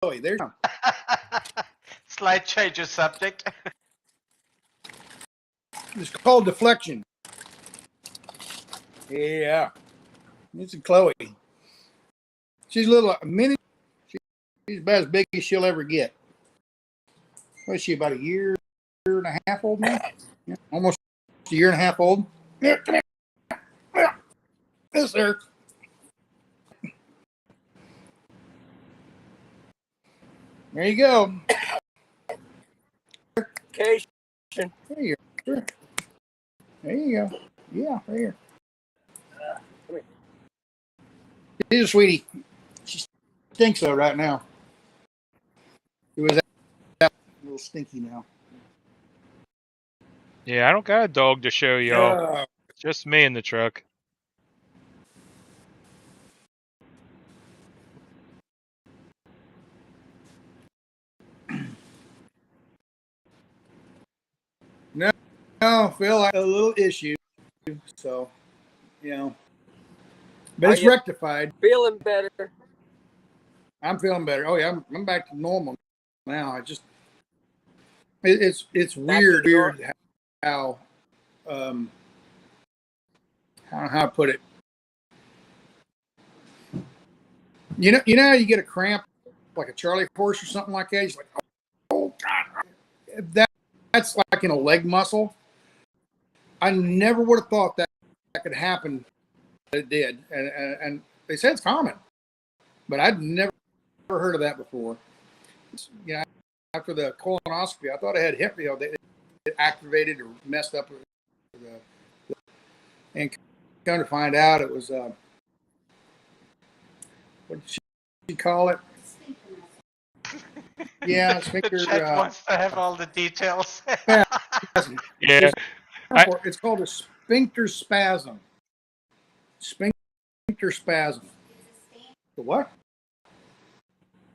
There's Slight change of subject. it's called deflection. Yeah, this is Chloe. She's a little mini. She's about as big as she'll ever get. What is she, about a year and a half old now? Yeah, almost a year and a half old. Yeah, come here. Yeah. This there. There you go. There you go. There you go. Yeah, right here. Come here. She's a sweetie. She stinks though right now. It was a little stinky now. Yeah, I don't got a dog to show y'all. Just me in the truck. No, Phil, I had a little issue, so but it's rectified. Feeling better? I'm feeling better. Oh yeah, I'm back to normal now. I just it's weird how how to put it. You know how you get a cramp like a Charlie horse or something like that. It's like, oh God, that's like in a leg muscle. I never would have thought that could happen, but it did, and they said it's common, but I'd never heard of that before. After the colonoscopy, I thought I had hip, they activated or messed up, and come to find out it was what did she call it? Yeah, sphincter. The chat wants to have all the details. Yeah. It's called a sphincter spasm. Sphincter spasm. The what?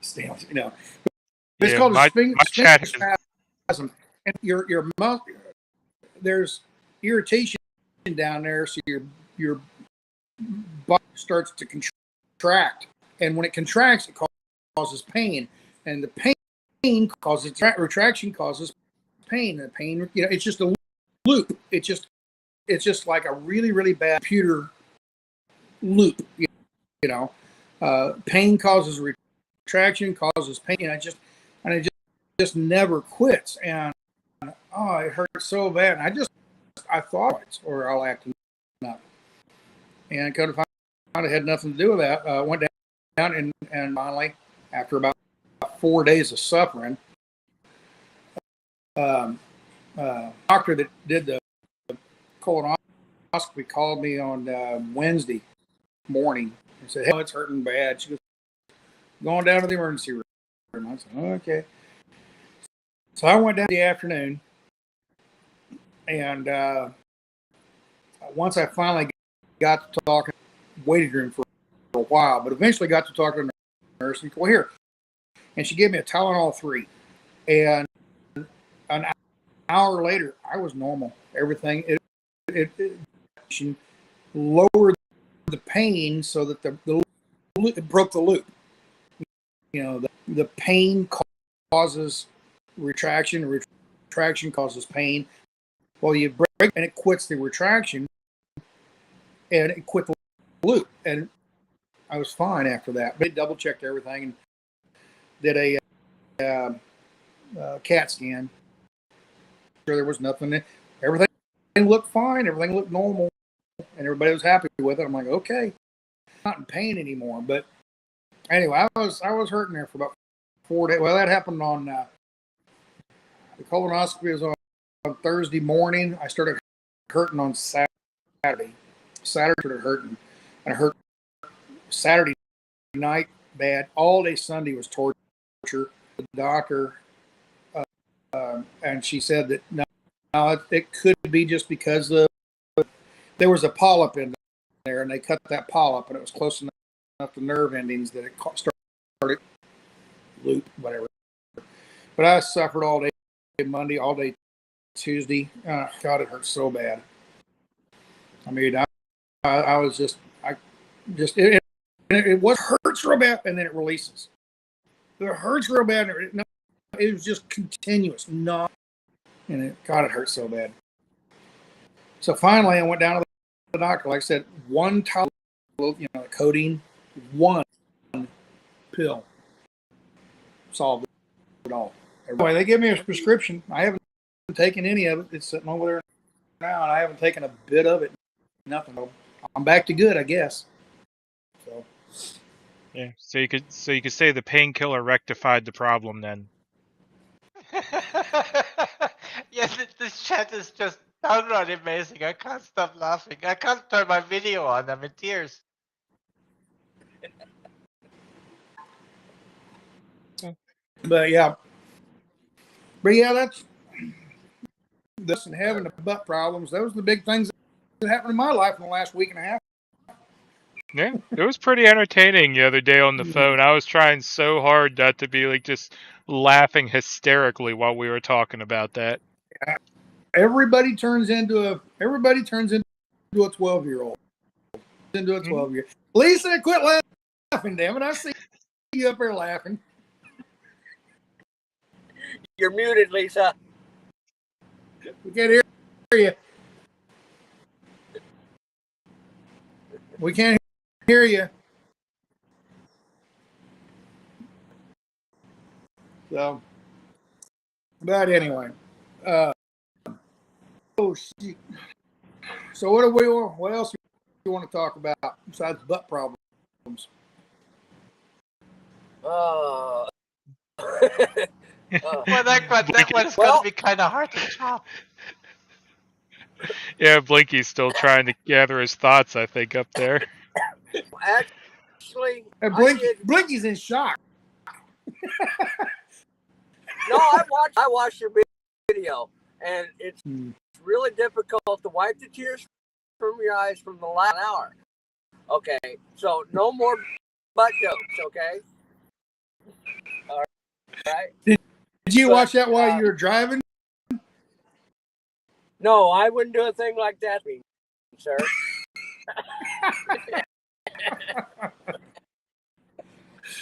It's called a sphincter spasm. And your mouth, there's irritation down there, so your body starts to contract, and when it contracts, it causes pain, and the pain causes retraction, causes pain, and the pain, it's just a loop. It's just like a really, really bad computer loop. Pain causes retraction, causes pain, and it just never quits. And it hurts so bad. And I thought or I'll act up. And come to find out it had nothing to do with that. Went down and finally, after about 4 days of suffering, doctor that did the colonoscopy called me on Wednesday morning and said, "Hey, it's hurting bad." She goes, "Going down to the emergency room." I said, "Okay." So I went down in the afternoon, and once I finally got to talking, waited room for a while, but eventually got to talk to the nurse. And well, here, and she gave me a Tylenol 3, and an hour later, I was normal. Everything it lowered the pain so that it broke the loop. The pain causes retraction. Retraction causes pain. Well, you break and it quits the retraction, and it quit the loop. And I was fine after that. They double checked everything and did a CAT scan. Sure, there was nothing. Everything looked fine. Everything looked normal, and everybody was happy with it. I'm like, okay, not in pain anymore. But anyway, I was hurting there for about 4 days. Well, that happened on the colonoscopy was on Thursday morning. I started hurting on Saturday. Saturday started hurting, and I hurt Saturday night bad. All day Sunday was torture. The doctor. And she said that no, it could be just because there was a polyp in there, and they cut that polyp, and it was close enough to nerve endings that it started loop, whatever. But I suffered all day Monday, all day Tuesday. God, it hurt so bad. I mean, I was it hurts real bad, and then it releases. It hurts real bad. No, it was just continuous. No, and God, it hurt so bad. So finally, I went down to the doctor. Like I said, one Tylenol, codeine, one pill solved it all. Anyway, they give me a prescription. I haven't taken any of it. It's sitting over there now, and I haven't taken a bit of it. Nothing. I'm back to good, I guess. So. Yeah. So you could say the painkiller rectified the problem then. Yeah, this chat is just downright amazing. I can't stop laughing. I can't turn my video on. I'm in tears. But yeah, that's this and having the butt problems. Those are the big things that happened in my life in the last week and a half. Yeah, it was pretty entertaining the other day on the phone. I was trying so hard not to be like just laughing hysterically while we were talking about that. Everybody turns into a 12-year-old. Into a 12-year. Lisa, quit laughing, damn it! I see you up there laughing. You're muted, Lisa. We can't hear you. We can't hear you. So, but anyway, oh shit. So what else do you want to talk about besides butt problems? Well, that one's gonna be kind of hard to chop. Yeah, Blinky's still trying to gather his thoughts, I think, up there. Actually, Blinky's in shock. No, I watched your video, and it's really difficult to wipe the tears from your eyes from the last hour. Okay, so no more butt jokes, okay? All right. Did you watch that while you were driving? No, I wouldn't do a thing like that, sir.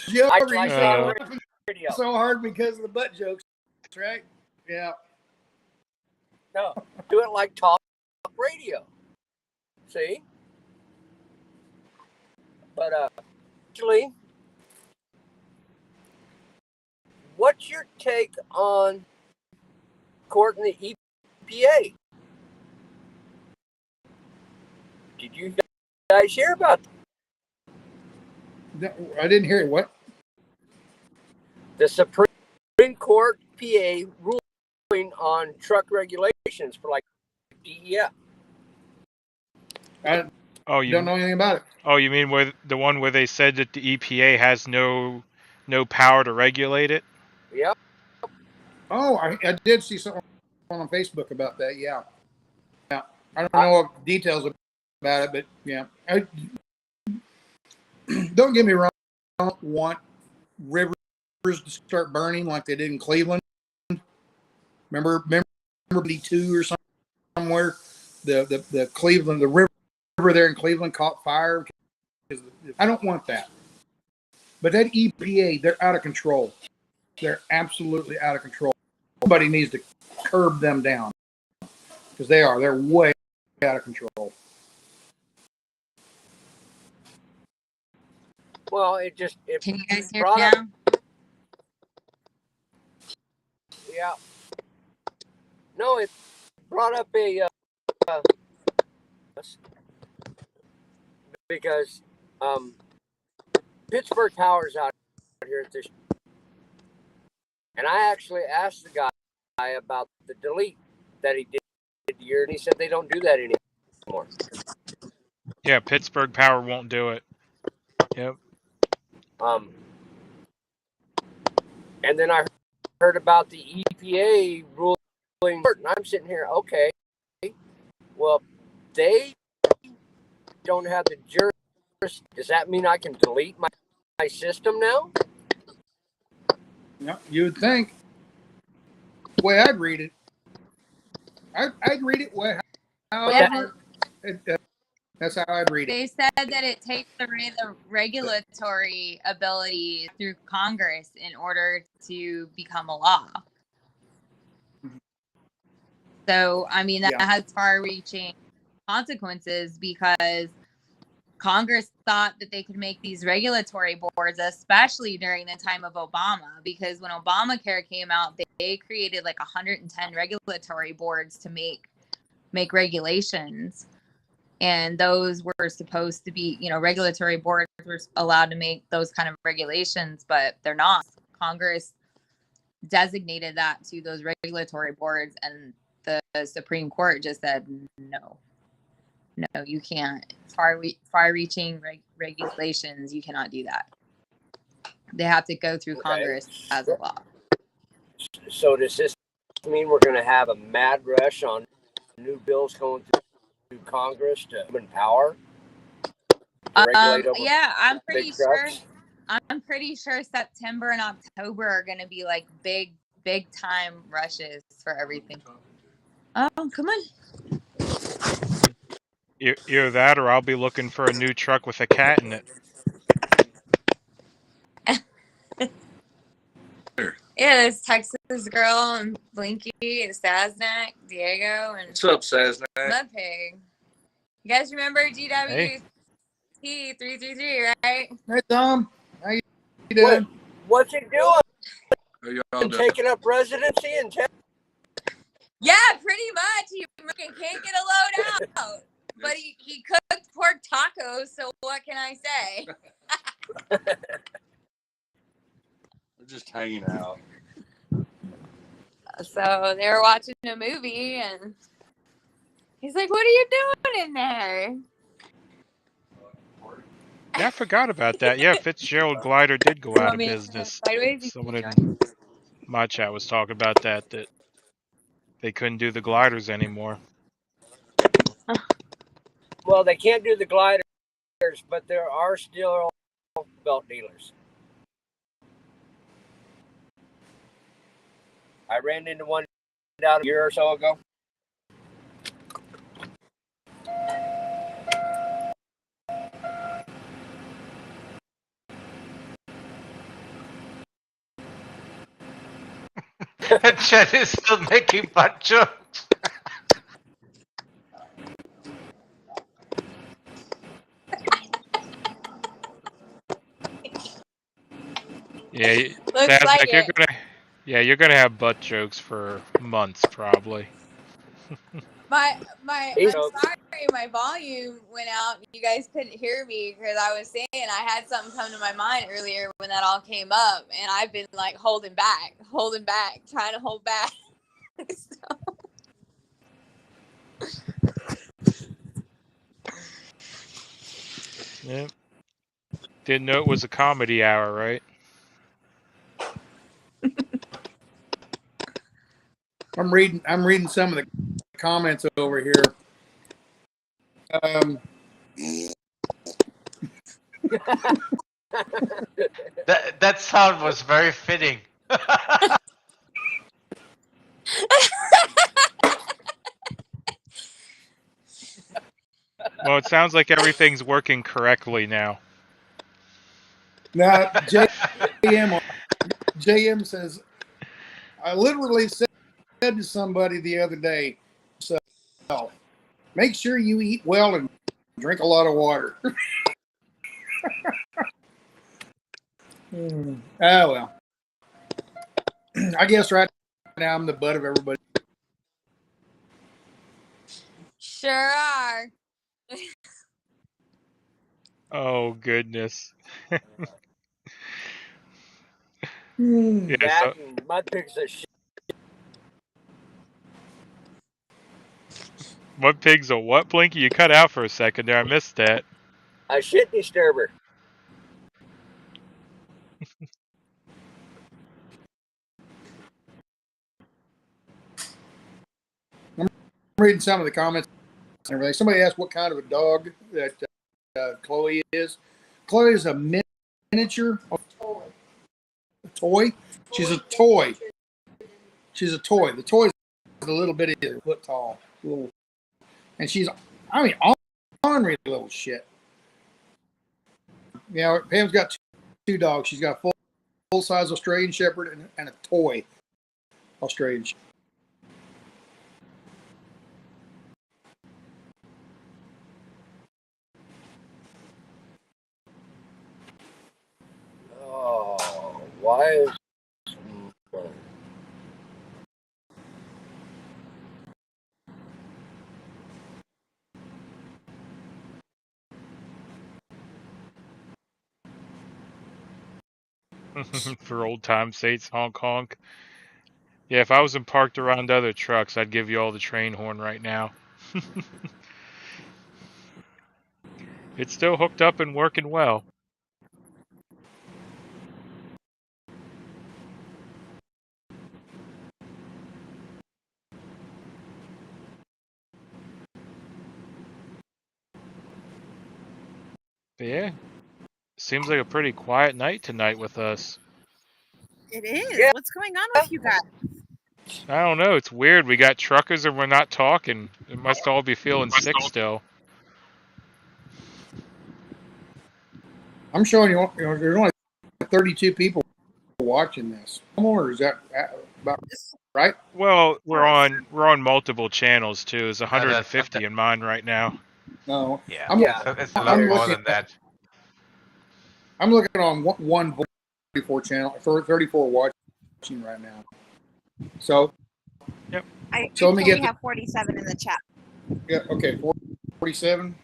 I laughing so hard because of the butt jokes, right? Yeah. No, do it like talk radio. See? But actually, what's your take on court and the EPA? Did you guys hear about that? I didn't hear it. What? The Supreme Court PA ruling on truck regulations for like DEF. I don't know anything about it. Oh, you mean the one where they said that the EPA has no power to regulate it? Yep. Oh, I did see something on Facebook about that. Yeah. I don't know what details about it, but yeah. Don't get me wrong. I don't want rivers to start burning like they did in Cleveland. Remember B2 or somewhere? The Cleveland, the river there in Cleveland caught fire. I don't want that. But that EPA, they're out of control. They're absolutely out of control. Somebody needs to curb them down because they're way out of control. Well, Can you guys hear me now? Yeah. No, it brought up a because Pittsburgh Power's out here at this, and I actually asked the guy about the delete that he did here, and he said they don't do that anymore. Yeah, Pittsburgh Power won't do it. Yep. And then I heard about the EPA ruling, and I'm sitting here, okay, well, they don't have the jurisdiction. Does that mean I can delete my system now? No, you would think. The way I'd read it, I'd read it however That's how I'd read it. They said that it takes away the regulatory ability through Congress in order to become a law. So, I mean, that has far-reaching consequences because Congress thought that they could make these regulatory boards, especially during the time of Obama, because when Obamacare came out, they created like 110 regulatory boards to make regulations. And those were supposed to be, regulatory boards were allowed to make those kind of regulations, but they're not. Congress designated that to those regulatory boards, and the Supreme Court just said, no, you can't. Far-reaching regulations, you cannot do that. They have to go through Congress as a law. So does this mean we're going to have a mad rush on new bills going through Congress to empower? Yeah, I'm pretty sure. I'm pretty sure September and October are going to be like big time rushes for everything. Oh, come on. Either that, or I'll be looking for a new truck with a cat in it. Yeah, there's Texas Girl and Blinky and Saznak, Diego, and what's up, Saznak? Mudpig. You guys remember GWT 333, right? Hey, Tom. How you doing? What's he doing? How y'all doing? Taking up residency in Texas? Yeah, pretty much. He freaking can't get a load out. But he cooked pork tacos, so what can I say? We're just hanging out. So they were watching a movie, and he's like, "What are you doing in there?" Yeah, I forgot about that. Yeah, Fitzgerald Glider did go out of business. Someone in my chat was talking about that they couldn't do the gliders anymore. Well, they can't do the gliders, but there are still belt dealers. I ran into one down a year or so ago. Chet is still making butt jokes. Yeah, Looks like it. you're gonna have butt jokes for months probably. I'm sorry, my volume went out. You guys couldn't hear me because I was saying I had something come to my mind earlier when that all came up, and I've been like holding back, trying to hold back. Yeah. Didn't know it was a comedy hour, right? I'm reading some of the comments over here. That sound was very fitting. Well, it sounds like everything's working correctly now. Now, JM says, I literally said to somebody the other day, so make sure you eat well and drink a lot of water. Oh, well. I guess right now I'm the butt of everybody. Sure are. Oh, goodness. That Yeah, and Mudpig's a shit. What pig's a what, Blinky? You cut out for a second there. I missed that. A shit disturber. I'm reading some of the comments and everything. Somebody asked what kind of a dog that Chloe is. Chloe is a miniature. A toy? She's a toy. She's a toy. The toy is a little bitty foot tall. And she's, ornery little shit. Yeah, Pam's got two dogs. She's got a full size Australian Shepherd and a toy Australian Shepherd. Oh, why is For old time's sakes, honk honk. Yeah, if I wasn't parked around other trucks, I'd give you all the train horn right now. It's still hooked up and working well. But yeah, seems like a pretty quiet night tonight with us. It is. Yeah. What's going on with you guys? I don't know. It's weird. We got truckers and we're not talking. It must all be feeling sick still. I'm showing you, there's only 32 people watching this. Or is that about right? Well, we're on multiple channels too. There's 150 in mine right now. No. Yeah, I'm- it's a lot I'm more looking- than that. I'm looking on one 34 channel, 34 watching right now. So, So let me get we have 47 in the chat. yeah, okay, 47.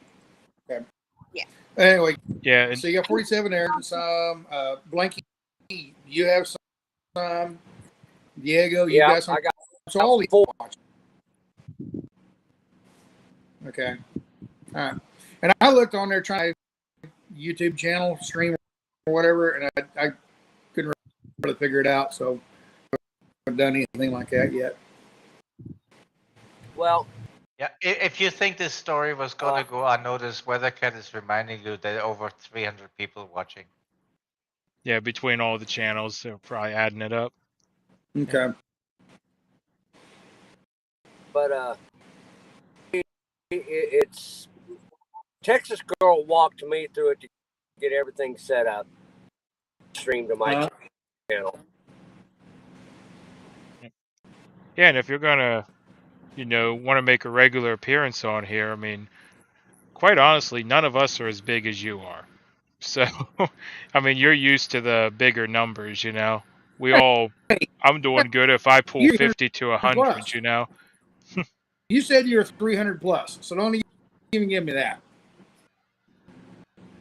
Okay. Yeah. Anyway, Yeah, and so you got 47 there. Some Blanky, you have some. Diego, you got some. I got So all these 4. watching. Okay. All right. And I looked on there trying YouTube channel stream or whatever, and I couldn't really figure it out. So I haven't done anything like that yet. Well, Yeah, if you think this story was gonna go unnoticed, Weathercat is reminding you that over 300 people watching. yeah, between all the channels, they're probably adding it up. Okay. but it's Texas Girl walked me through it to get everything set up, streamed to my channel. Yeah, and if you're gonna, want to make a regular appearance on here, I mean, quite honestly, none of us are as big as you are. So, I mean, you're used to the bigger numbers, We all, I'm doing good if I pull You're 50 to 100, You said you're 300 plus, so don't even give me that.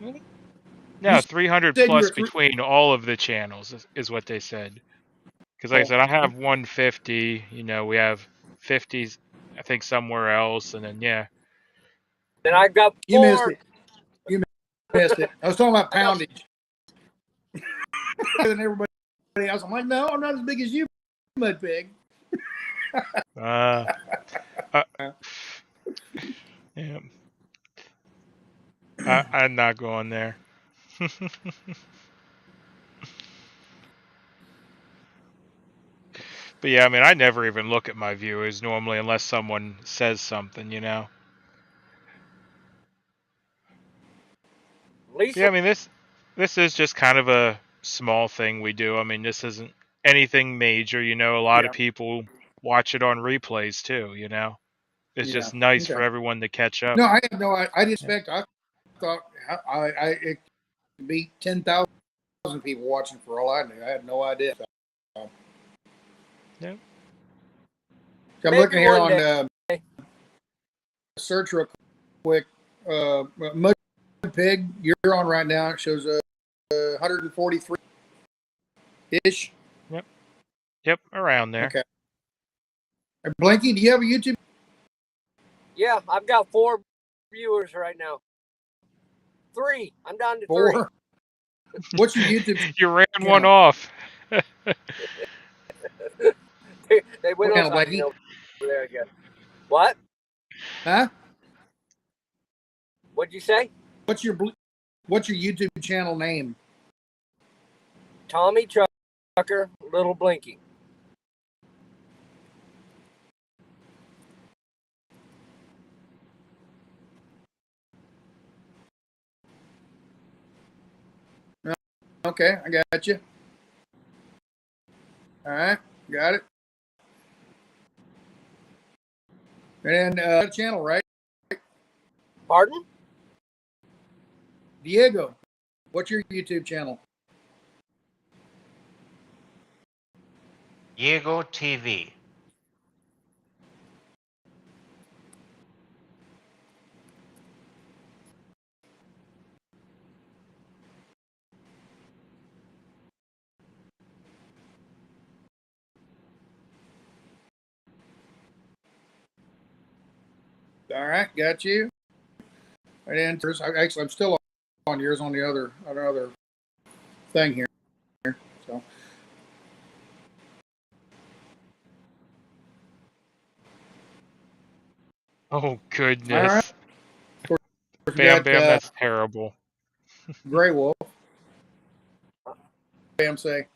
No, You 300 said you plus were between all of the channels is what they said. Because like I said, I have 150, we have 50s, I think somewhere else, and then, yeah. Then I got 4. You missed it. You missed it. I was talking about poundage. Than everybody else. I'm like, no, I'm not as big as you, mud pig. Yeah. I'm not going there. But yeah, I mean, I never even look at my viewers normally unless someone says something, Lisa, Yeah, I mean, this is just kind of a small thing we do. I mean, this isn't anything major, A lot of people watch it on replays too, It's just nice for everyone to catch up. No, I have no. I didn't expect. I thought it could be 10,000 people watching for all I knew. I had no idea. So, Yeah. I'm Maybe looking here one on search real quick. Mud pig, you're on right now. It shows 143 ish. Yep, around there. Okay. Blanky, do you have a YouTube? Yeah, I've got 4 viewers right now. 3. I'm down to 3. 4. What's your YouTube? You ran channel? one off. They went What on Blanky? over there again. What? Huh? What'd you say? What's your YouTube channel name? Tommy Trucker, Little Blinky. Okay, I got you. All right, got it. And channel, right? Pardon? Diego, what's your YouTube channel? Diego TV. All right, got you. And actually, I'm still on yours on the other thing here. So. Oh goodness. All right. Bam Bam, that's terrible. Gray Wolf. Bam say.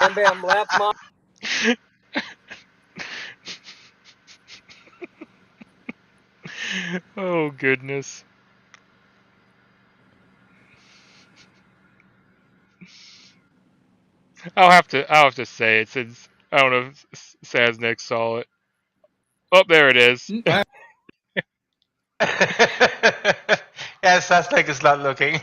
Bam Bam left, Mom. Oh goodness. I'll have to say it since I don't know if Saznek saw it. Oh, there it is. Yes, that's like it's not looking.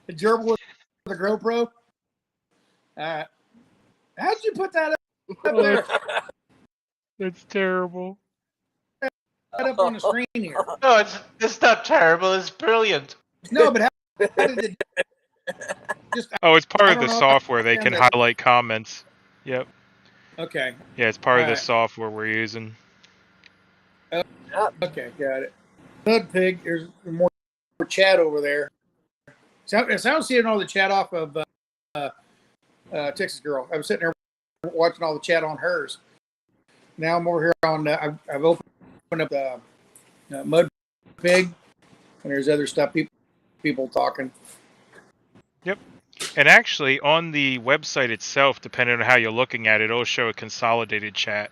The gerbil with the GoPro. How'd you put that up there? That's terrible. That up on the screen here. No, it's not terrible. It's brilliant. No, but how did it? Just Oh, it's part I of the don't know. software. They can highlight comments. Yep. Okay. Yeah, it's part of the Alright. software we're using. Okay, got it. Hood pig. There's more chat over there. So I'm seeing all the chat off of Texas Girl. I was sitting there watching all the chat on hers. Now I'm over here on. I've opened up the Mud Pig, and there's other stuff. People talking. Yep. And actually, on the website itself, depending on how you're looking at it, it'll show a consolidated chat.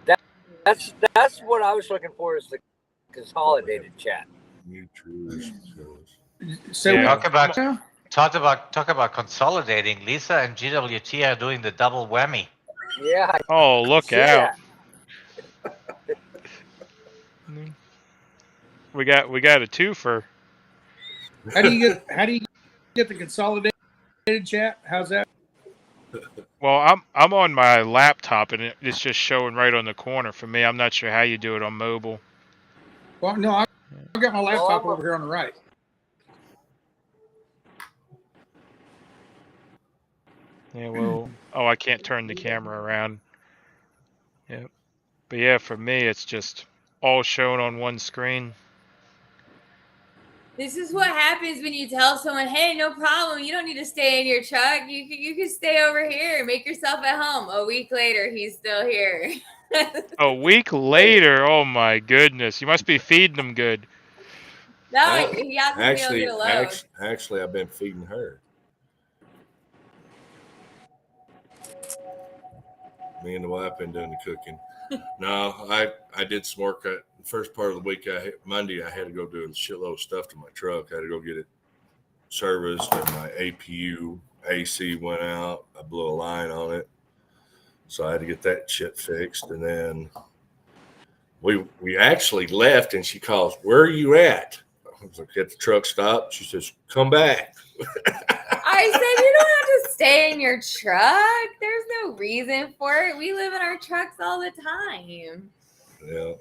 Yeah. That's what I was looking for, is the consolidated chat. So yeah. Talk about consolidating. Lisa and GWT are doing the double whammy. Yeah. Oh, look out! We got a twofer. How do you get the consolidated chat? How's that? Well, I'm on my laptop and it's just showing right on the corner for me. I'm not sure how you do it on mobile. Well, no, I've got my laptop over here on the right. Yeah, well, I can't turn the camera around. Yeah, but yeah, for me, it's just all shown on one screen. This is what happens when you tell someone, "Hey, no problem. You don't need to stay in your truck. You can stay over here and make yourself at home." A week later, he's still here. A week later, oh my goodness! You must be feeding them good. No, he hasn't been able to get a load. Actually, I've been feeding her. Me and the wife been doing the cooking. No, I did some work. The first part of the week, Monday, I had to go do a shitload of stuff to my truck. I had to go get it serviced, and my APU AC went out. I blew a line on it, so I had to get that shit fixed. And then we actually left, and she calls, "Where are you at?" I was like, "At the truck stop." She says, "Come back." I said, "You don't have to stay in your truck. There's no reason for it. We live in our trucks all the time." Yeah.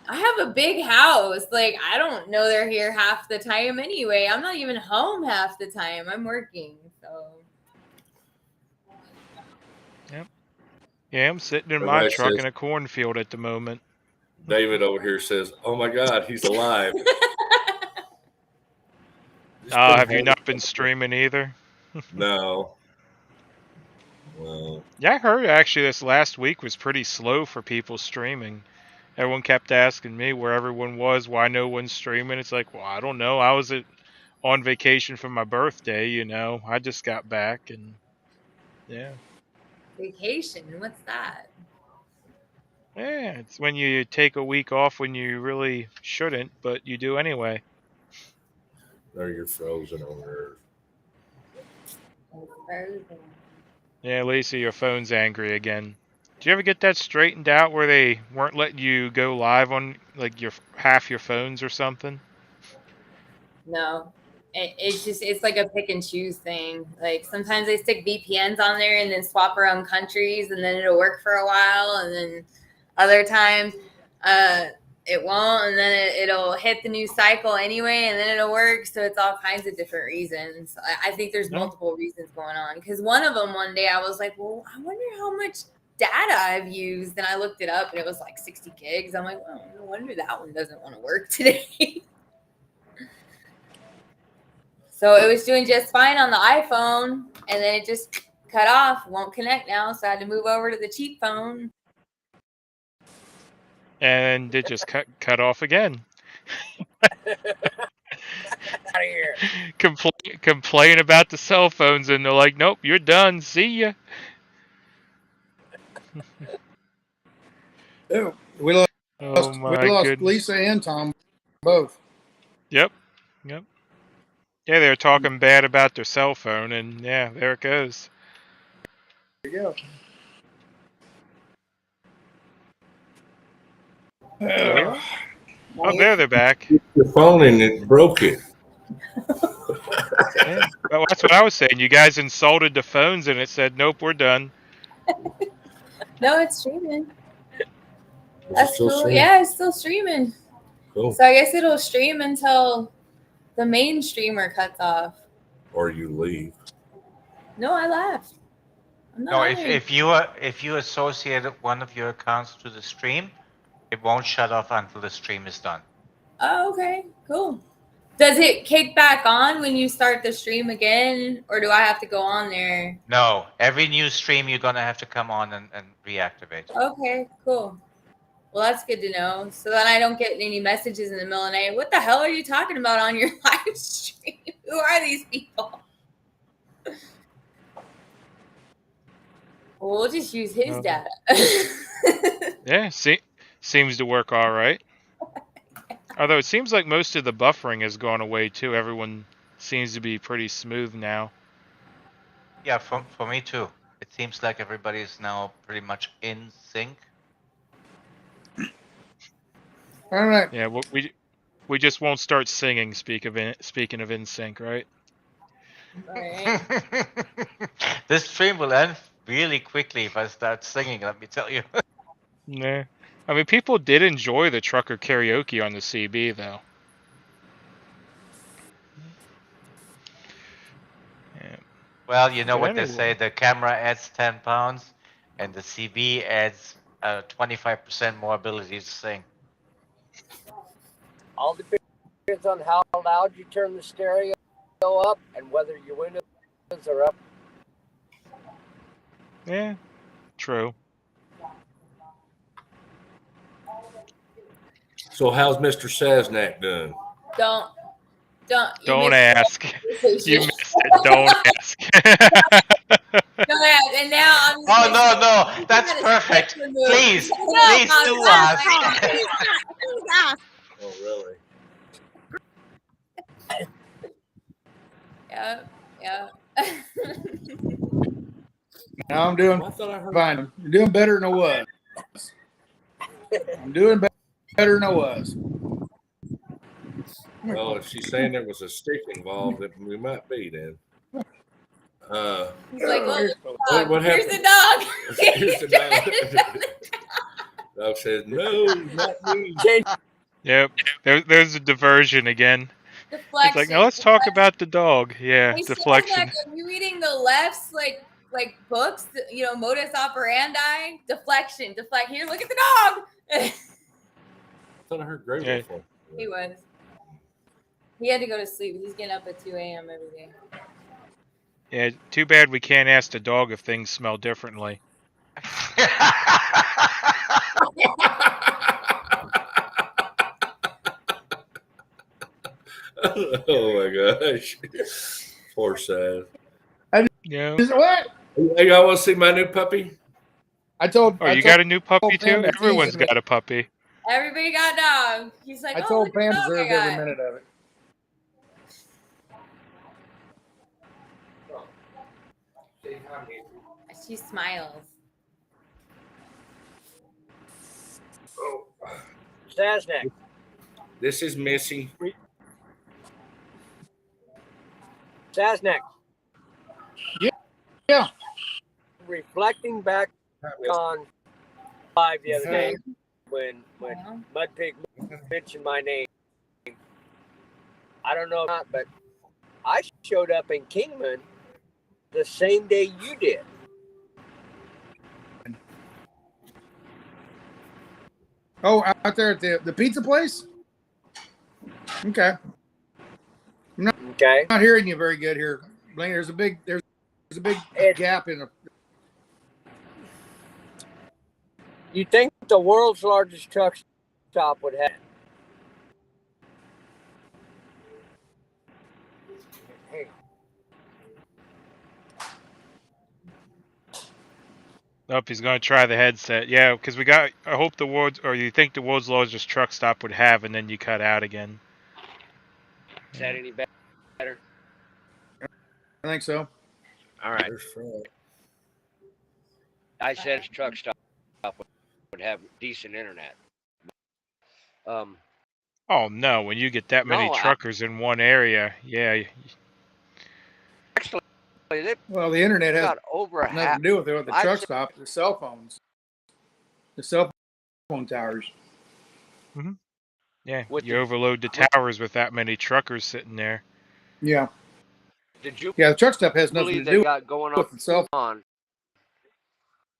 I have a big house. Like, I don't know they're here half the time anyway. I'm not even home half the time. I'm working, so. Yep. Yeah, I'm sitting in my truck in a cornfield at the moment. David over here says, "Oh my God, he's alive." Have you not been streaming either? No. Well. Yeah, I heard actually this last week was pretty slow for people streaming. Everyone kept asking me where everyone was, why no one's streaming. It's like, well, I don't know. I was on vacation for my birthday, I just got back and Yeah. Vacation. What's that? Yeah, it's when you take a week off when you really shouldn't, but you do anyway. Or you're frozen on Earth. Yeah, Lisa, your phone's angry again. Did you ever get that straightened out where they weren't letting you go live on like your half your phones or something? No. It's like a pick and choose thing. Like sometimes they stick VPNs on there and then swap around countries and then it'll work for a while, and then other times it won't, and then it'll hit the new cycle anyway and then it'll work. So it's all kinds of different reasons. I think there's multiple reasons going on, because one of them, one day I was like, well, I wonder how much data I've used, and I looked it up and it was like 60 gigs. I'm like, well, no wonder that one doesn't want to work today. So it was doing just fine on the iPhone, and then it just cut off, won't connect now. So I had to move over to the cheap phone. And it just cut off again. Out of here. Complain about the cell phones, and they're like, "Nope, you're done. See ya." Yeah, we lost Oh my goodness. Lisa and Tom both. Yep. Yeah, they were talking bad about their cell phone, and yeah, there it goes. There you go. Oh, there they're back. Your phone and it broke it. Yeah. Well, that's what I was saying. You guys insulted the phones, and it said, "Nope, we're done." No, it's streaming. Is it That's still cool. streaming? Yeah, it's still streaming. Cool. So I guess it'll stream until the main streamer cuts off. Or you leave. No, I left. I'm not No, lying. if you associate one of your accounts to the stream, it won't shut off until the stream is done. Oh, okay, cool. Does it kick back on when you start the stream again, or do I have to go on there? No, every new stream you're gonna have to come on and reactivate. Okay, cool. Well, that's good to know. So then I don't get any messages in the middle of the night. What the hell are you talking about on your live stream? Who are these people? Well, we'll just use his data. Yeah, seems to work all right. Although it seems like most of the buffering has gone away too. Everyone seems to be pretty smooth now. Yeah, for me too. It seems like everybody's now pretty much in sync. All right. Yeah, we just won't start singing. Speaking of in sync, right? Right. This stream will end really quickly if I start singing, let me tell you. Nah. I mean, people did enjoy the trucker karaoke on the CB, though. Yeah. Well, you know But what they anyway. say, the camera adds 10 pounds and the CB adds 25% more ability to sing. All depends on how loud you turn the stereo up and whether your windows are up. Yeah, true. So how's Mr. Sasnak doing? Don't. Don't ask. You missed it. Don't ask. And now I'm. Oh no, that's perfect. Please do ask. Oh, really? Yeah. Now I'm doing Well, I thought I heard. fine. I'm doing better than I was. I'm doing better than I was. Well, if she's saying there was a stick involved, then we might be then. He's like, What here's happened? the dog. Here's the dog. Dog says, "No, not me." Yep. There's a diversion again. Deflection. It's like, now let's talk about the dog. Yeah, Hey, deflection. Are you reading the left's like books? Modus operandi. Deflection. Deflect. Here, look at the dog. I thought I heard Gray Yeah. before. He was. He had to go to sleep. He's getting up at 2 a.m. every day. Yeah, too bad we can't ask the dog if things smell differently. Oh my gosh. Poor Sad. Yeah. What? Hey, y'all want to see my new puppy? I told. Oh, I you told got a new puppy Pam too? to tease Everyone's him that got a puppy. Everybody got a dog. He's like, I oh, told look at Pam the dog deserved I every got. minute of it. She smiles. Saznak. This is Missy. Saznak. Yeah. Reflecting back on live the other day when Yeah. Mud Pig mentioned my name. I don't know, but I showed up in Kingman the same day you did. Oh, out there at the pizza place. Okay. Okay. Not hearing you very good here, Blaine. There's a big gap in the. You think the world's largest truck stop would have? Hey, Nope, he's going to try the headset. Yeah, because I hope the world's, or you think the world's largest truck stop would have, and then you cut out again. is that any better? I think so. All right. I said truck stop would have decent internet. Oh no, when you get that many No, truckers in one area, yeah. actually, they Well, the internet has got over nothing half. to do with it. With the I'd truck say- stop, the cell phones, the cell phone towers. Yeah, With you the- overload the towers with that many truckers sitting there. Yeah. Did you Yeah, the truck stop has nothing to believe do they got going with the cell phone.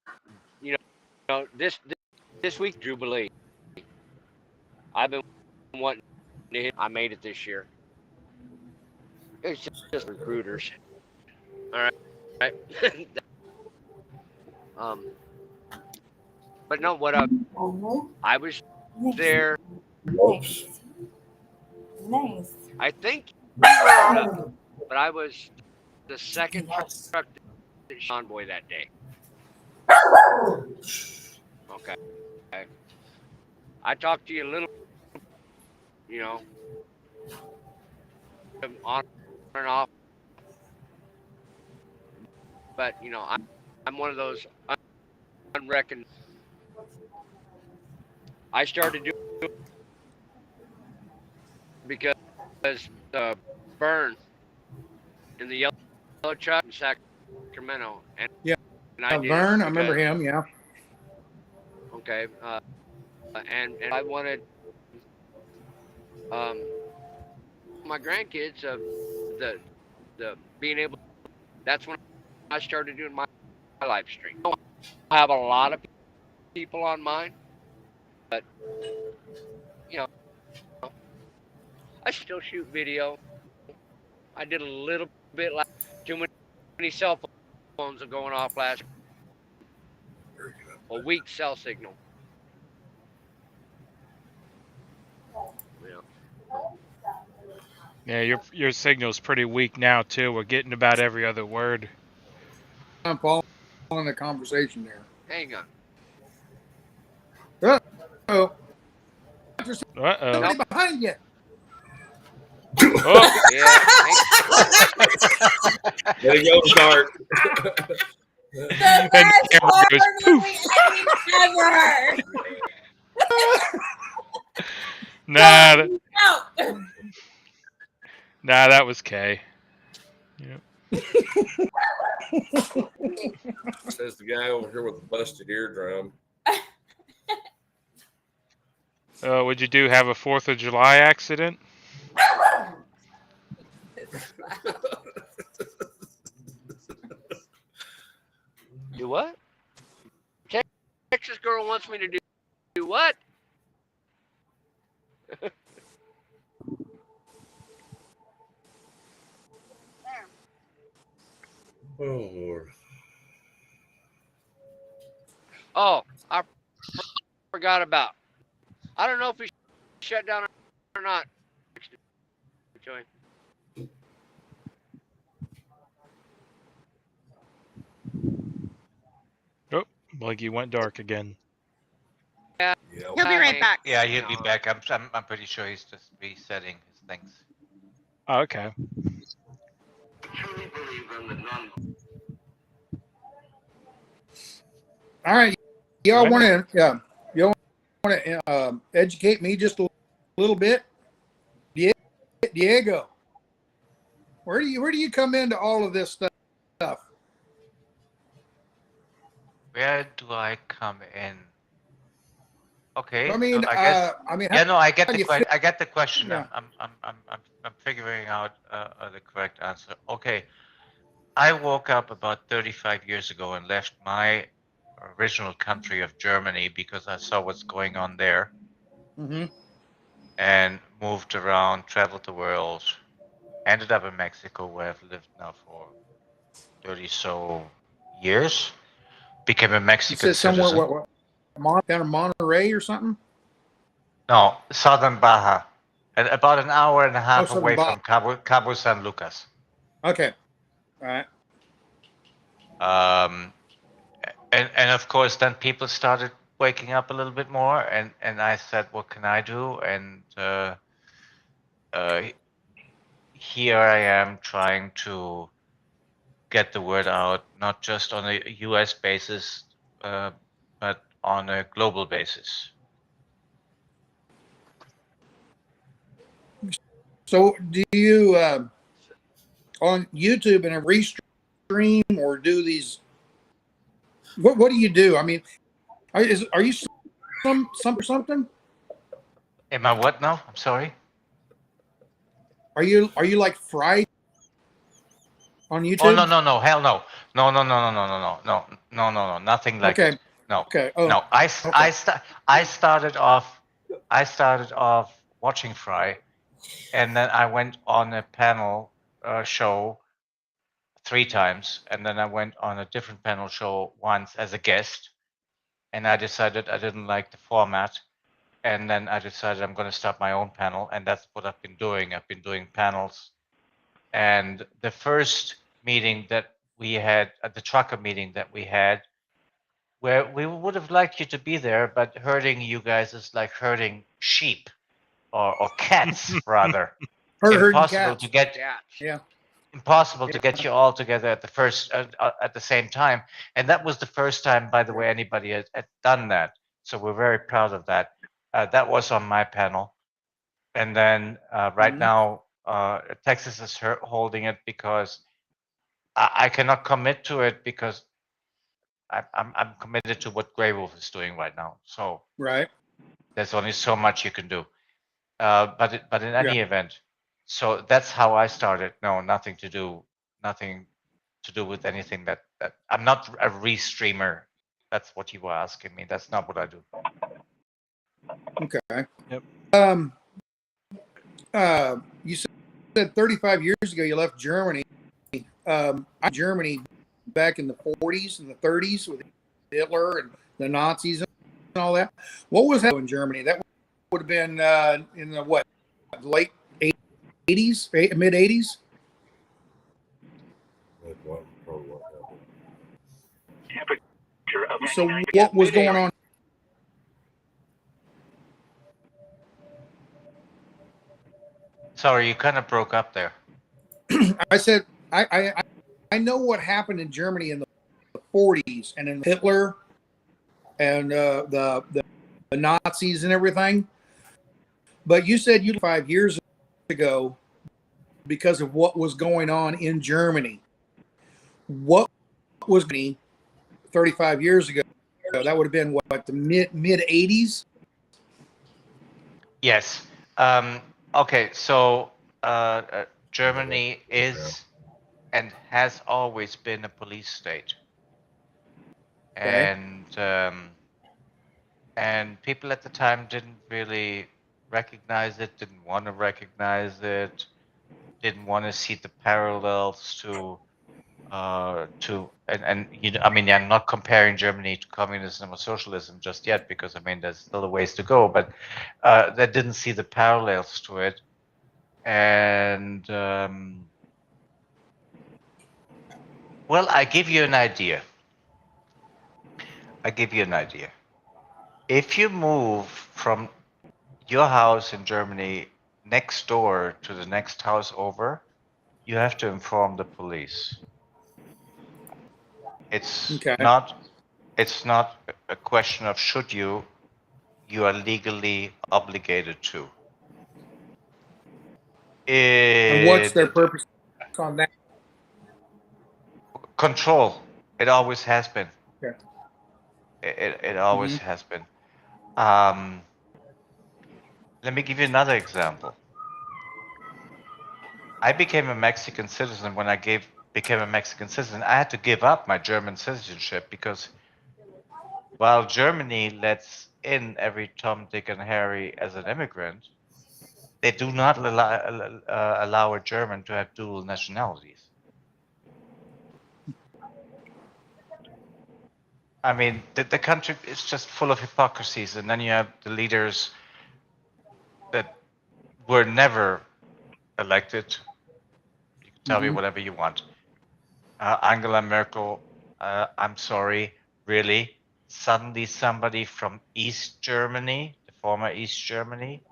on? You know, this week Jubilee. I've been wanting to hit. I made it this year. It's just recruiters. All right. But no, what I was there. Nice. I think you were up, but I was the second truck Convoy that day. Okay. I talked to you a little, on and off, but I'm one of those unreckoned. I started doing because the burn in the yellow truck in Sacramento, and I did Vern, it I remember because- him. Yeah. Okay, and I wanted my grandkids the being able. That's when I started doing my live stream. I have a lot of people on mine, but I still shoot video. I did a little bit like too many cell phones are going off last a weak cell signal. Yeah, your signal's pretty weak now too. We're getting about every other word. I'm following the conversation there. Hang on. Oh, Uh-oh. somebody behind you. Oh, Yeah. There you go, start. The And best camera horror goes poof. movie ever. Nah, No. that was Kay. Yep. Says the guy over here with the busted eardrum. What'd you do? Have a 4th of July accident? Do what? Texas girl wants me to do what? Oh Lord. Oh, I forgot about. I don't know if we shut down or not. Like you went dark again. Yeah. He'll be right back. Yeah, he'll be back. I'm pretty sure he's just resetting his things. Oh, okay. All right, y'all Right. want to y'all want to educate me just a little bit? Diego, where do you come into all of this stuff? Where do I come in? Okay, I mean, so I guess yeah, no, I get how the do you question. I get the question. Yeah. I'm figuring out the correct answer. Okay, I woke up about 35 years ago and left my original country of Germany because I saw what's going on there Mm-hmm. and moved around, traveled the world, ended up in Mexico where I've lived now for 30 so years. Became a You Mexican said somewhere citizen. down in Monterey or something? No, southern Baja, and about an hour and a half Southern away Baja. from Cabo San Lucas. Okay. All right. Um, and of course, then people started waking up a little bit more, and I said, what can I do? And here I am trying to get the word out, not just on a U.S. basis, but on a global basis. So, do you on YouTube and a restream or do these? What do you do? I mean, are you something? Am I what now? I'm sorry. Are you like Fried on Oh no YouTube? no hell no no nothing like Okay. it. No Okay. Oh. no Okay. I started off watching Fry, and then I went on a panel show 3 times, and then I went on a different panel show once as a guest, and I decided I didn't like the format, and then I decided I'm going to start my own panel, and that's what I've been doing. I've been doing panels. And the first meeting that we had, the trucker meeting that we had, where we would have liked you to be there, but herding you guys is like herding sheep or cats rather. Herding Impossible to cats. get. Yeah. Impossible to get you all together at the same time. And that was the first time, by the way, anybody had done that. So we're very proud of that. That was on my panel. And then right Mhm. now, Texas is holding it because I cannot commit to it because I'm committed to what Grey Wolf is doing right now. So Right. there's only so much you can do. But in Yeah. any event, so that's how I started. No, nothing to do with anything that I'm not a restreamer. That's what you were asking me. That's not what I do. Okay. Yep. You said 35 years ago you left Germany. Germany back in the 40s and the 30s with Hitler and the Nazis and all that. What was that in Germany? That would have been in the what, late 80s, mid 80s? So what was going on? Sorry, you kind of broke up there. I said I know what happened in Germany in the 40s and in Hitler and the Nazis and everything. But you said 5 years ago because of what was going on in Germany. What was 35 years ago? That would have been what, the mid 80s? Yes. Okay. So Germany is and has always been a police state, Okay. and people at the time didn't really recognize it, didn't want to recognize it, didn't want to see the parallels and you know, I mean, I'm not comparing Germany to communism or socialism just yet because I mean there's still a ways to go, but they didn't see the parallels to it, and well, I give you an idea. I give you an idea. If you move from your house in Germany next door to the next house over, you have to inform the police. It's Okay. not a question of should you. You are legally obligated to. And what's their purpose on that? Control. It always has been. Okay. It always has been. Let me give you another example. I became a Mexican citizen when I became a Mexican citizen. I had to give up my German citizenship because while Germany lets in every Tom, Dick, and Harry as an immigrant, they do not allow a German to have dual nationalities. I mean, the country is just full of hypocrisies, and then you have the leaders that were never elected. You can tell me whatever you want. Angela Merkel, I'm sorry, really? Suddenly somebody from East Germany, the former East Germany,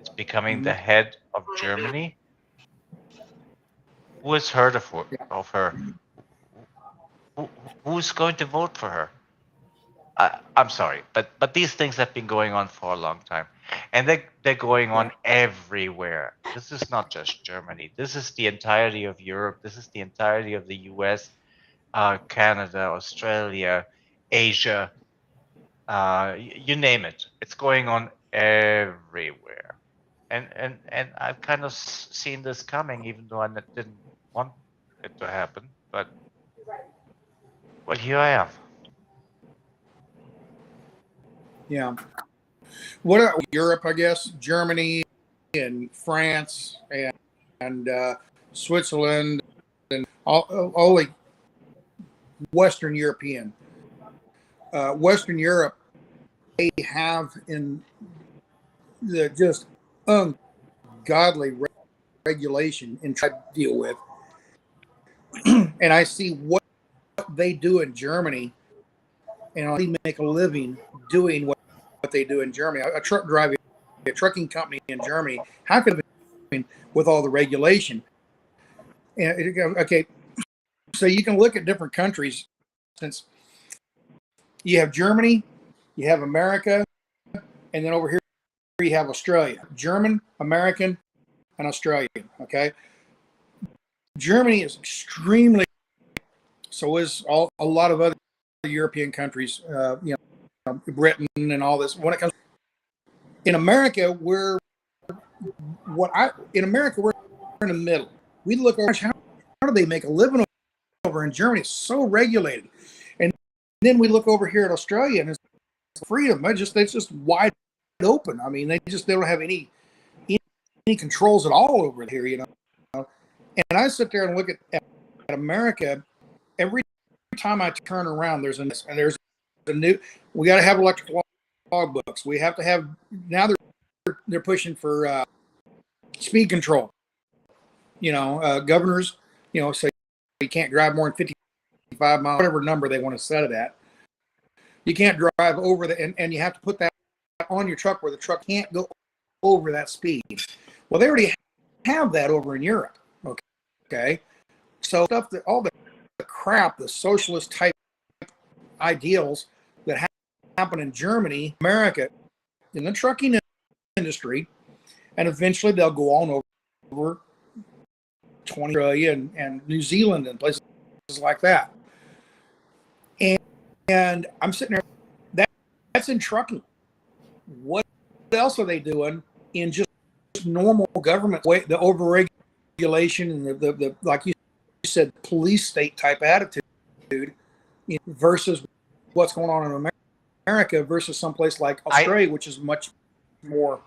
is becoming the head of Germany? Who has heard of her? Who's going to vote for her? I'm sorry, but these things have been going on for a long time, and they're going on everywhere. This is not just Germany. This is the entirety of Europe. This is the entirety of the U.S., Canada, Australia, Asia. You name it. It's going on everywhere, and I've kind of seen this coming, even though I didn't want it to happen. But well, here I am. Yeah. What about Europe? I guess Germany and France and Switzerland and all the Western European. Western Europe, they have in the just ungodly regulation and try to deal with. And I see what they do in Germany, and I make a living doing what they do in Germany. A truck driving, a trucking company in Germany, how could it with all the regulation? And okay, so you can look at different countries. Since you have Germany, you have America, and then over here you have Australia. German, American, and Australian. Okay, Germany is extremely. So is a lot of other European countries. Britain and all this. When it comes in America, we're in the middle. We look over how do they make a living over in Germany? It's so regulated, and then we look over here at Australia and it's freedom. It's just wide open. I mean, they don't have any controls at all over here, you know. And I sit there and look at America. Every time I turn around, there's a new. We got to have electric logbooks. We have to have now. They're pushing for speed control. You know, governors. You know, say you can't drive more than 55 miles, whatever number they want to set it at. You can't drive over and you have to put that on your truck where the truck can't go over that speed. Well, they already have that over in Europe. Okay, so stuff that all the crap, the socialist type ideals that happen in Germany, America, in the trucking industry, and eventually they'll go on over 20 Australia and New Zealand and places like that. And I'm sitting there, that's in trucking. What else are they doing in just normal government way, the overregulation and the like you said, police state type attitude versus what's going on in America versus someplace like Australia, which is much more.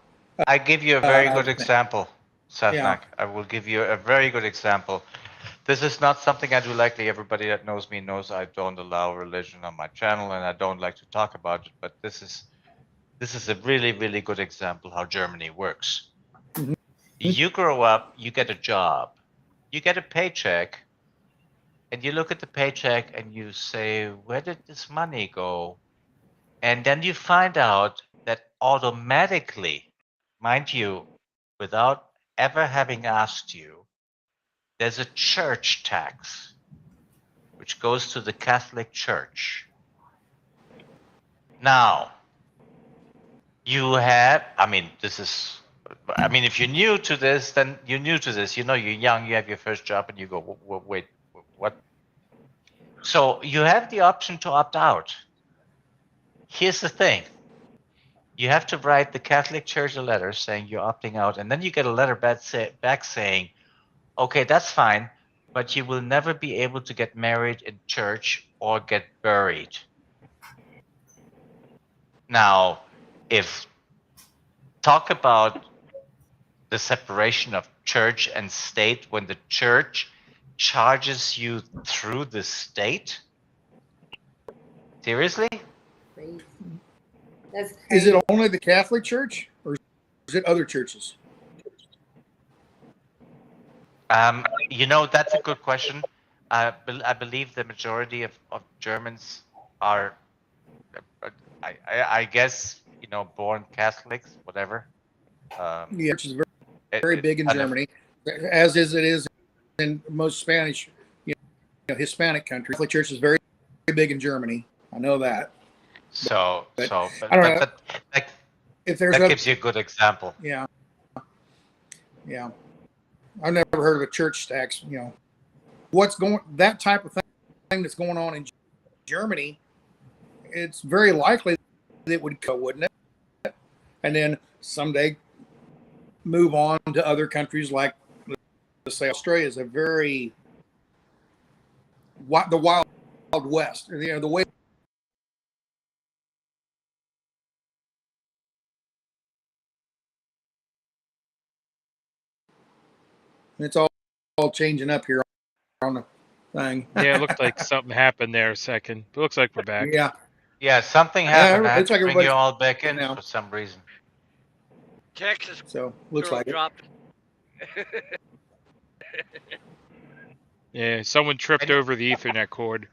I give you a very good example, Sethnak. Yeah. I will give you a very good example. This is not something I do lightly. Everybody that knows me knows I don't allow religion on my channel, and I don't like to talk about it. But this is a really, really good example how Germany works. You grow up, you get a job, you get a paycheck, and you look at the paycheck and you say, where did this money go? And then you find out that automatically, mind you, without ever having asked you, there's a church tax which goes to the Catholic Church. Now, you have, if you're new to this, then you're new to this. You know, you're young, you have your first job, and you go, wait, what? So you have the option to opt out. Here's the thing. You have to write the Catholic Church a letter saying you're opting out, and then you get a letter back saying, okay, that's fine, but you will never be able to get married in church or get buried. Now, talk about the separation of church and state when the church charges you through the state? Seriously? Crazy. That's crazy. Is it only the Catholic Church, or is it other churches? That's a good question. I believe the majority of Germans are, I guess, born Catholics, whatever. Yeah, which is very big in Germany, as it is in most Spanish, Hispanic countries. Catholic Church is very, very big in Germany. I know that. I don't know. If there's that gives you a good example. Yeah. I've never heard of a church tax. That type of thing that's going on in Germany. It's very likely that it would go, wouldn't it? And then someday move on to other countries like, let's say, Australia is a very the Wild West. The way it's all changing up here on the thing. Yeah, it looked like something happened there a second. It looks like we're back. Yeah, something happened. I had it's like to bring you all back in for some reason. Texas. So looks like dropped. Yeah, someone tripped over the Ethernet cord.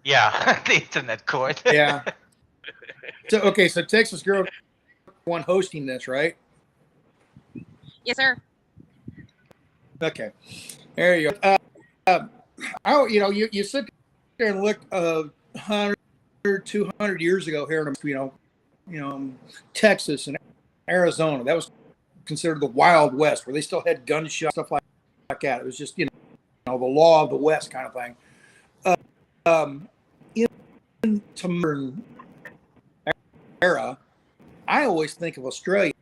Yeah, the Ethernet cord. Yeah. So Texas Girl one hosting this, right? Yes, sir. Okay, there you go. You sit there and look 100, 200 years ago here in Texas and Arizona. That was considered the Wild West, where they still had gunshots, stuff like that. It was just the law of the West kind of thing. In the modern era, I always think of Australia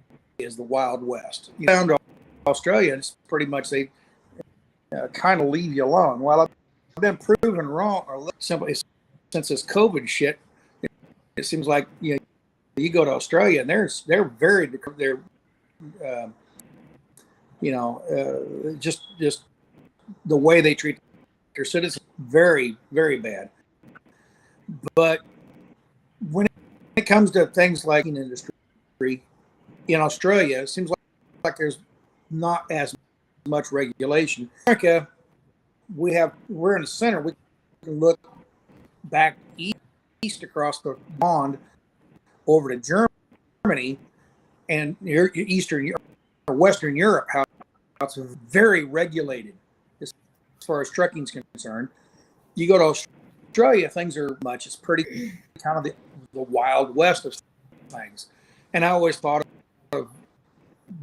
as the Wild West. Down to Australia, it's pretty much they kind of leave you alone. Well, I've been proven wrong, or simply since this COVID shit, it seems like you go to Australia and they're just the way they treat their citizens, very, very bad. But when it comes to things like in industry in Australia, it seems like there's not as much regulation. In America, we're in the center. We can look back east across the pond over to Germany and Eastern or Western Europe, how it's very regulated as far as trucking is concerned. You go to Australia, things are it's pretty kind of the Wild West of things. And I always thought of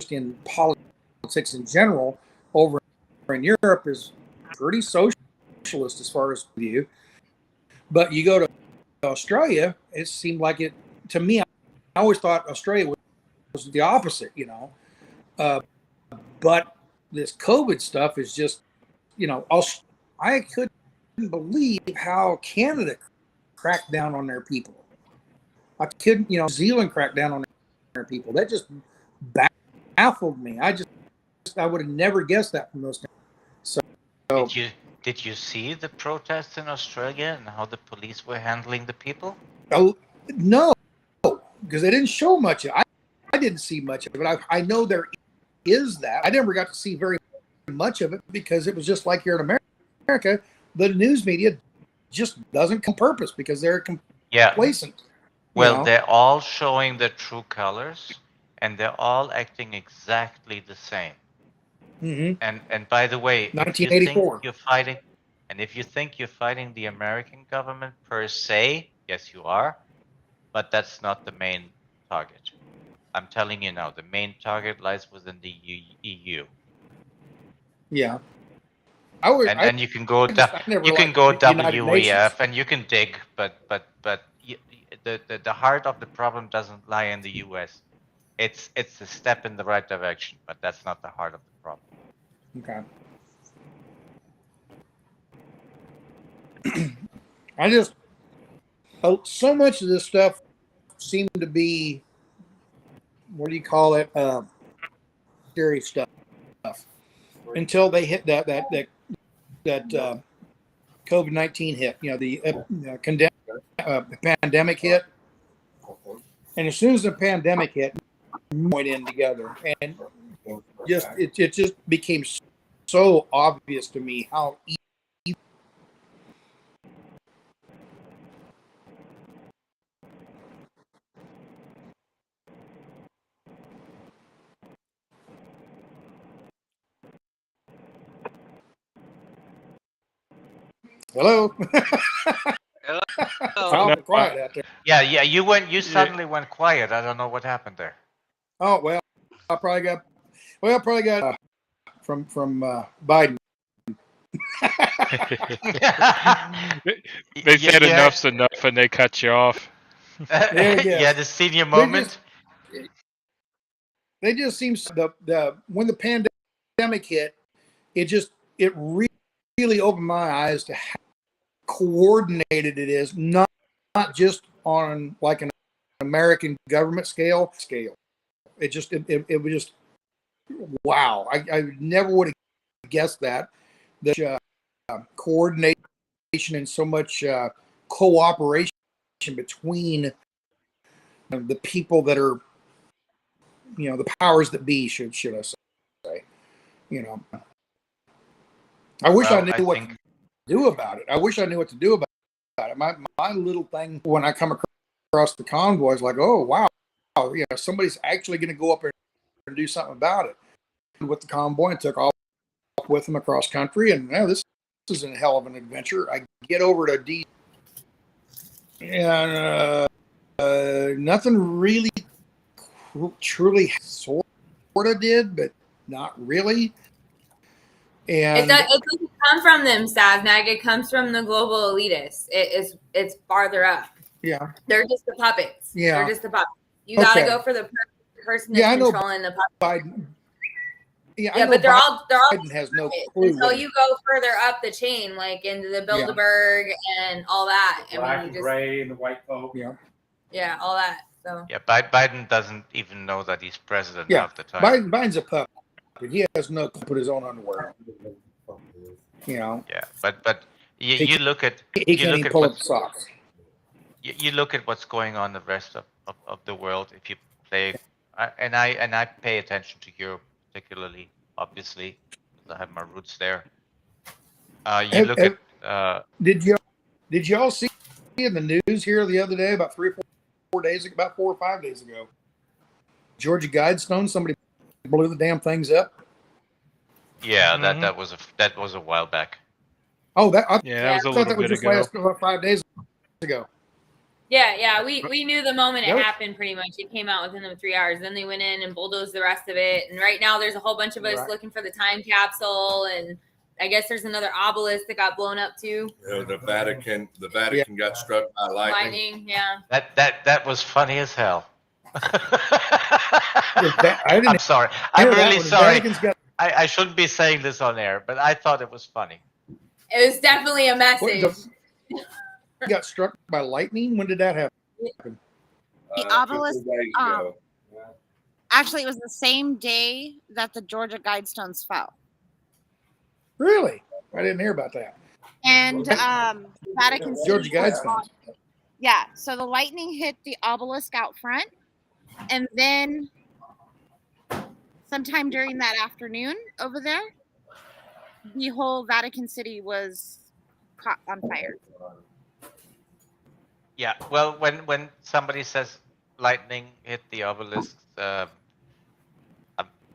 in politics in general, over in Europe is pretty socialist as far as view. But you go to Australia, it seemed like it, to me, I always thought Australia was the opposite, but this COVID stuff is just, I couldn't believe how Canada cracked down on their people. I couldn't, New Zealand cracked down on their people. That just baffled me. I would have never guessed that from those guys. So Did you see the protests in Australia and how the police were handling the people? Oh no, because they didn't show much of it. I didn't see much of it. I know there is that. I never got to see very much of it because it was just like here in America. the news media just doesn't come purpose because they're Yeah. complacent. Well, they're all showing their true colors, and they're all acting exactly the same. Mm-hmm. And by the way, if you think 1984. you're fighting, and if you think you're fighting the American government per se, yes, you are, but that's not the main target. I'm telling you now, the main target lies within the EU. Yeah. And you can go never you can liked go the United Nations. WEF and you can dig, but the heart of the problem doesn't lie in the US. It's a step in the right direction, but that's not the heart of the problem. Okay. So much of this stuff seemed to be, what do you call it? Scary stuff. Until they hit that COVID-19 hit, the pandemic hit, and as soon as the pandemic hit, went in together, and it just became so obvious to me how Hello. Hello. Quiet out there. Yeah, you suddenly went quiet. I don't know what happened there. Oh well, I probably got from Biden. They said enough's enough, and they cut you off. Yeah, the senior moment. They just seem when the pandemic hit, it really opened my eyes to how coordinated it is, not just on like an American government scale. It was just wow. I never would have guessed that coordination and so much cooperation between the people that are, the powers that be, should I say. I wish I knew what to do about it. I wish I knew what to do about it. My little thing when I come across the convoy is like, oh wow, somebody's actually going to go up there and do something about it. With the convoy, and took off with them across country, and this is a hell of an adventure. I get over to D, and nothing really truly sort of did, but not really. And it doesn't come from them, Saznak. It comes from the global elitists. It's farther up. Yeah, they're just the puppets. Yeah, they're just the puppets. You gotta go for the person that's controlling the puppet. Biden. Yeah, but they're all Biden has no clue until you go further up the chain, like into the Bilderberg and all that. Black and gray and the white coat. Yeah, all that. So yeah, Biden doesn't even know that he's president half the time. Biden's a puppet. He has no clue to put his own underwear on. Yeah, but you look at he can't even pull up socks. You look at what's going on the rest of the world. If you play, and I pay attention to Europe particularly, obviously, because I have my roots there. Did y'all see in the news here the other day, about 4 or 5 days ago, Georgia Guidestone, somebody blew the damn things up? Yeah, that was a while back. Oh, that was a little bit just ago. 5 days ago. Yeah, we knew the moment it happened. Pretty much, it came out within the 3 hours. Then they went in and bulldozed the rest of it. And right now, there's a whole bunch of us looking for the time capsule, and I guess there's another obelisk that got blown up too. The Vatican got struck by lightning. Yeah. That was funny as hell. I'm sorry. I'm really sorry. I shouldn't be saying this on air, but I thought it was funny. It was definitely a message. Got struck by lightning? When did that happen? The obelisk. Actually, it was the same day that the Georgia Guidestones fell. Really? I didn't hear about that. And Vatican City. Georgia Guidestones. Yeah. So the lightning hit the obelisk out front, and then sometime during that afternoon over there, the whole Vatican City was caught on fire. Yeah, well, when somebody says lightning hit the obelisk, I'm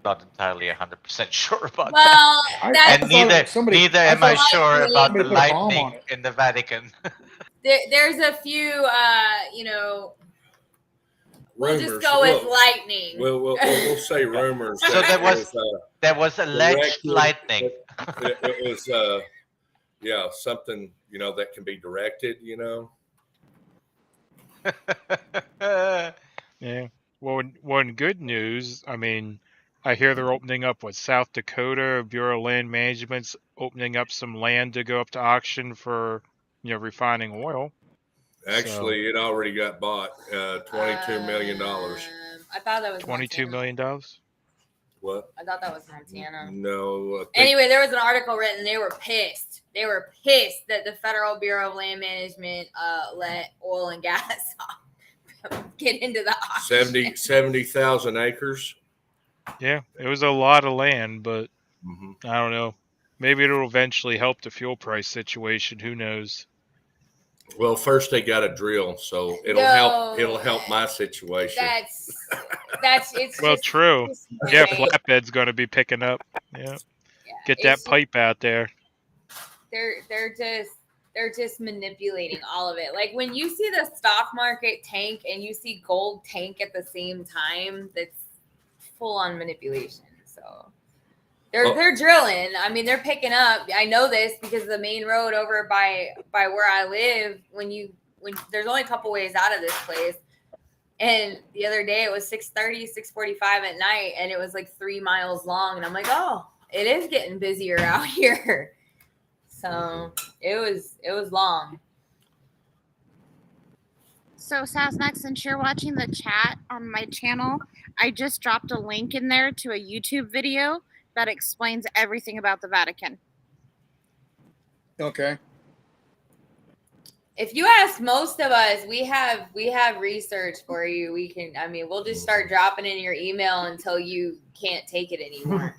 not entirely 100% sure about that. Well, I And thought neither am I thought sure about the somebody put a bomb on lightning it. in the Vatican. there's a few, we'll just Rumors. go with lightning. We'll say rumors. So that there was alleged directed. lightning. It was something that can be directed. Yeah. Well, in good news, I mean, I hear they're opening up South Dakota Bureau of Land Management's opening up some land to go up to auction for, refining oil. Actually, it already got bought. $22 million. I thought that was $22 million. What? I thought that was Montana. No. Anyway, there was an article written. They were pissed. They were pissed that the Federal Bureau of Land Management let oil and gas get into the auction. 70,000 acres. Yeah, it was a lot of land, but I don't know. Maybe it'll eventually help the fuel price situation. Who knows? Well, first they got a drill, so it'll help. It'll help my situation. It's well, just, true. It's yeah, flatbed's going to be picking up. Yeah, get that pipe out there. They're just manipulating all of it. Like when you see the stock market tank and you see gold tank at the same time, that's full on manipulation. So they're drilling. I mean, they're picking up. I know this because the main road over by where I live, when there's only a couple ways out of this place. And the other day it was 6:30, 6:45 at night, and it was like 3 miles long. And I'm like, oh, it is getting busier out here. So it was long. So Sasnak, since you're watching the chat on my channel, I just dropped a link in there to a YouTube video that explains everything about the Vatican. Okay. If you ask most of us, we have research for you. We'll just start dropping in your email until you can't take it anymore.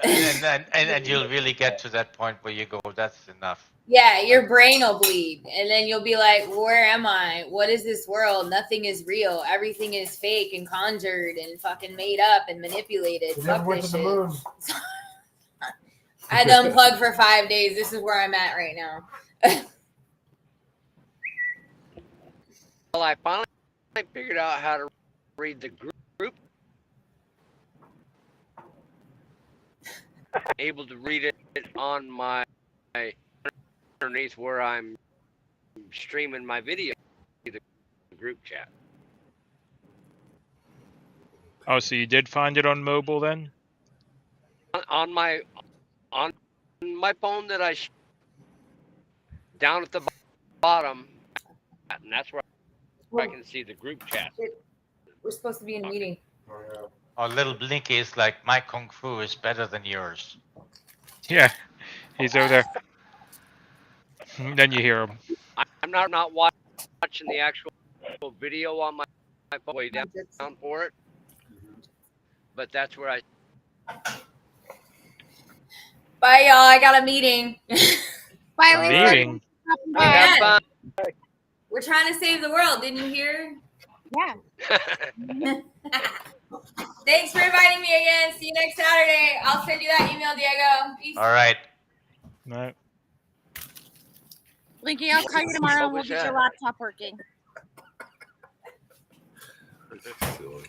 and you'll really get to that point where you go, that's enough. Yeah, your brain will bleed. And then you'll be like, where am I? What is this world? Nothing is real. Everything is fake and conjured and fucking made up and manipulated. Fuck this shit. I had to unplug for 5 days. This is where I'm at right now. Well, I finally figured out how to read the group. Able to read it on my underneath where I'm streaming my video, the group chat. Oh, so you did find it on mobile then? On my phone that down at the bottom, and that's where I can see the group chat. We're supposed to be in a meeting. Our little Blinky is like, my kung fu is better than yours. Yeah, he's over there. Then you hear him. I'm not watching the actual video on my phone way down for it, but that's where I. Bye, y'all. I got a meeting. Bye, Lisa. Meeting? Yeah. We're trying to save the world. Didn't you hear? Yeah. Thanks for inviting me again. See you next Saturday. I'll send you that email, Diego. Peace. All right. No. Blinky, I'll call you tomorrow and we'll get your laptop working. That's silly.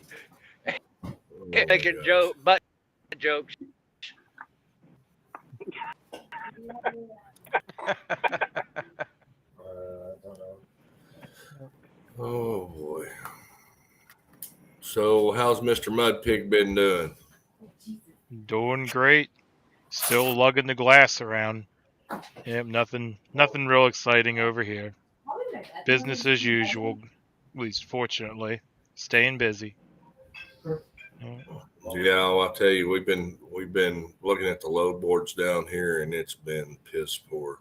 Making jokes. Oh boy. So how's Mr. Mudpig been doing? Doing great. Still lugging the glass around. Yep, nothing real exciting over here. Business as usual, at least fortunately. Staying busy. Yeah, I'll tell you, we've been looking at the load boards down here, and it's been piss poor.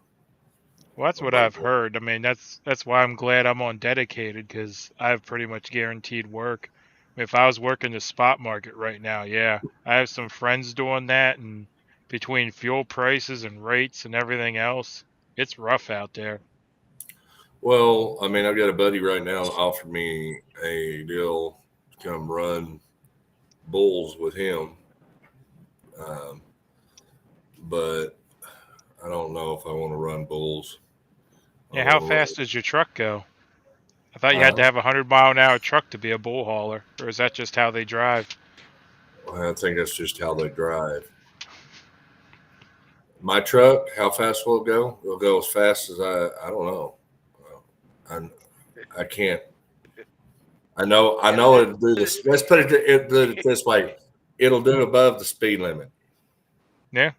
Well, that's what I've heard. I mean, that's why I'm glad I'm on dedicated, because I have pretty much guaranteed work. If I was working the spot market right now, yeah, I have some friends doing that, and between fuel prices and rates and everything else, it's rough out there. Well, I mean, I've got a buddy right now that offered me a deal to come run bulls with him. But I don't know if I want to run bulls. Yeah, how fast does your truck go? I thought you had to have a 100-mile-an-hour truck to be a bull hauler, or is that just how they drive? I think that's just how they drive. My truck, how fast will it go? It'll go as fast as I don't know. I can't. I know it'll do this. Let's put it this way. It'll do above the speed limit. Yeah.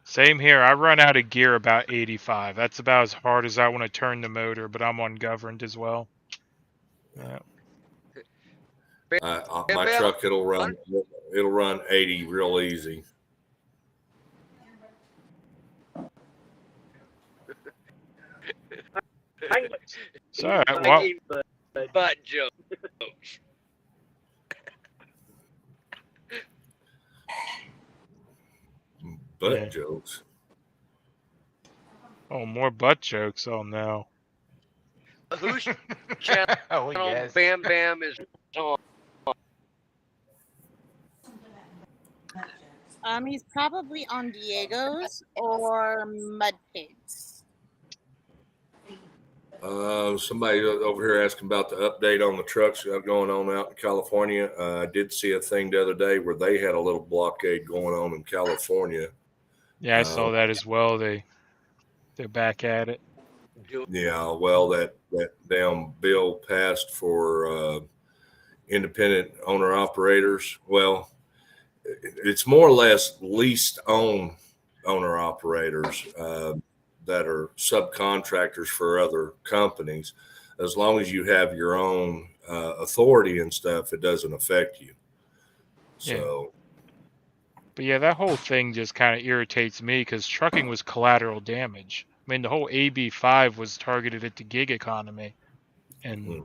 Same here. I run out of gear about 85. That's about as hard as I want to turn the motor, but I'm ungoverned as well. Yeah. My truck, it'll run 80 real easy. So, butt jokes. Butt jokes. Oh, more butt jokes. Oh no. Whose channel? Oh, yes. Bam Bam is on. He's probably on Diego's or Mud Pigs. Somebody over here asking about the update on the trucks going on out in California. I did see a thing the other day where they had a little blockade going on in California. Yeah, I saw that as well. They're back at it. Yeah, well, that damn bill passed for independent owner operators. Well, it's more or less leased own owner operators that are subcontractors for other companies. As long as you have your own authority and stuff, it doesn't affect you. So, but yeah, that whole thing just kind of irritates me because trucking was collateral damage. I mean, the whole AB5 was targeted at the gig economy, and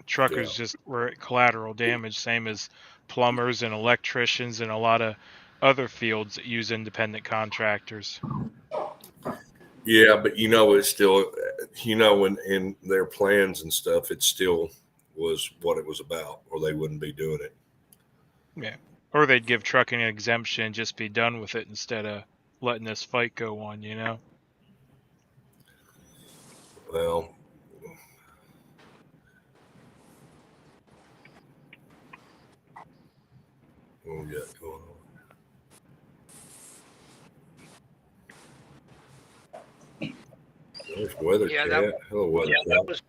truckers just were at collateral damage, same as plumbers and electricians and a lot of other fields that use independent contractors. Yeah, but it's still, in their plans and stuff, it still was what it was about, or they wouldn't be doing it. Yeah. Or they'd give trucking an exemption and just be done with it instead of letting this fight go on, Well, what we got going on? There's Weather Cat. Hello, Weather Cat.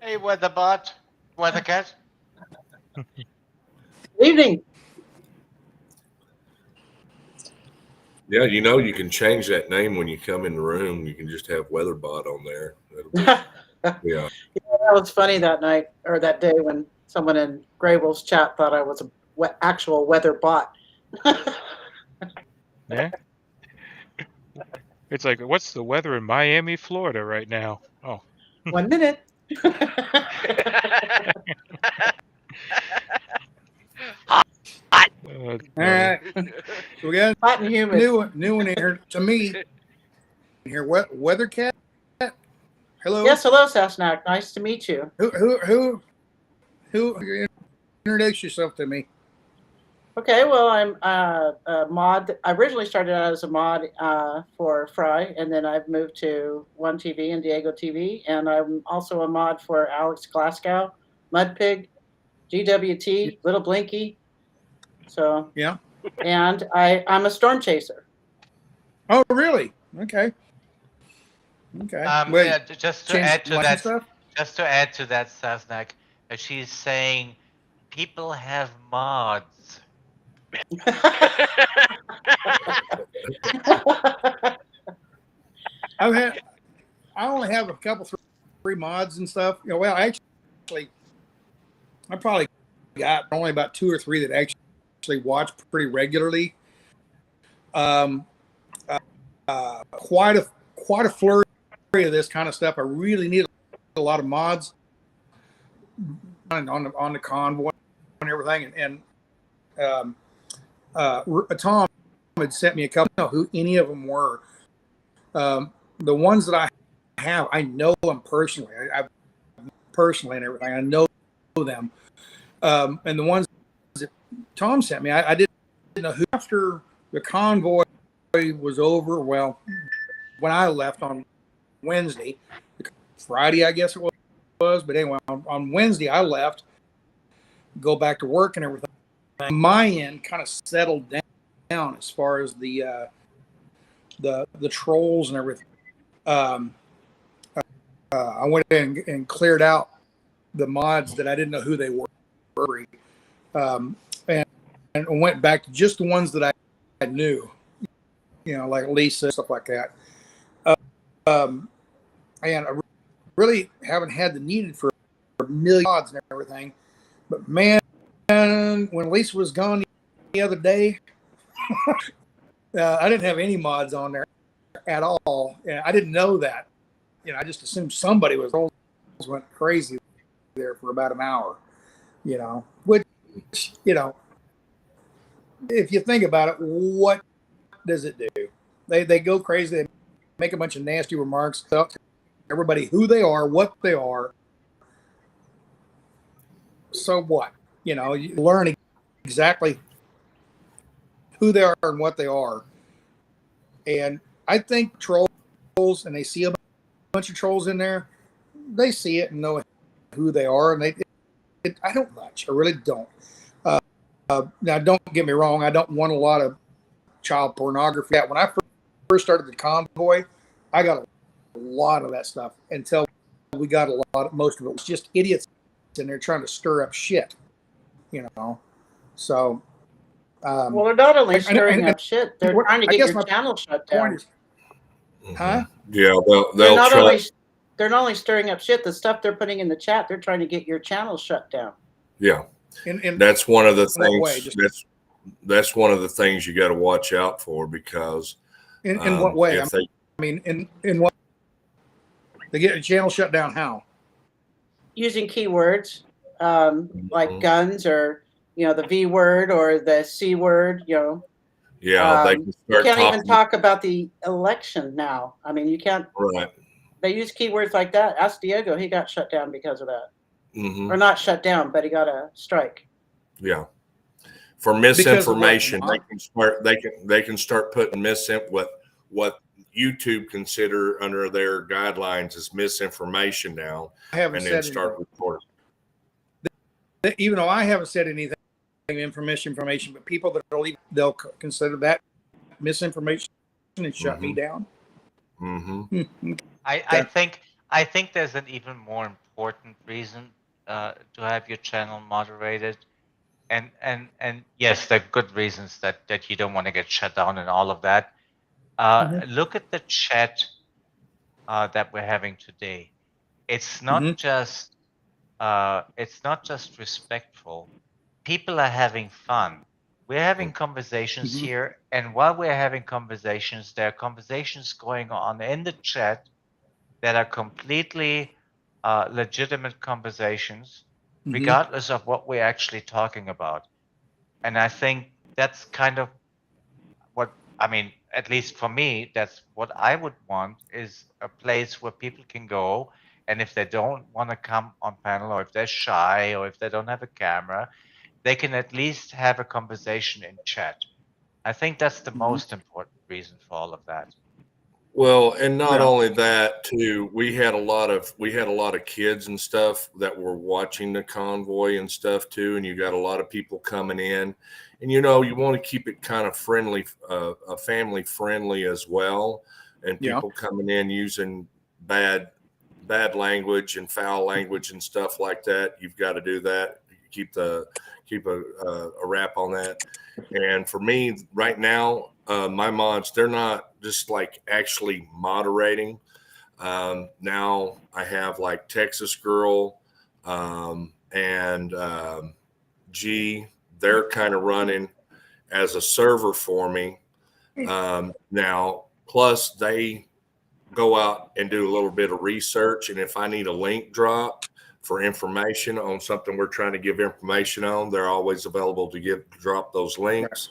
Hey, Weatherbot. Weather Cat. Evening. Yeah, you can change that name when you come in the room. You can just have Weatherbot on there. Yeah, that was funny that night or that day when someone in Grayble's chat thought I was a actual weather bot. Yeah. It's like, what's the weather in Miami, Florida right now? Oh. 1 minute. All right. So we got hot and humid. New one here to me. Here, Weather Cat. Hello. Yes, hello, Sasnak. Nice to meet you. Who introduce yourself to me? Okay, well, I'm a mod. I originally started out as a mod for Fry, and then I've moved to One TV and Diego TV, and I'm also a mod for Alex Glasgow, Mudpig, GWT, Little Blinky. So yeah, and I'm a storm chaser. Oh, really? Okay. Wait, yeah, just to add to that, Sasnak, she's saying people have mods. I only have a couple, three mods and stuff. Well, actually, I probably got only about 2 or 3 that actually watch pretty regularly. Quite a flurry of this kind of stuff. I really need a lot of mods on the Convoy and everything. And Tom had sent me a couple. I don't know who any of them were, The ones that I have, I know them personally. I've personally and everything. I know them. And the ones that Tom sent me, I didn't know who. After the convoy was over, well, when I left on Wednesday, Friday, I guess it was, but anyway, on Wednesday I left, go back to work and everything. My end kind of settled down as far as the trolls and everything. I went in and cleared out the mods that I didn't know who they were, and went back to just the ones that I knew, like Lisa, stuff like that. And I really haven't had the needed for a million mods and everything. But man, when Lisa was gone the other day, I didn't have any mods on there at all. And I didn't know that. I just assumed somebody went crazy there for about an hour, which, if you think about it, what does it do? They go crazy. They make a bunch of nasty remarks, tell everybody who they are, what they are. So what? You learn exactly who they are and what they are. And I think trolls, and they see a bunch of trolls in there, they see it and know who they are. And I don't much. I really don't. Now, don't get me wrong. I don't want a lot of child pornography. When I first started the convoy, I got a lot of that stuff until we got most of it was just idiots and they're trying to stir up shit, So, well, they're not only stirring up shit; they're trying to get your channel shut down. Huh? Yeah, they're not only stirring up shit. The stuff they're putting in the chat, they're trying to get your channel shut down. Yeah, that's one of the things. That's one of the things you got to watch out for, because in what way? In what they get a channel shut down? How? Using keywords like guns, or the V word or the C word. Yeah, they can start. You can't even talk about the election now. I mean, you can't. Right. They use keywords like that. Ask Diego; he got shut down because of that, or not shut down, but he got a strike. Yeah. For misinformation, they can start putting what YouTube consider under their guidelines as misinformation now, and then start reporting. Even though I haven't said anything information, but people that they'll consider that misinformation and shut me down. Mm-hmm. I think there's an even more important reason to have your channel moderated. And yes, there are good reasons that you don't want to get shut down and all of that. Look at the chat that we're having today. It's not just respectful. People are having fun. We're having conversations here, and while we're having conversations, there are conversations going on in the chat that are completely legitimate conversations, regardless of what we're actually talking about. And I think that's kind of at least for me, that's what I would want, is a place where people can go. And if they don't want to come on panel, or if they're shy, or if they don't have a camera, they can at least have a conversation in chat. I think that's the most important reason for all of that. Well, and not only that too, we had a lot of kids and stuff that were watching the convoy and stuff too, and you got a lot of people coming in, and you want to keep it kind of friendly, family friendly as well, and people coming in using bad language and foul language and stuff like that. You've got to do that. Keep a wrap on that. And for me right now, my mods, they're not just like actually moderating. Now I have like Texas Girl and G. They're kind of running as a server for me now. Plus, they go out and do a little bit of research, and if I need a link drop for information on something we're trying to give information on, they're always available to drop those links,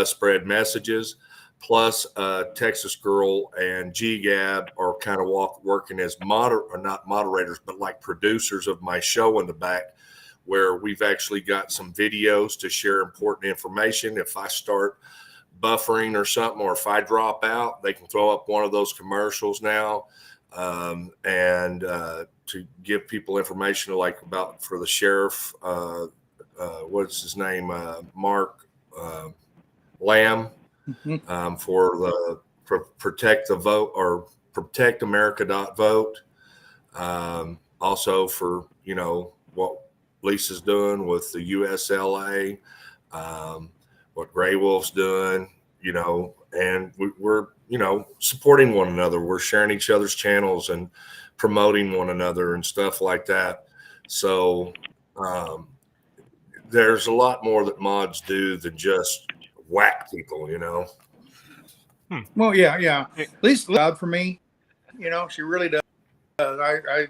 spread messages. plus Texas Girl and GGAB are kind of working as not moderators, but like producers of my show in the back, where we've actually got some videos to share important information. If I start buffering or something, or if I drop out, they can throw up one of those commercials now, and to give people information like about for the sheriff, what's his name, Mark Lamb, for protect the vote, or protectamerica.vote. Also for, you know, what Lisa's doing with the USLA, what Gray Wolf's doing, you know, and we're, you know, supporting one another. We're sharing each other's channels and promoting one another and stuff like that. So there's a lot more that mods do than just whack people, you know. Well, yeah. At least loud for me, you know, she really does. I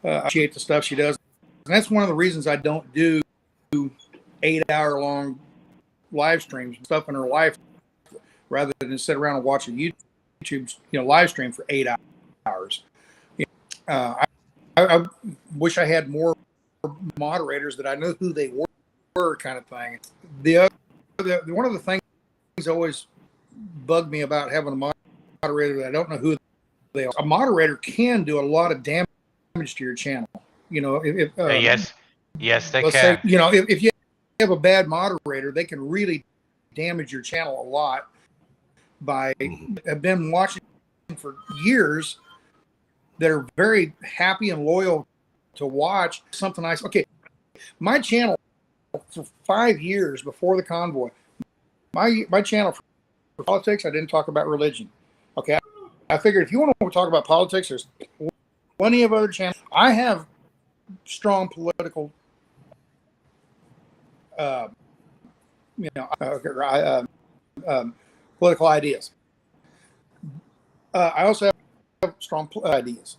appreciate the stuff she does, and that's one of the reasons I don't do 8-hour-long live streams and stuff in her life, rather than sit around and watch a YouTube, you know, live stream for 8 hours. You know, I wish I had more moderators that I knew who they were, kind of thing. One of the things that always bugged me about having a moderator that I don't know who they are. A moderator can do a lot of damage to your channel. You know, yes, they let's can. say, you know, if you have a bad moderator, they can really damage your channel a lot. I've been watching for years that are very happy and loyal to watch something I okay. My channel for 5 years before the Convoy, my channel for politics, I didn't talk about religion. Okay, I figured if you want to talk about politics, there's plenty of other channels. I have strong political, political ideas. I also have strong ideas.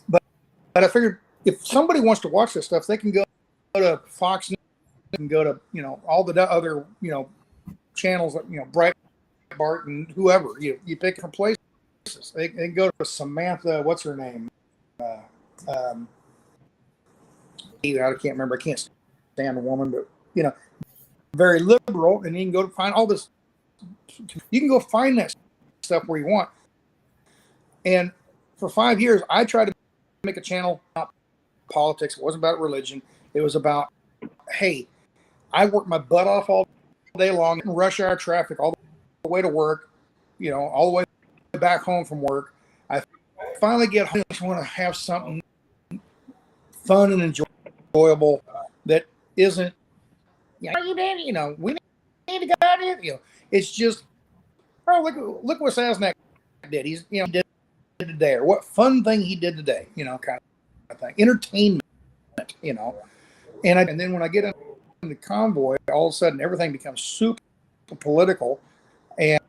But I figured if somebody wants to watch this stuff, they can go to Fox News, they can go to, you know, all the other, you know, channels, you know, Breitbart and whoever. You pick different places. They can go to Samantha, what's her name? I can't remember. I can't stand the woman, but, you know, very liberal, and you can go to find all this. You can go find that stuff where you want. And for 5 years, I tried to make a channel about politics. It wasn't about religion. It was about, hey, I work my butt off all day long in rush hour traffic all the way to work, you know, all the way back home from work. I finally get home. I just want to have something fun and enjoyable that isn't, you know, we need to go out here. You know, it's just, oh, look what Sasnak did. He's, you know, did today, or what fun thing he did today, you know, kind of thing. Entertainment, you know. And then when I get in the Convoy, all of a sudden everything becomes super political, and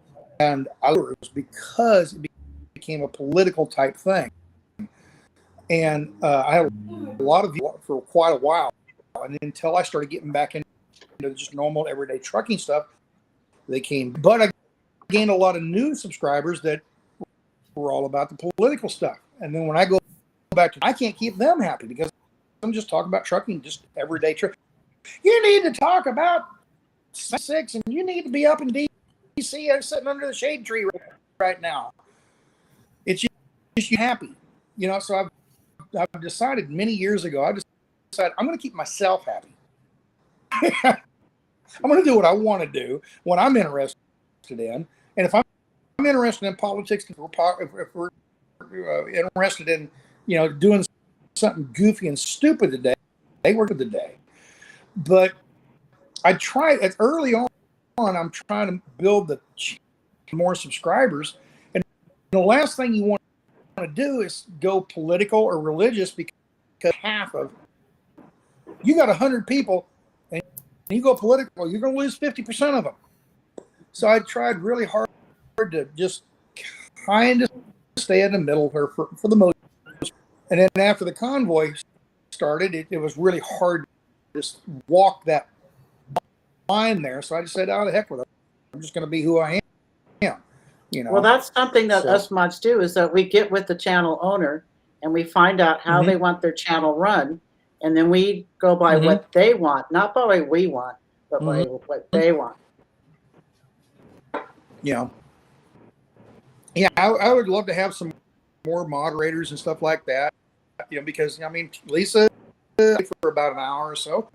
I was because it became a political type thing. And I had a lot of views for quite a while, and until I started getting back into just normal everyday trucking stuff, they came. But I gained a lot of new subscribers that were all about the political stuff. And then when I go back to, I can't keep them happy because I'm just talking about trucking, just everyday truck. You need to talk about 6, and you need to be up in D.C. sitting under the shade tree right now. It's just you happy, you know. So I've decided many years ago. I decided I'm going to keep myself happy. I'm going to do what I want to do, what I'm interested in, and if I'm interested in politics, if we're interested in, you know, doing something goofy and stupid today, they work with the day. But I tried early on. I'm trying to build the more subscribers, and the last thing you want to do is go political or religious, because half of you got 100 people, and you go political, you're going to lose 50% of them. So I tried really hard to just kind of stay in the middle for the most. And then after the Convoy started, it was really hard to just walk that line there. So I just said, "Oh, the heck with it. I'm just going to be who I am." You know. Well, that's something that So- us mods do, is that we get with the channel owner and we find out how they want their channel run, and then we go by what they want, not by what we want, but by what they want. You know. Yeah, I would love to have some more moderators and stuff like that. You know, because I mean, Lisa, for about an hour or so,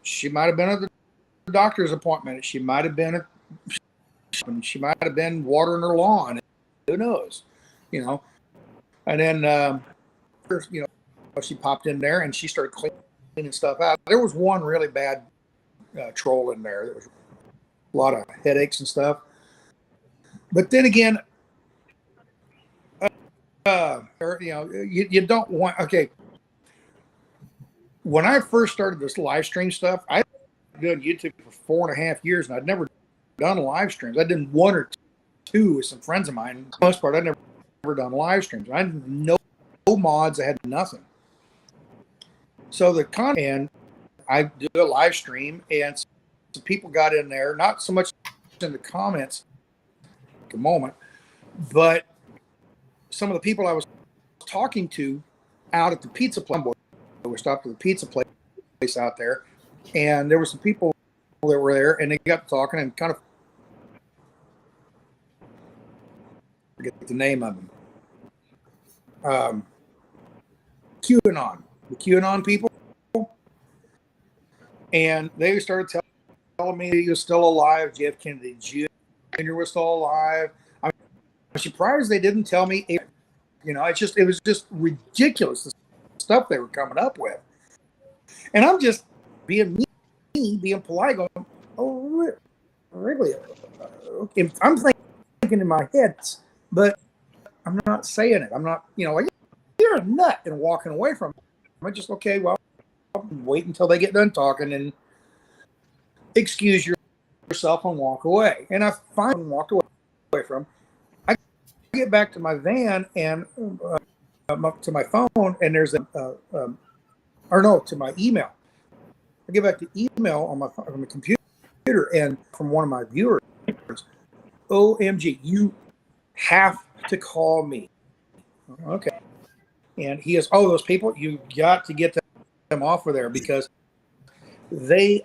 she might have been at the doctor's appointment. She might have been watering her lawn. Who knows? You know. And then, you know, she popped in there and she started cleaning stuff out. There was one really bad troll in there. There was a lot of headaches and stuff. But then again, you know, you don't want. Okay, when I first started this live stream stuff, I'd been doing YouTube for 4.5 years, and I'd never done live streams. I did one or two with some friends of mine. For the most part, I'd never done live streams. I had no mods. I had nothing. So the content, I do a live stream, and some people got in there, not so much in the comments at the moment, but some of the people I was talking to out at the pizza place. We stopped at the pizza place out there, and there were some people that were there, and they got talking and kind of forget the name of them. QAnon, the QAnon people, and they started telling me he was still alive. Jeff Kennedy Jr. was still alive. I'm surprised they didn't tell me. You know, it was just ridiculous, the stuff they were coming up with. And I'm just being me, being polite, going, "Oh, really?" I'm thinking in my head, but I'm not saying it. I'm not, you know, like, "You're a nut," and walking away from it. I'm just, okay, well, I'll wait until they get done talking and excuse yourself and walk away. And I finally walked away from. I get back to my van and to my phone, and there's to my email. I get back to email on my computer, and from one of my viewers, "OMG, you have to call me." Okay. And he is, "Oh, those people, you got to get them off of there, because they're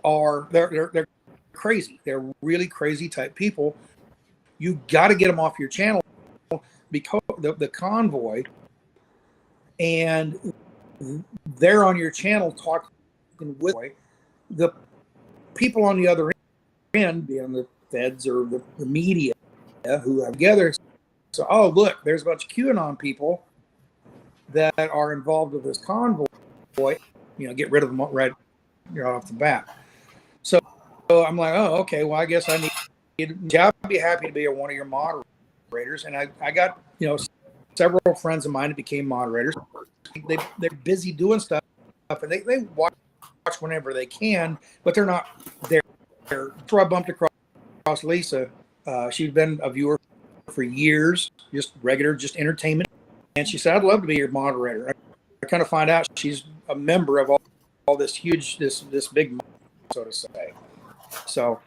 crazy. They're really crazy type people. You got to get them off your channel, because the Convoy, and they're on your channel talking with the people on the other end, being the feds or the media, who have together. So, oh, look, there's a bunch of QAnon people that are involved with this Convoy. You know, get rid of them right off the bat." So I'm like, "Oh, okay. Well, I guess I need. I'd be happy to be one of your moderators." And I got, you know, several friends of mine that became moderators. They're busy doing stuff, and they watch whenever they can, but they're not there. So I bumped across Lisa. She'd been a viewer for years, just entertainment. And she said, "I'd love to be your moderator." I kind of find out she's a member of all this huge, this big, so to say. So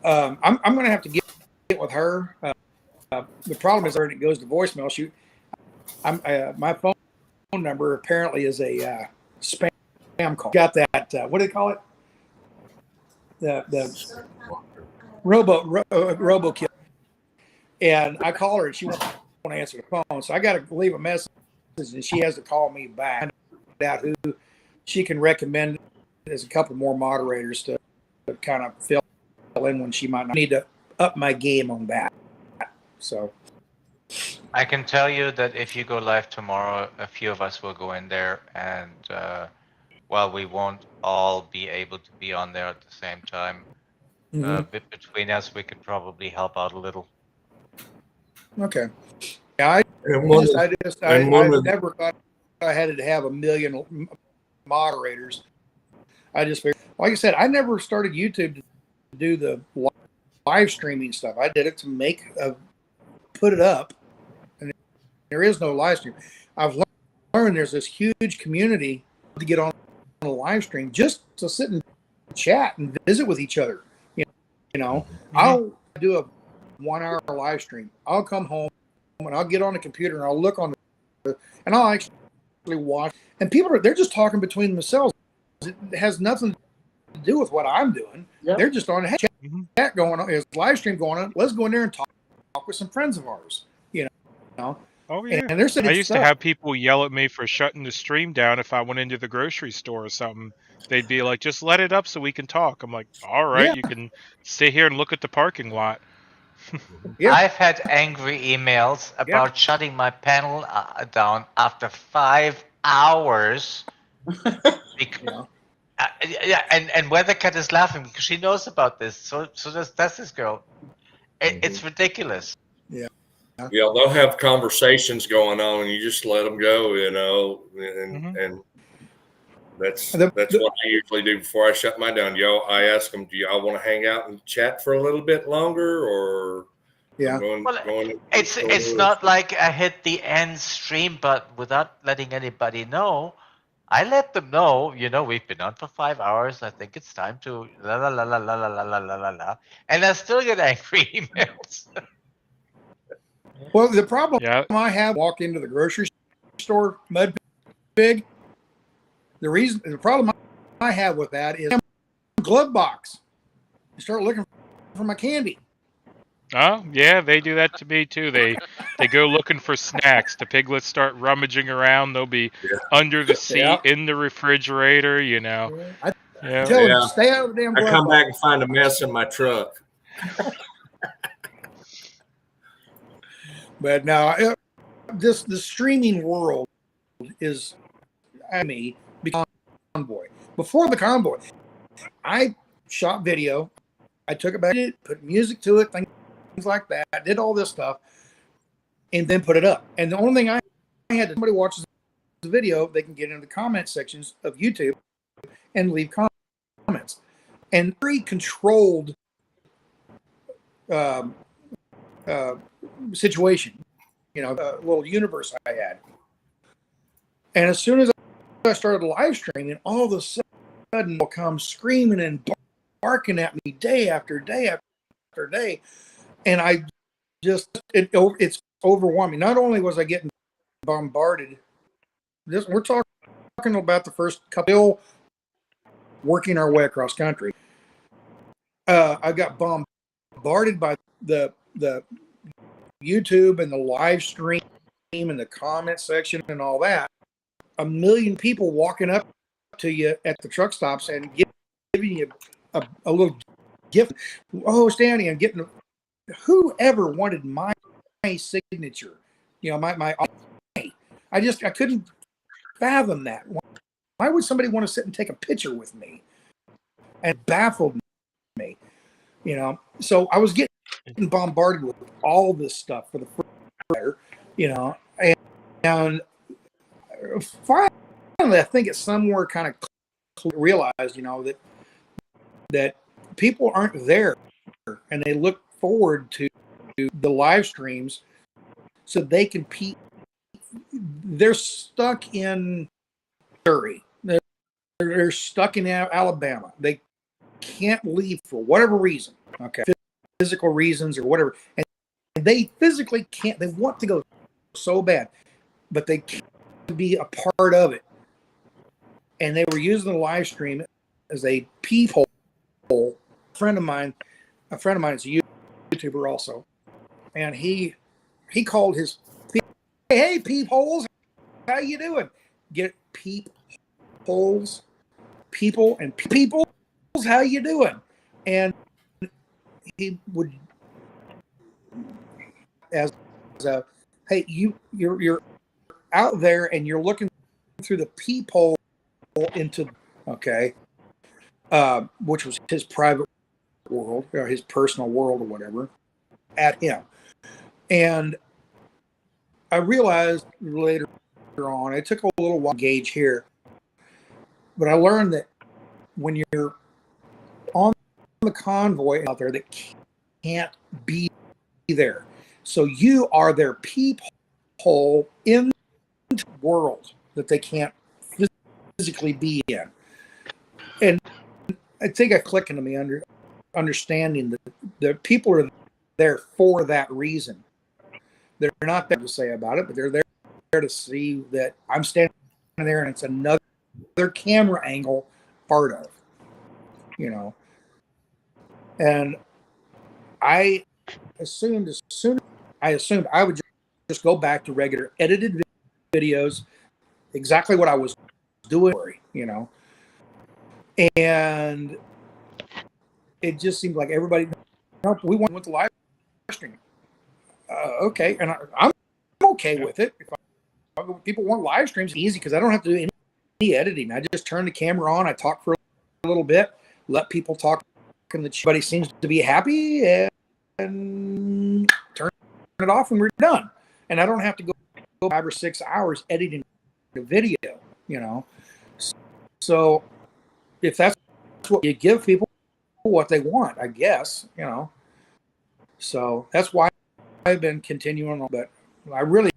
I'm going to have to get with her. The problem is when it goes to voicemail, my phone number apparently is a spam call. Got that? What do they call it? The robo kill. And I call her, and she won't answer the phone. So I got to leave a message, and she has to call me back. Find out who she can recommend as a couple more moderators to kind of fill in when she might not. Need to up my game on that. So I can tell you that if you go live tomorrow, a few of us will go in there, and while we won't all be able to be on there at the same time, between us, we could probably help out a little. Okay. Yeah, I never thought I had to have 1 million moderators. I just figured, like I said, I never started YouTube to do the live streaming stuff. I did it to put it up, and there is no live stream. I've learned there's this huge community to get on a live stream just to sit and chat and visit with each other. You know, I'll do a 1 hour live stream. I'll come home and I'll get on the computer and I'll look on and I'll actually watch. And people they're just talking between themselves. It has nothing to do with what I'm doing. Yep. They're just on a chat going on, is live stream going on. Let's go in there and talk with some friends of ours. You know. Oh yeah. And they're saying I used to have people yell at me for shutting the stream down if I went into the grocery store or something. They'd be like, "Just let it up so we can talk." I'm like, "All right, you can stay here and look at the parking lot." I've had angry emails about shutting my panel down after 5 hours. And Weathercat is laughing because she knows about this. So that's this girl. It's ridiculous. Yeah, they'll have conversations going on, and you just let them go, and that's what I usually do before I shut mine down. I ask them, do y'all want to hang out and chat for a little bit longer, or it's not like I hit the end stream, but without letting anybody know. I let them know, we've been on for 5 hours. I think it's time to la la la la la la la la la la, and I still get angry emails. Well, the problem I have, walk into the grocery store, mud pig. The problem I have with that is glove box. You start looking for my candy. Oh yeah, they do that to me too. They go looking for snacks. The piglets start rummaging around. They'll be under the seat, in the refrigerator. I tell them, stay out of the damn glove I come box. back and find a mess in my truck. But now, the streaming world is, because Convoy. Before the Convoy, I shot video. I took it back, put music to it, things like that. Did all this stuff, and then put it up. And the only thing I had, somebody watches the video, they can get into the comment sections of YouTube and leave comments. And very controlled situation, a little universe I had. And as soon as I started live streaming, all of a sudden they'll come screaming and barking at me day after day after day. And I just, it's overwhelming. Not only was I getting bombarded, we're talking about the first couple, working our way across country. I got bombarded by the YouTube and the live stream and the comment section and all that. 1 million people walking up to you at the truck stops and giving you a little gift. Oh, standing and getting. Whoever wanted my signature? My. I couldn't fathom that. Why would somebody want to sit and take a picture with me? And it baffled me. So I was getting bombarded with all this stuff for the first, and finally, I think it's somewhere kind of realized, that people aren't there, and they look forward to the live streams so they can they're stuck in Missouri. They're stuck in Alabama. They can't leave for whatever reason. Okay, physical reasons or whatever, and they physically can't. They want to go so bad, but they can't be a part of it. And they were using the live stream as a peephole. A friend of mine is a YouTuber also, and he called his, hey peepholes, how you doing? Get peepholes, people and peoples, how you doing? And he would as a, hey, you're out there and you're looking through the peephole into, which was his private world or his personal world or whatever, at him. And I realized later on, it took a little while to gauge here, but I learned that when you're on the convoy out there that can't be there, so you are their peephole in the world that they can't physically be in. And think I click into me understanding that the people are there for that reason. They're not there to say about it, but they're there to see that I'm standing there and it's another camera angle part of, you know. And I assumed I would just go back to regular edited videos, exactly what I was doing, you know. And it just seemed like everybody, we went to live stream. Okay, and I'm okay with it. If people want live streams, easy, because I don't have to do any editing. I just turn the camera on, I talk for a little bit, let people talk, and everybody seems to be happy, and turn it off, and we're done. And I don't have to go 5 or 6 hours editing the video, you know. So if that's what you give people, what they want, I guess, you know. So that's why I've been continuing on, but I really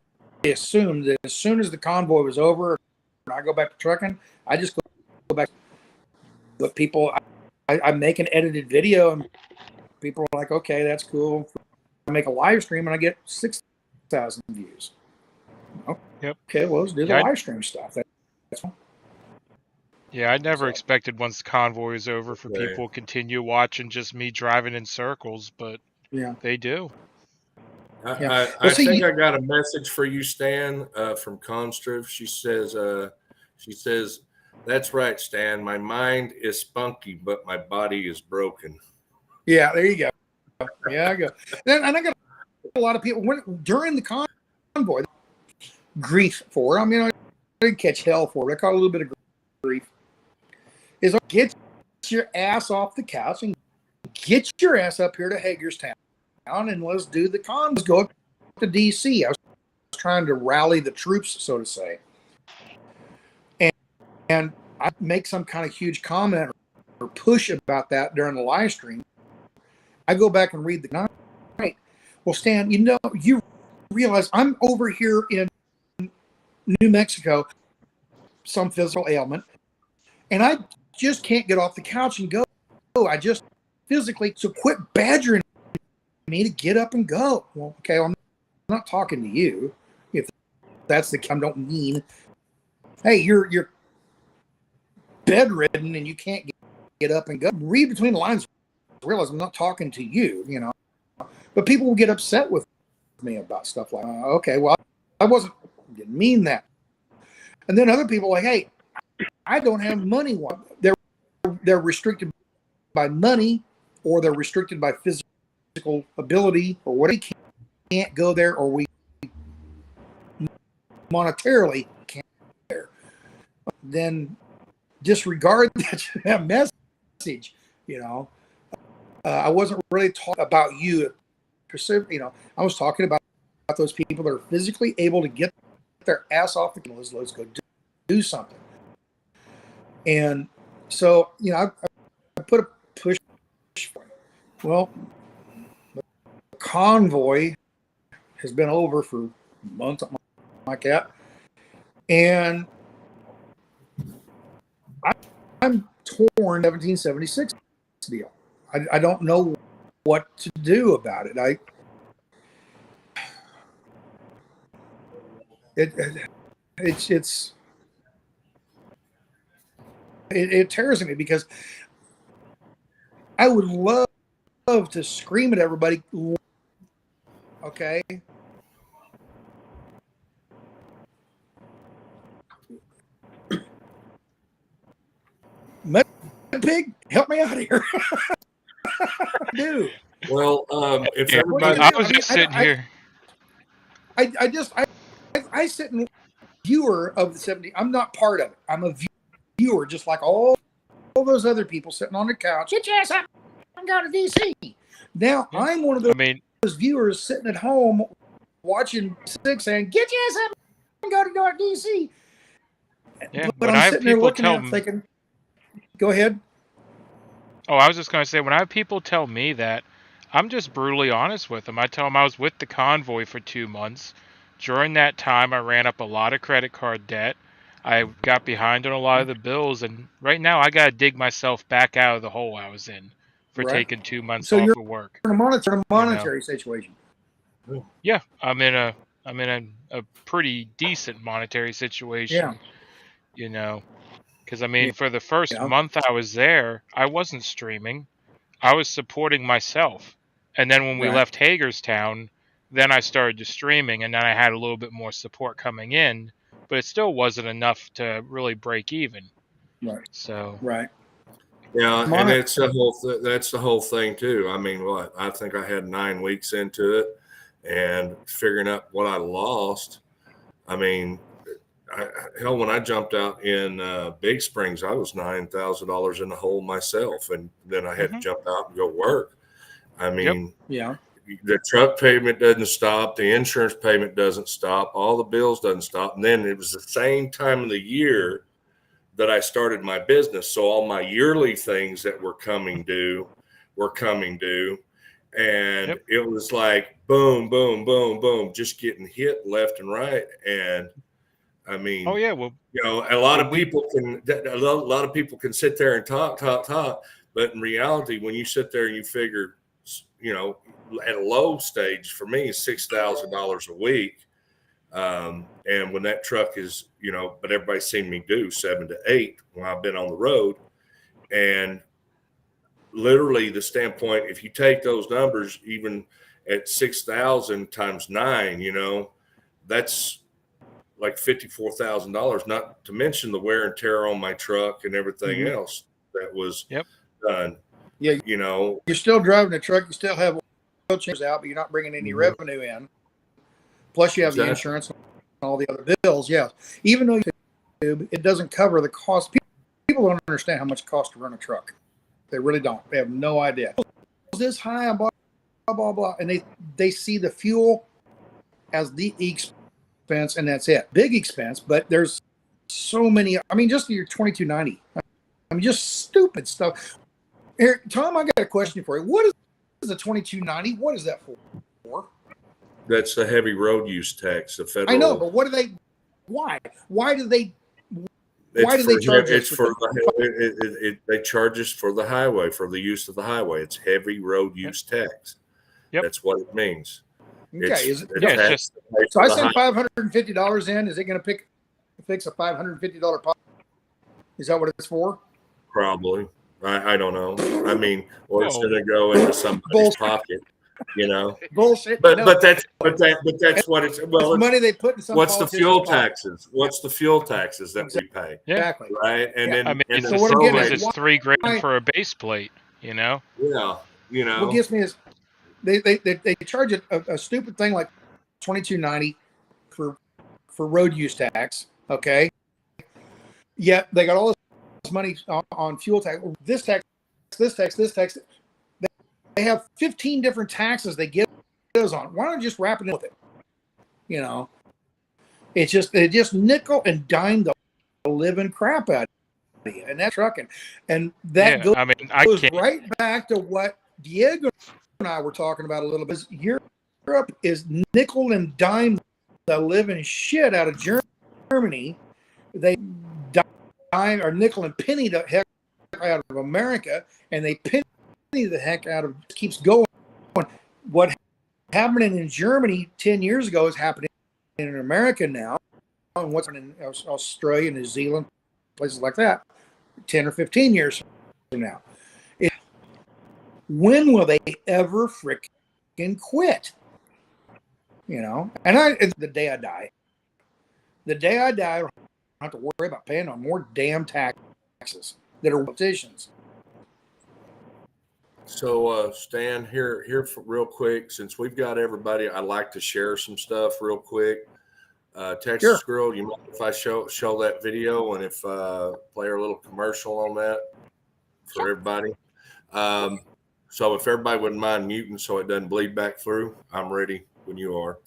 assumed that as soon as the convoy was over and I go back to trucking, I just go back. But people, I make an edited video and people are like, okay, that's cool. I make a live stream and I get 6,000 views. Okay, well, let's do the live stream stuff. That's fine. Yeah, I never expected once the convoy is over for people to continue watching just me driving in circles, but they do. I think I got a message for you, Stan, from Constriv. She says, that's right, Stan. My mind is spunky, but my body is broken. Yeah, there you go. Yeah, I go. And I got a lot of people during the convoy, grief for. I mean, I didn't catch hell for it. I caught a little bit of grief. Is get your ass off the couch and get your ass up here to Hagerstown and let's do the con. Let's go up to DC. I was trying to rally the troops, so to say. And I make some kind of huge comment or push about that during the live stream. I go back and read the night. Well, Stan, you realize I'm over here in New Mexico, some physical ailment, and I just can't get off the couch and go. I just physically, so quit badgering me to get up and go. Well, okay, I'm not talking to you. If that's the I don't mean, hey, you're bedridden and you can't get up and go. Read between the lines. Realize I'm not talking to you, you know. But people will get upset with me about stuff like, okay, well, didn't mean that. And then other people are like, hey, I don't have money. They're restricted by money, or they're restricted by physical ability, or what. They can't go there, or we monetarily can't go there. Then disregard that message. You know, I wasn't really talking about you. You know, I was talking about those people that are physically able to get their ass off the let's go do something. And so, you know, I put a push for it. Well, the convoy has been over for months, something like that. And I'm torn 1776 deal. I don't know what to do about it. It tears me because I would love to scream at everybody. Okay. Pig, help me out of here. Dude. Well, if everybody, I was just sitting here. I sit in viewer of the 70. I'm not part of it. I'm a viewer, just like all those other people sitting on the couch. Get your ass up and go to DC. Now I'm one of those viewers sitting at home watching Six saying, "Get your ass up and go to DC." Yeah, but I'm sitting there looking at it thinking, "Go ahead." Oh, I was just going to say, when I have people tell me that, I'm just brutally honest with them. I tell them I was with the convoy for 2 months. During that time, I ran up a lot of credit card debt. I got behind on a lot of the bills, and right now I got to dig myself back out of the hole I was in for taking 2 months So off you're of work. in a monetary situation. Yeah, I'm in a pretty decent monetary situation. You know, because I mean, for the first month I was there, I wasn't streaming. I was supporting myself. And then when we left Hagerstown, then I started to streaming, and then I had a little bit more support coming in, but it still wasn't enough to really break even. Right. So. Right. Yeah, and it's the whole that's the whole thing too. I mean, what I think I had 9 weeks into it, and figuring out what I lost. I mean, hell, when I jumped out in Big Springs, I was $9,000 in the hole myself, and then I had to jump out and go work. I mean, the truck payment doesn't stop, the insurance payment doesn't stop, all the bills doesn't stop, and then it was the same time of the year that I started my business, so all my yearly things that were coming due, and it was like boom, boom, boom, boom, just getting hit left and right, and I mean, a lot of people can sit there and talk, but in reality, when you sit there and you figure, at a low stage for me, $6,000 a week, and when that truck is, but everybody's seen me do 7 to 8 when I've been on the road, and literally the standpoint, if you take those numbers, even at 6,000 times 9, that's like $54,000, not to mention the wear and tear on my truck and everything else that was done. Yeah, you're still driving a truck, you still have oil changes out, but you're not bringing any revenue in. Plus, you have the insurance and all the other bills. Yeah, even though it doesn't cover the cost. People don't understand how much it costs to run a truck. They really don't. They have no idea. This high and blah blah blah, and they see the fuel as the expense, and that's it. Big expense, but there's so many. I mean, just your 2290. I mean, just stupid stuff. Here, Tom, I got a question for you. What is the 2290? What is that for? That's the heavy road use tax. The federal. I know, but what do they? Why? Why do they? Why do they charge us? They charge us for the highway, for the use of the highway. It's heavy road use tax. That's what it means. Okay, so I send $550 in. Is it going to fix a $550 pot? Is that what it's for? Probably. I don't know. I mean, or it's going to go into somebody's pocket. Bullshit. But that's what it's. Well, money they put in some. What's the fuel taxes? What's the fuel taxes that we pay? Exactly. Right. And then, I mean, and so what I'm getting is $3,000 for a base plate. Yeah. What gets me is they charge a stupid thing like $22.90 for road use tax. Okay. Yet they got all this money on fuel tax. This tax. They have 15 different taxes they get those on. Why don't you just wrap it in with it? It's just they just nickel and dime the living crap out of you, and that's trucking. And that goes right back to what Diego and I were talking about a little bit. Europe is nickel and dime the living shit out of Germany. They dime or nickel and penny the heck out of America, and they penny the heck out of keeps going. What happened in Germany 10 years ago is happening in America now, and what's in Australia, New Zealand, places like that, 10 or 15 years from now. When will they ever freaking quit? And the day I die, I don't have to worry about paying on more damn taxes that are politicians. So, Stan, here for real quick, since we've got everybody, I'd like to share some stuff real quick. Texas Girl, you mind if I show that video and if play a little commercial on that for everybody? So if everybody wouldn't mind muting so it doesn't bleed back through, I'm ready when you are.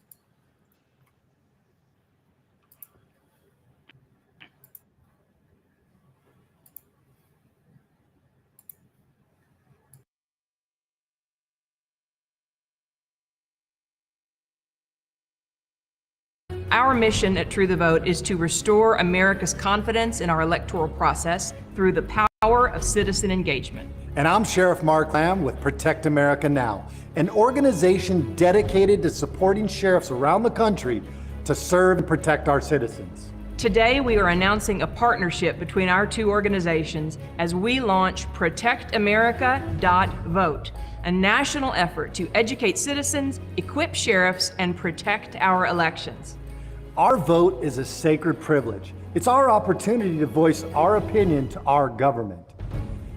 Our mission at True the Vote is to restore America's confidence in our electoral process through the power of citizen engagement. And I'm Sheriff Mark Lamb with Protect America Now, an organization dedicated to supporting sheriffs around the country to serve and protect our citizens. Today, we are announcing a partnership between our two organizations as we launch ProtectAmerica.vote, a national effort to educate citizens, equip sheriffs, and protect our elections. Our vote is a sacred privilege. It's our opportunity to voice our opinion to our government.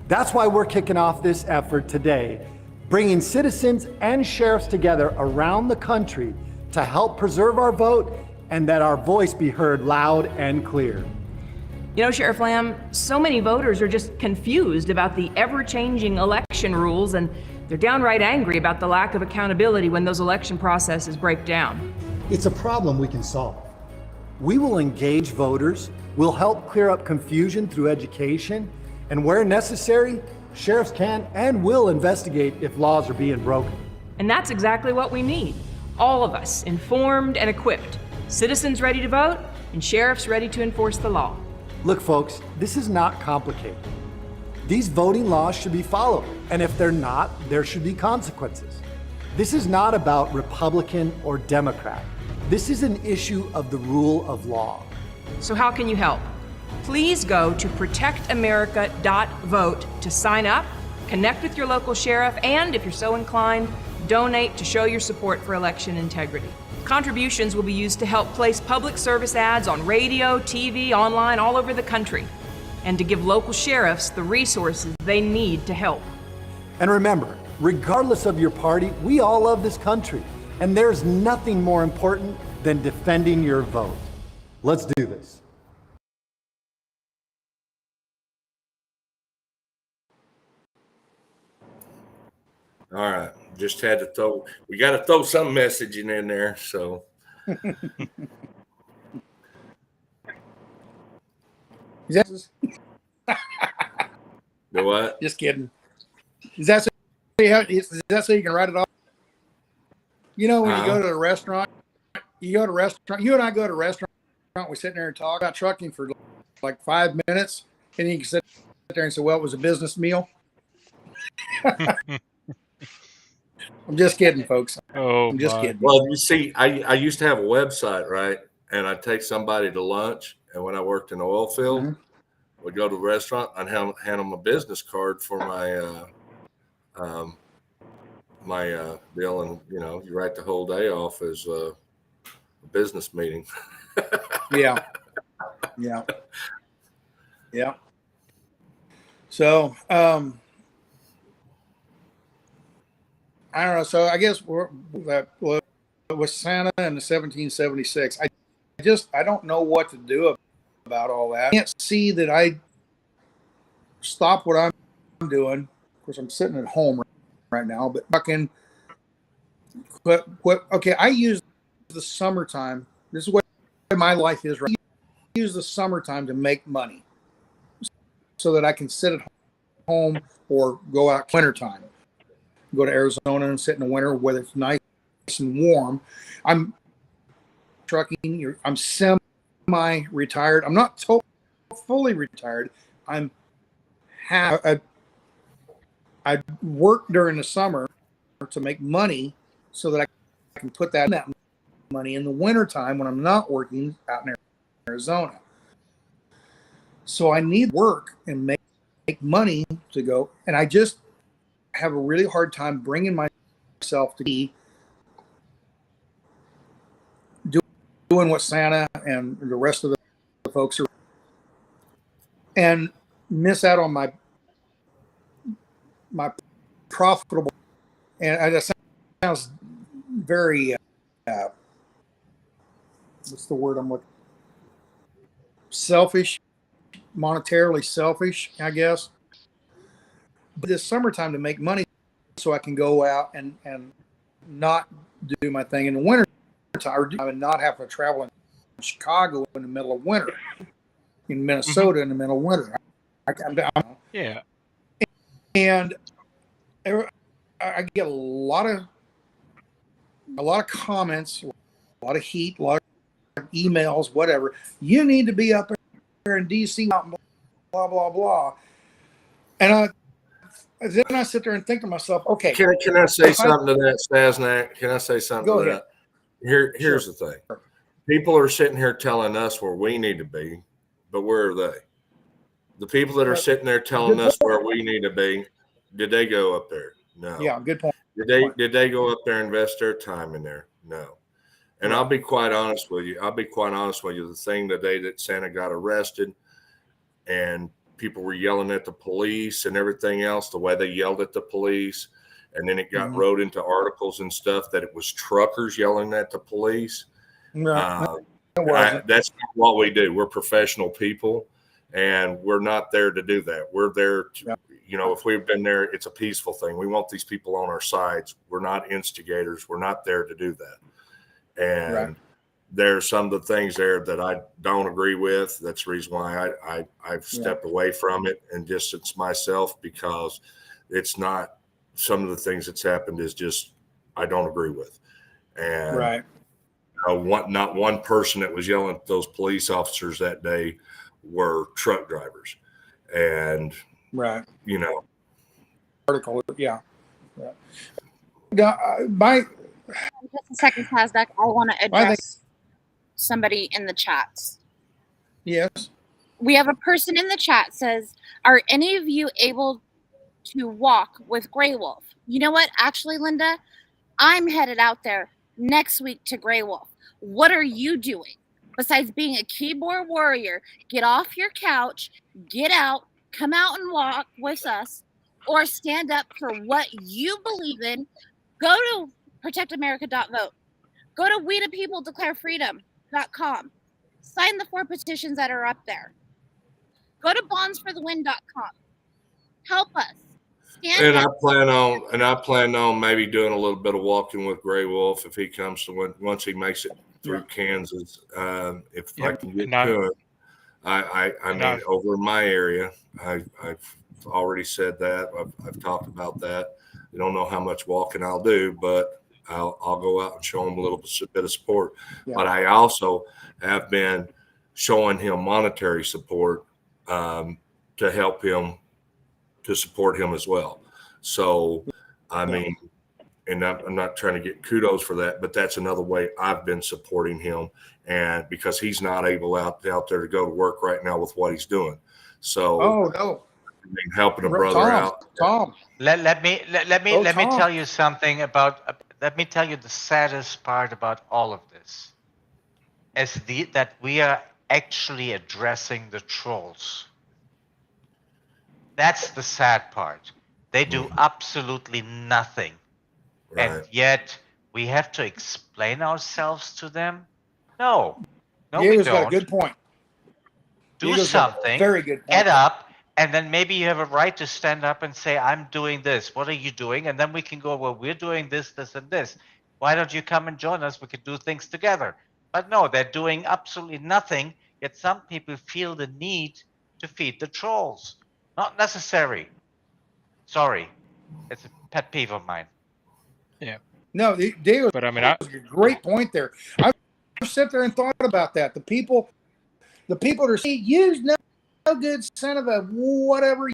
That's why we're kicking off this effort today, bringing citizens and sheriffs together around the country to help preserve our vote and that our voice be heard loud and clear. You know, Sheriff Lamb, so many voters are just confused about the ever-changing election rules, and they're downright angry about the lack of accountability when those election processes break down. It's a problem we can solve. We will engage voters, we'll help clear up confusion through education, and where necessary, sheriffs can and will investigate if laws are being broken. And that's exactly what we need. All of us, informed and equipped. Citizens ready to vote, and sheriffs ready to enforce the law. Look, folks, this is not complicated. These voting laws should be followed, and if they're not, there should be consequences. This is not about Republican or Democrat. This is an issue of the rule of law. So how can you help? Please go to protectamerica.vote to sign up, connect with your local sheriff, and if you're so inclined, donate to show your support for election integrity. Contributions will be used to help place public service ads on radio, TV, online, all over the country, and to give local sheriffs the resources they need to help. And remember, regardless of your party, we all love this country, and there's nothing more important than defending your vote. Let's do this. All right. Just had to we got to throw some messaging in there. So. Is The what? Just kidding. Is that so you can write it off? You know, when you go to a restaurant, you and I go to a restaurant, we sit there and talk about trucking for like 5 minutes, and you can sit there and say, well, it was a business meal. I'm just kidding, folks. I'm just kidding. Well, you see, I used to have a website, right? And I'd take somebody to lunch. And when I worked in the oil field, we'd go to the restaurant and hand them a business card for my deal. And, you know, you write the whole day off as a business meeting. Yeah. So, I don't know. So I guess with Santa and the 1776, I don't know what to do about all that. I can't see that I stop what I'm doing. Of course, I'm sitting at home right now, but fucking, okay, I use the summertime. This is what my life is right now. I use the summertime to make money so that I can sit at home or go out wintertime. Go to Arizona and sit in the winter where it's nice and warm. I'm trucking. I'm semi-retired. I'm not fully retired. I work during the summer to make money so that I can put that money in the wintertime when I'm not working out in Arizona. So I need work and make money to go. And I just have a really hard time bringing myself to be doing what Santa and the rest of the folks are, and miss out on my profitable, and that sounds very what's the word I'm looking? Selfish, monetarily selfish, I guess. But it's summertime to make money so I can go out and not do my thing in the winter time and not have to travel in Chicago in the middle of winter, in Minnesota in the middle of winter. Yeah. And I get a lot of comments, a lot of heat, a lot emails, whatever. You need to be up there in D.C. Blah blah blah. And then I sit there and think to myself, okay. Can I say something to that, Stasnak? Can I say something Go to ahead. that? Here's the thing. People are sitting here telling us where we need to be, but where are they? The people that are sitting there telling us where we need to be, did they go up there? No. Yeah, good point. Did they go up there and invest their time in there? No. And I'll be quite honest with you. The thing the day that Santa got arrested and people were yelling at the police and everything else, the way they yelled at the police, and then it got wrote into articles and stuff that it was truckers yelling at the police. No, that's not what we do. We're professional people, and we're not there to do that. We're there to, if we've been there, it's a peaceful thing. We want these people on our sides. We're not instigators. We're not there to do that. And there's some of the things there that I don't agree with. That's the reason why I've stepped away from it and distanced myself, because it's not, some of the things that's happened is just, I don't agree with. And not one person that was yelling at those police officers that day were truck drivers. And, article, just a second, Kazdak. I want to address somebody in the chats. Yes. We have a person in the chat says, are any of you able to walk with Grey Wolf? You know what? Actually, Linda, I'm headed out there next week to Grey Wolf. What are you doing besides being a keyboard warrior? Get off your couch, get out, come out and walk with us, or stand up for what you believe in. Go to protectamerica.vote. Go to WeThePeopleDeclareFreedom.com. Sign the 4 petitions that are up there. Go to bondsforthewin.com. Help us. And I plan on maybe doing a little bit of walking with Grey Wolf if he comes to once he makes it through Kansas. If I can get to it, I mean, over in my area, I've already said that. I've talked about that. I don't know how much walking I'll do, but I'll go out and show him a little bit of support. But I also have been showing him monetary support to help him, to support him as well. So, I mean, and I'm not trying to get kudos for that, but that's another way I've been supporting him, and because he's not able out there to go to work right now with what he's doing. So, helping a brother out. Tom, let me tell you something about. Let me tell you the saddest part about all of this is that we are actually addressing the trolls. That's the sad part. They do absolutely nothing. Right. And yet we have to explain ourselves to them? No, Diego's we don't. got a good point. Do something. Very good point. Get up, and then maybe you have a right to stand up and say, I'm doing this. What are you doing? And then we can go, well, we're doing this, this, and this. Why don't you come and join us? We can do things together. But no, they're doing absolutely nothing. Yet some people feel the need to feed the trolls. Not necessary. Sorry. It's a pet peeve of mine. Yeah. No, Diego, but I mean, that's a great point there. I've sat there and thought about that. The people that are saying, you no good son of a whatever,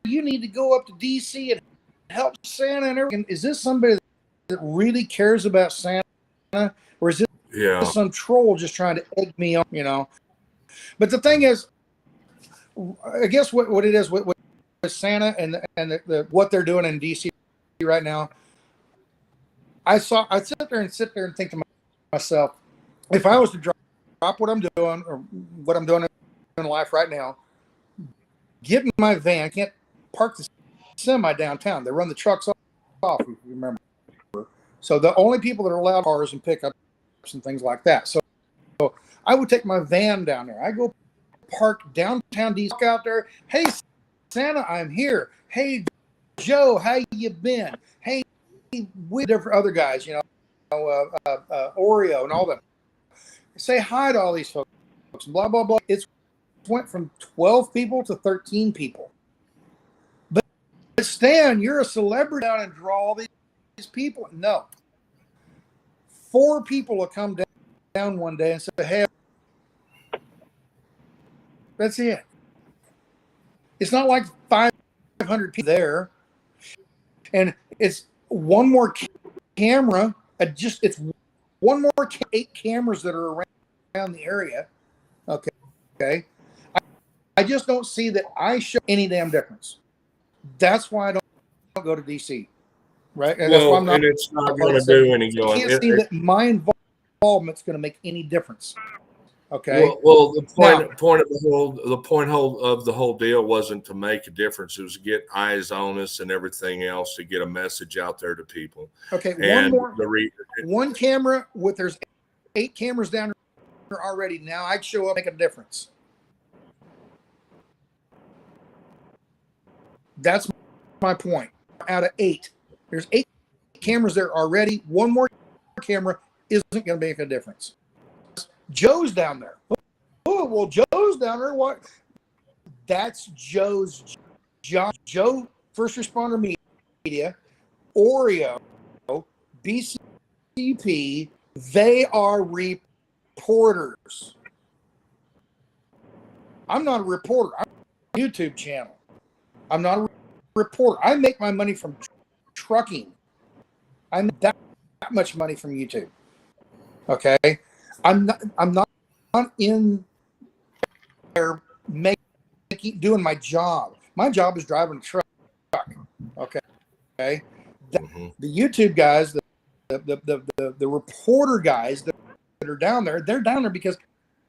you need to go up to D.C. and help Santa and everything. Is this somebody that really cares about Santa? Or is this some troll just trying to egg me on, But the thing is, I guess what it is with Santa and the what they're doing in D.C. right now, I sit there and think to myself, if I was to drop what I'm doing or what I'm doing in life right now, get in my van, I can't park the semi downtown. They run the trucks off, if you remember. So the only people that are allowed cars and pickups and things like that. So I would take my van down there. I go park downtown DC out there. Hey, Santa, I'm here. Hey, Joe, how you been? Hey, with different other guys, Oreo and all them. Say hi to all these folks. Blah blah blah. It went from 12 people to 13 people. But Stan, you're a celebrity down and draw all these people. No. 4 people will come down one day and say, hey, that's it. It's not like 500 people there. And it's one more camera. It's one more 8 cameras that are around the area. Okay. I just don't see that I show any damn difference. That's why I don't go to DC. Right? And that's why I'm not. And it's not going to do any good. I can't see that my involvement's going to make any difference. Okay. Well, the point of the whole deal wasn't to make a difference. It was to get eyes on us and everything else, to get a message out there to people. Okay. And one camera there's 8 cameras down there already. Now I'd show up, make a difference. That's my point. Out of 8, there's 8 cameras there already. One more camera isn't going to make a difference. Joe's down there. Oh, well, Joe's down there. What? That's Joe's job. Joe, First Responder Media, Oreo, BCP, they are reporters. I'm not a reporter. I'm a YouTube channel. I'm not a reporter. I make my money from trucking. I make that much money from YouTube. Okay? I'm not in there doing my job. My job is driving a truck. Okay. The YouTube guys, the reporter guys that are down there, they're down there because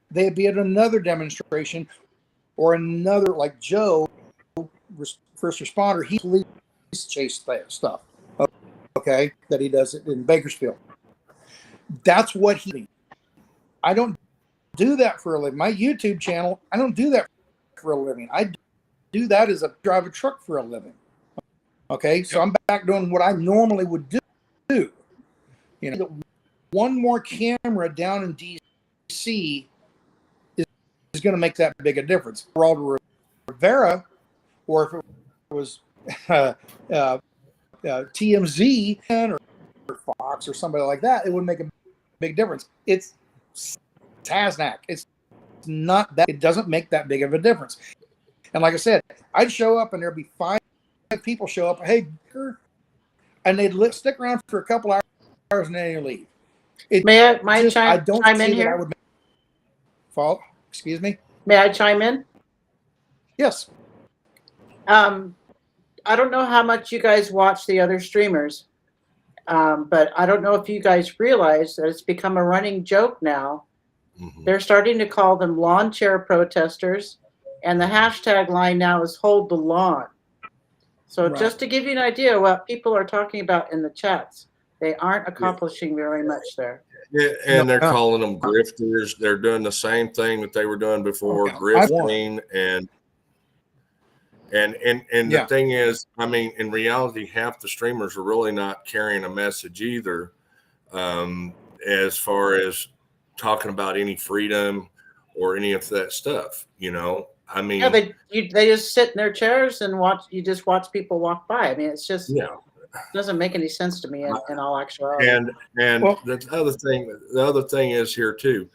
they'd be at another demonstration or another, like Joe, first responder, he police chase stuff. Okay, that he does it in Bakersfield. That's what he. I don't do that for a living. My YouTube channel, I don't do that for a living. I do that as a drive a truck for a living. Okay, so I'm back doing what I normally would do. You know, one more camera down in DC is going to make that big a difference. Geraldo Rivera, or if it was TMZ or Fox or somebody like that, it would make a big difference. It's Tasnac. It's not that. It doesn't make that big of a difference. And like I said, I'd show up and there'd be 5 people show up. Hey, and they'd stick around for a couple hours and then they leave. I don't chime in here? Excuse me? May I chime in? Yes. I don't know how much you guys watch the other streamers, but I don't know if you guys realize that it's become a running joke now. Mm-hmm. They're starting to call them lawn chair protesters, and the hashtag line now is hold the lawn. So just to give you an idea what people are talking about in the chats, they aren't accomplishing very much there. Yeah, and they're calling them grifters. They're doing the same thing that they were doing before, grifting and the thing is, I mean, in reality, half the streamers are really not carrying a message either, as far as talking about any freedom or any of that stuff. You know, I mean, they just sit in their chairs and watch. You just watch people walk by. I mean, it's just it doesn't make any sense to me in all actuality. And the other thing is here too.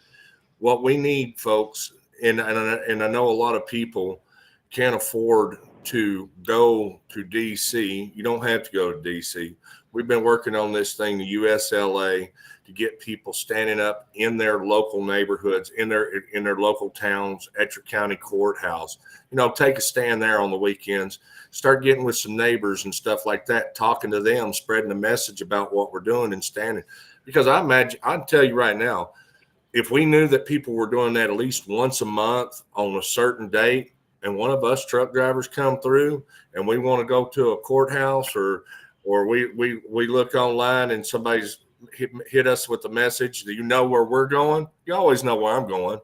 What we need, folks, and I know a lot of people can't afford to go to DC. You don't have to go to DC. We've been working on this thing, the USLA, to get people standing up in their local neighborhoods, in their local towns, at your county courthouse. You know, take a stand there on the weekends. Start getting with some neighbors and stuff like that, talking to them, spreading the message about what we're doing and standing. Because I imagine, I'll tell you right now, if we knew that people were doing that at least once a month on a certain date, and one of us truck drivers come through and we want to go to a courthouse or we look online and somebody's hit us with the message, do you know where we're going? You always know where I'm going.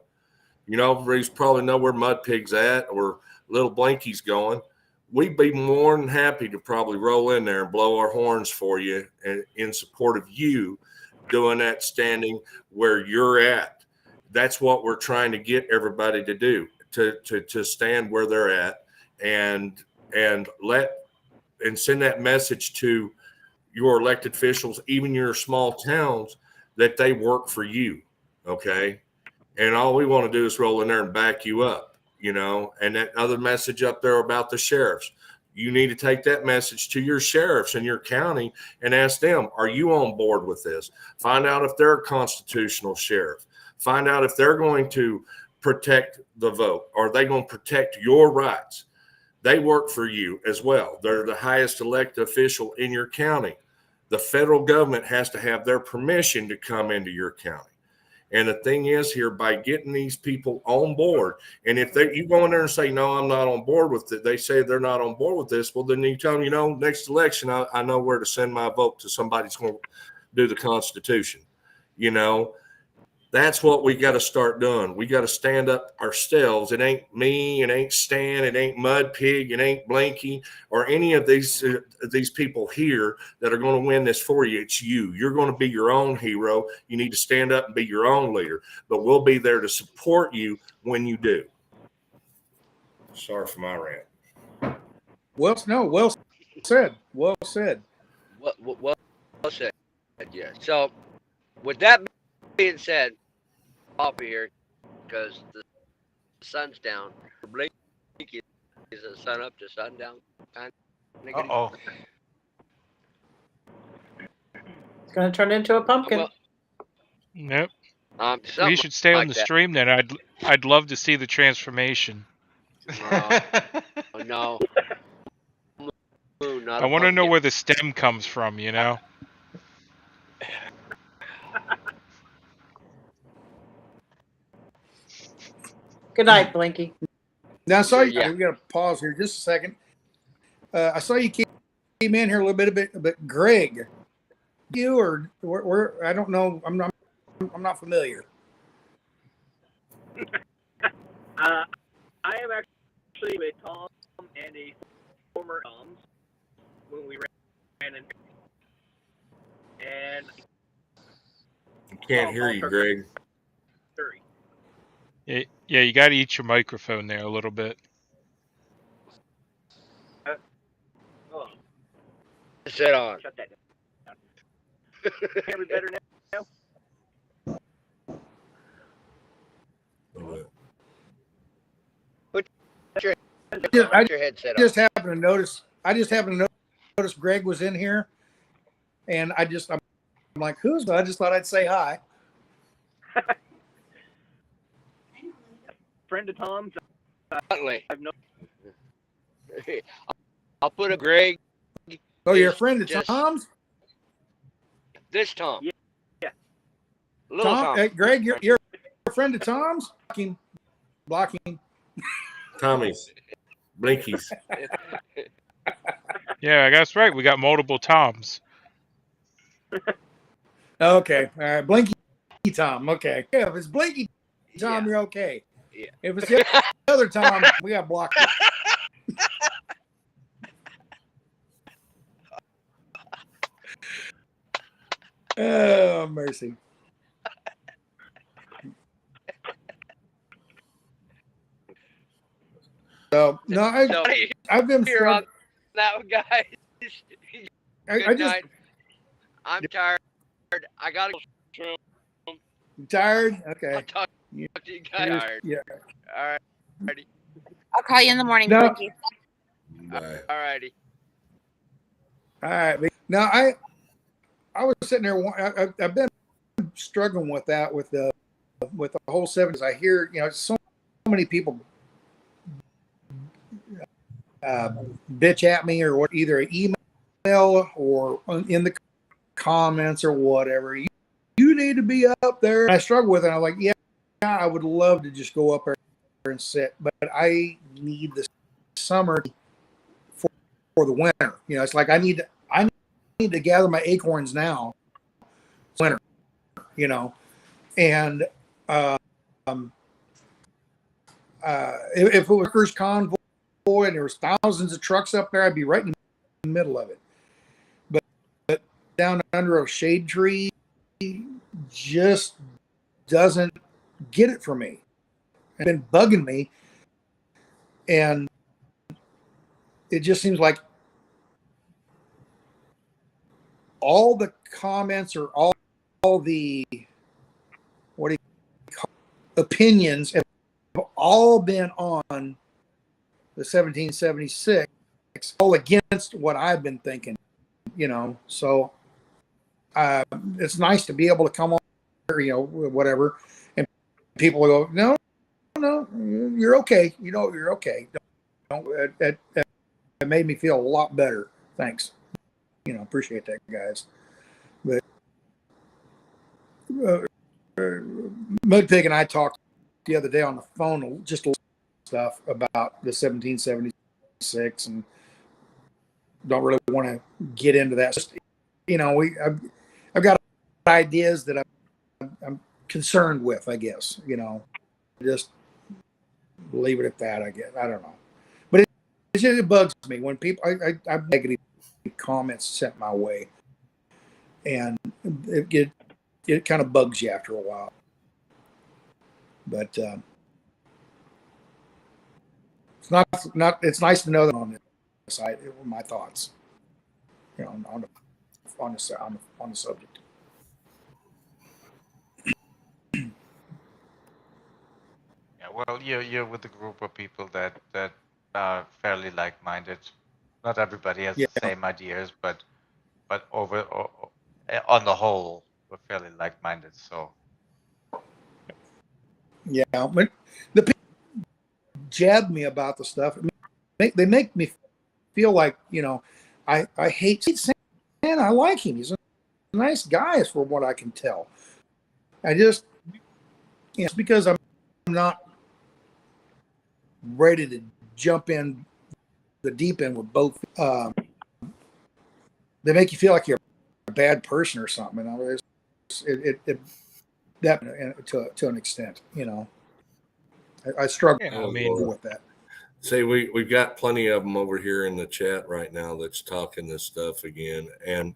You know, you probably know where Mud Pig's at or Little Blinky's going. We'd be more than happy to probably roll in there and blow our horns for you and in support of you doing that, standing where you're at. That's what we're trying to get everybody to do. To stand where they're at and send that message to your elected officials, even your small towns, that they work for you. Okay. And all we want to do is roll in there and back you up, and that other message up there about the sheriffs. You need to take that message to your sheriffs in your county and ask them, are you on board with this? Find out if they're a constitutional sheriff. Find out if they're going to protect the vote. Are they going to protect your rights? They work for you as well. They're the highest elected official in your county. The federal government has to have their permission to come into your county. And the thing is here, by getting these people on board, and if you go in there and say, no, I'm not on board with it, they say they're not on board with this, well, then you tell them, next election, I know where to send my vote to somebody who's going to do the Constitution. That's what we got to start doing. We got to stand up ourselves. It ain't me, it ain't Stan, it ain't Mud Pig, it ain't Blinky, or any of these people here that are going to win this for you. It's you. You're going to be your own hero. You need to stand up and be your own leader. But we'll be there to support you when you do. Sorry for my rant. Well said. Well said. Well said. Yeah. So, with that being said, off here because the sun's down. Blake is the sun up to sundown. Uh-oh. It's going to turn into a pumpkin. Well, Nope. something We should stay on like the that. stream then. I'd love to see the transformation. No. Moon, not I a want to know pumpkin. where the stem comes from, Good night, Blinky. Now, I saw you. Yeah. We got to pause here just a second. I saw you came in here a little bit, but Greg, you or where? I don't know. I'm not familiar. I am actually with Tom and a former Tom's when we ran in. And I can't hear you, Greg. Yeah, you got to eat your microphone there a little bit. Sit on. Shut that down. Can we better now? Put your headset on. I just happened to notice Greg was in here, and I'm like, who's? I just thought I'd say hi. Friend of Tom's. I've known. I'll put a Greg. Oh, you're a friend of Just- Tom's? This Tom. Yeah. Little Tom. Hey, Greg, you're a friend of Tom's? Blocking. Tommy's. Blinkies. Yeah, that's right. We got multiple Toms. Okay. All right. Blinky Tom. Okay. Yeah, if it's Blinky Tom, you're okay. Yeah. If it's the other Tom, we got blocked. Oh, mercy. So, no, I've been here on that one, guys. I just, I'm tired. I gotta go. you tired? Okay. I'll talk to you guys. Yeah. All right. I'll call you in the morning. No. Thank you. Bye. All righty. All right. Now, I was sitting there. I've been struggling with that with the whole 70s. I hear, so many people bitch at me or what, either an email or in the comments or whatever. You need to be up there. I struggle with it. I'm like, yeah, I would love to just go up there and sit, but I need the summer for the winter. It's like I need to gather my acorns now. It's winter, and if it was first Convoy and there was thousands of trucks up there, I'd be right in the middle of it. But down under a shade tree just doesn't get it for me. It's been bugging me, and it just seems like all the comments or all the, what do opinions have all been on the 1776, all against what I've been thinking, So it's nice to be able to come on, whatever, and people will go, no, you're okay. You're okay. It made me feel a lot better. Thanks. Appreciate that, guys. But Mudpig and I talked the other day on the phone, just a little stuff about the 1776, and don't really want to get into that. Just, I've got ideas that I'm concerned with, I guess. Just leave it at that. I guess I don't know, but it bugs me when people I have negative comments sent my way, and it kind of bugs you after a while. But it's nice to know that on this side my thoughts, on the subject. Yeah, well, you're with a group of people that are fairly like-minded. Not everybody has the same ideas, but on the whole, we're fairly like-minded. So yeah, but the people jab me about the stuff. They make me feel like I hate Santa. I like him. He's a nice guy, from what I can tell. I just it's because I'm not ready to jump in the deep end with both. They make you feel like you're a bad person or something. That to an extent, I struggle with that. See, we've got plenty of them over here in the chat right now that's talking this stuff again, and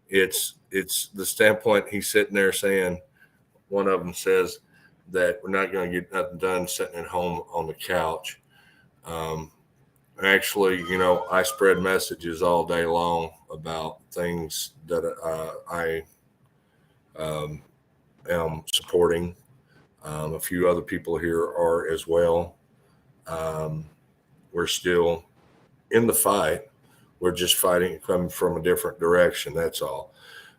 it's the standpoint he's sitting there saying. One of them says that we're not going to get nothing done sitting at home on the couch. Actually, I spread messages all day long about things that I am supporting. A few other people here are as well. We're still in the fight. We're just fighting coming from a different direction. That's all.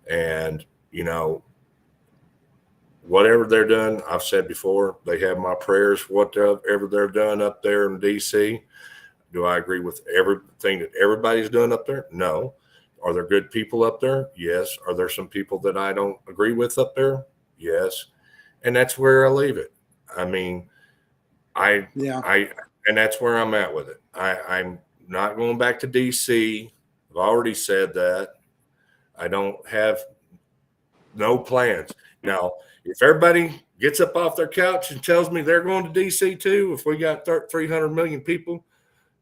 And, whatever they're done, I've said before, they have my prayers, whatever they're done up there in D.C. Do I agree with everything that everybody's doing up there? No. Are there good people up there? Yes. Are there some people that I don't agree with up there? Yes. And that's where I leave it. I mean, and that's where I'm at with it. I'm not going back to D.C. I've already said that. I don't have no plans. Now, if everybody gets up off their couch and tells me they're going to D.C. too, if we got 300 million people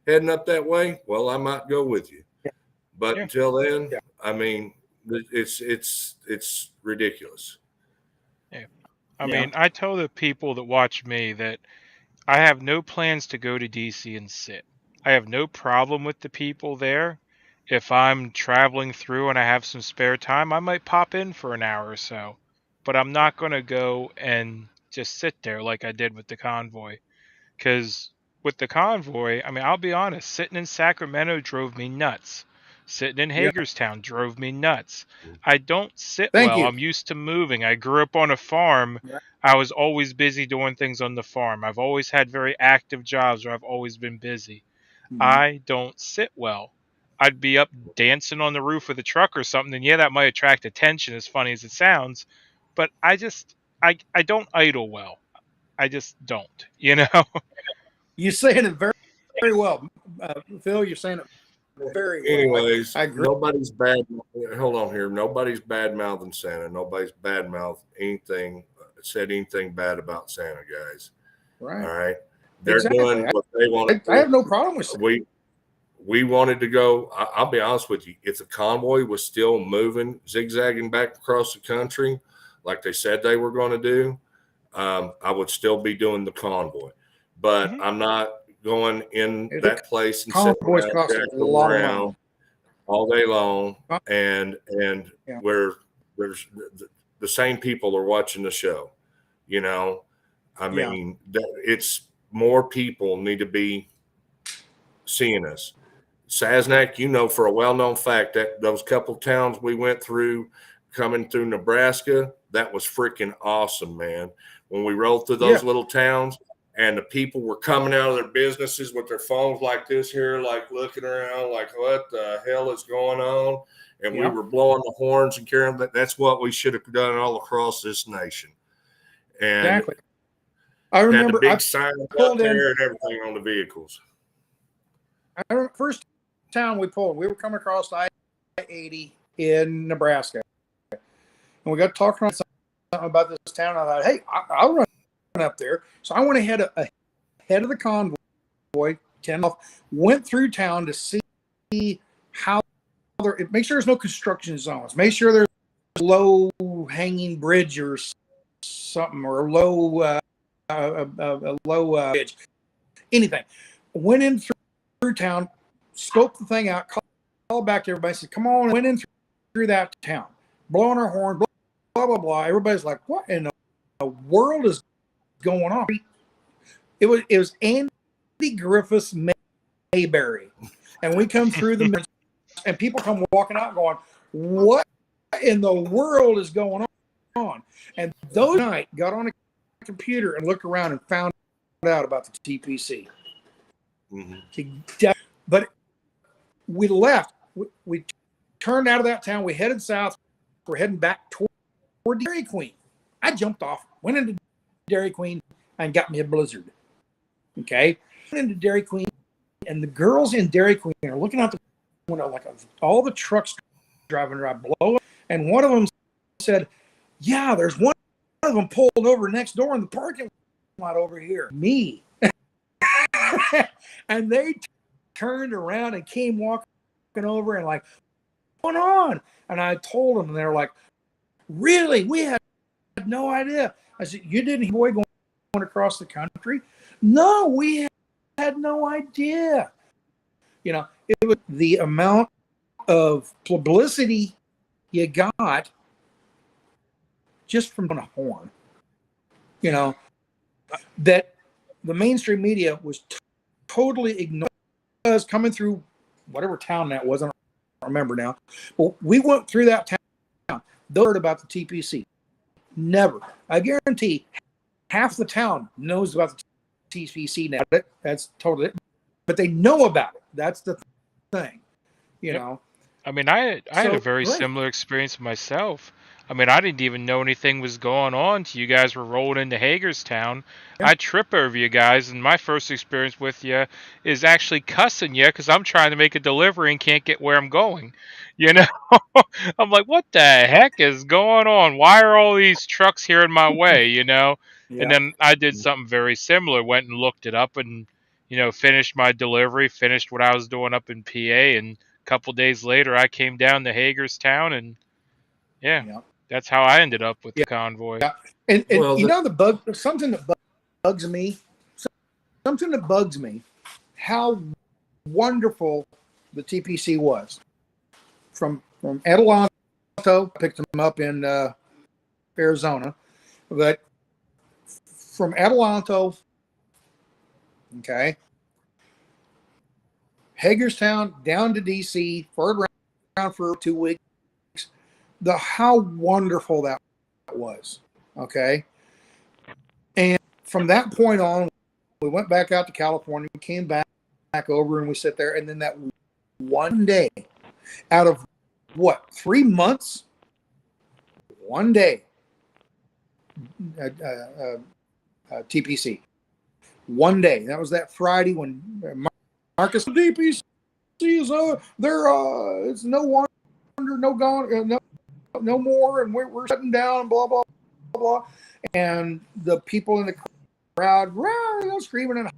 heading up that way, well, I might go with you. But until then, I mean, it's ridiculous. Yeah. I mean, I tell the people that watch me that I have no plans to go to D.C. and sit. I have no problem with the people there. If I'm traveling through and I have some spare time, I might pop in for an hour or so. But I'm not going to go and just sit there like I did with the convoy. Because with the convoy, I mean, I'll be honest, sitting in Sacramento drove me nuts. Sitting in Hagerstown drove me nuts. I don't sit well. I'm used to moving. I grew up on a farm. I was always busy doing things on the farm. I've always had very active jobs where I've always been busy. I don't sit well. I'd be up dancing on the roof of the truck or something, and that might attract attention, as funny as it sounds. But I don't idle well. I just don't, You're saying it very, very well. Phil, you're saying it very well. Anyways, nobody's bad. Hold on here. Nobody's bad mouthing Santa. Nobody's bad mouth said anything bad about Santa, guys. Right. All right. They're doing what they want. I have no problem with Santa. We wanted to go. I'll be honest with you. If the convoy was still moving, zigzagging back across the country, like they said they were going to do, I would still be doing the convoy. But I'm not going in that place and sitting around all day long, and where there's the same people are watching the show. I mean, it's more people need to be seeing us. Sasnak, you know, for a well-known fact that those couple towns we went through coming through Nebraska, that was freaking awesome, man. When we rolled through those little towns and the people were coming out of their businesses with their phones like this here, like looking around, like what the hell is going on? And we were blowing the horns and carrying that. That's what we should have done all across this nation. And exactly. I remember had the big signs up there and everything on the vehicles. I remember first town we pulled, we were coming across I-80 in Nebraska. And we got talking about this town. I thought, hey, I'll run up there. So I went ahead of the convoy, 10 off, went through town to see how make sure there's no construction zones. Make sure there's a low hanging bridge or something, or a low bridge, anything. Went in through town, scoped the thing out, called back to everybody, said, come on, went in through that town, blowing our horn, blah, blah, blah. Everybody's like, what in the world is going on? It was Andy Griffith's Mayberry. And we come through the and people come walking out going, what in the world is going on? And those night got on a computer and looked around and found out about the TPC. Mm-hmm. But we left. We turned out of that town. We headed south. We're heading back toward Dairy Queen. I jumped off, went into Dairy Queen, and got me a blizzard. Okay? Went into Dairy Queen, and the girls in Dairy Queen are looking out the window like all the trucks driving around below. And one of them said, yeah, there's one of them pulled over next door in the parking lot over here. Me. And they turned around and came walking over and like, what's going on? And I told them, and they're like, really? We had no idea. I said, you didn't hear boy going across the country? No, we had no idea. You know, it was the amount of publicity you got just from a horn, you know, that the mainstream media was totally ignored. Us coming through whatever town that was, I don't remember now. Well, we went through that town. They heard about the TPC. Never. I guarantee half the town knows about the TPC now. That's totally it. But they know about it. That's the thing, you know. I mean, I had a very similar experience myself. I mean, I didn't even know anything was going on till you guys were rolling into Hagerstown. I trip over you guys, and my first experience with you is actually cussing you because I'm trying to make a delivery and can't get where I'm going. You know, I'm like, what the heck is going on? Why are all these trucks here in my way? You know, and then I did something very similar. Went and looked it up, and finished my delivery, finished what I was doing up in PA, and a couple days later, I came down to Hagerstown, and that's how I ended up with the convoy. Yeah. And well, something that bugs me, how wonderful the TPC was. From Adelanto, picked them up in Arizona, but from Adelanto, okay, Hagerstown down to DC, forward around for 2 weeks. How wonderful that was, okay? And from that point on, we went back out to California, we came back over, and we sat there, and then that one day, out of what, 3 months? One day, TPC. One day. That was that Friday when Marcus, the DPC is it's no wonder, no gone, no more, and we're shutting down, blah blah blah, and the people in the crowd, screaming and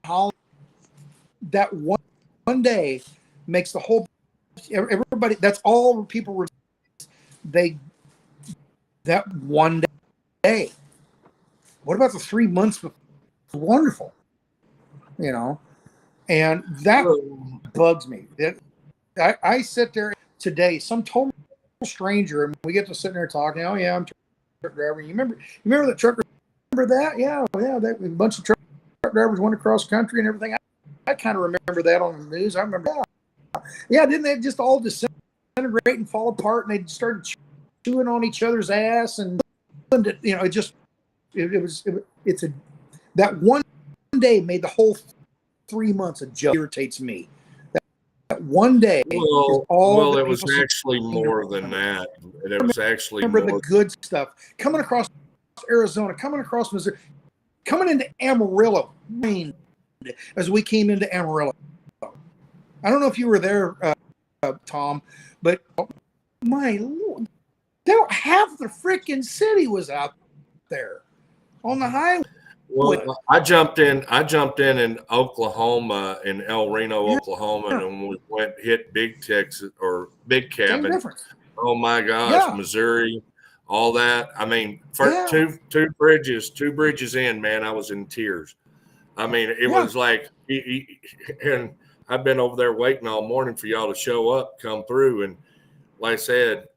hollering. That one day makes the whole everybody. That's all people were. That one day. What about the 3 months before? Wonderful, and that bugs me. I sit there today, some total stranger, and we get to sit there talking. Oh yeah, I'm a truck driver. You remember that trucker that. Yeah. That a bunch of truck drivers went across country and everything. I kind of remember that on the news. I remember that. Yeah, didn't they just all disintegrate and fall apart, and they started chewing on each other's ass, and that one day made the whole 3 months a joke. Irritates me. That one day. Well, it was actually more than that. It was actually remember more. The good stuff coming across Arizona, coming across Missouri, coming into Amarillo, Maine, as we came into Amarillo. I don't know if you were there, Tom, but my Lord, half the freaking city was out there on the highway. Well, I jumped in Oklahoma, in El Reno, Oklahoma, and when we hit Big Texas or Big Cabin. Oh my gosh, Missouri, all that. I mean, for two bridges in, man, I was in tears. I mean, it was like, and I've been over there waiting all morning for y'all to show up, come through, and like I said,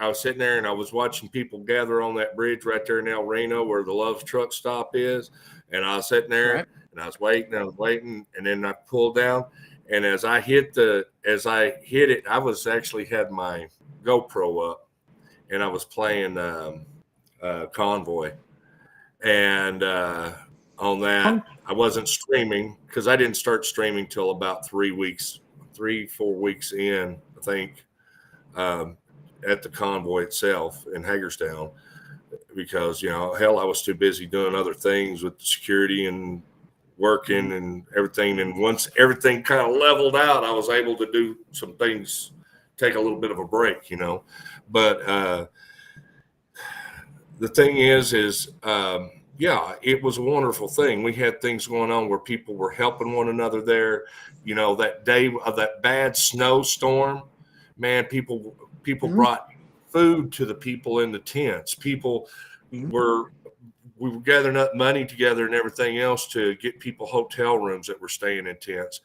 I was sitting there and I was watching people gather on that bridge right there in El Reno where the Love's truck stop is. And I was sitting there and I was waiting, and then I pulled down. And as I hit it, I was actually had my GoPro up and I was playing Convoy. And on that, I wasn't streaming because I didn't start streaming till about 4 weeks in, I think. At the Convoy itself in Hagerstown, because hell, I was too busy doing other things with the security and working and everything. And once everything kind of leveled out, I was able to do some things, take a little bit of a break, But the thing is it was a wonderful thing. We had things going on where people were helping one another there. That day of that bad snowstorm, man, people brought food to the people in the tents. People we were gathering up money together and everything else to get people hotel rooms that were staying in tents.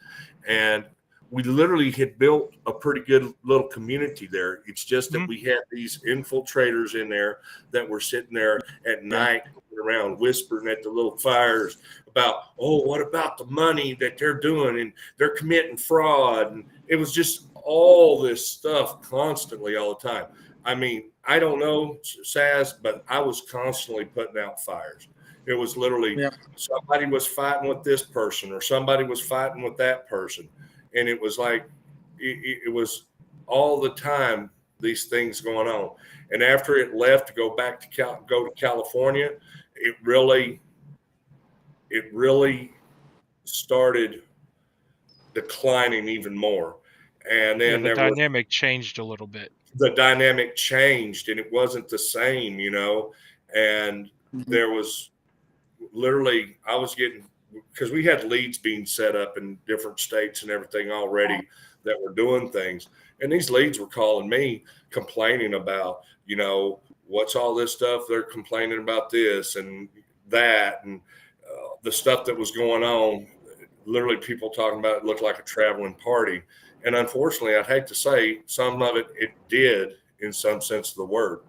And we literally had built a pretty good little community there. It's just that we had these infiltrators in there that were sitting there at night around whispering at the little fires about, what about the money that they're doing, and they're committing fraud. And it was just all this stuff constantly all the time. I mean, I don't know, Saz, but I was constantly putting out fires. It was literally somebody was fighting with this person or somebody was fighting with that person. And it was like, it was all the time, these things going on. And after it left to go back to go to California, it really started declining even more. And then the dynamic changed a little bit. The dynamic changed and it wasn't the same, and there was literally, I was getting, because we had leads being set up in different states and everything already that were doing things. And these leads were calling me complaining about, what's all this stuff? They're complaining about this and that, and the stuff that was going on. Literally people talking about it looked like a traveling party. And unfortunately, I'd hate to say some of it did in some sense of the word.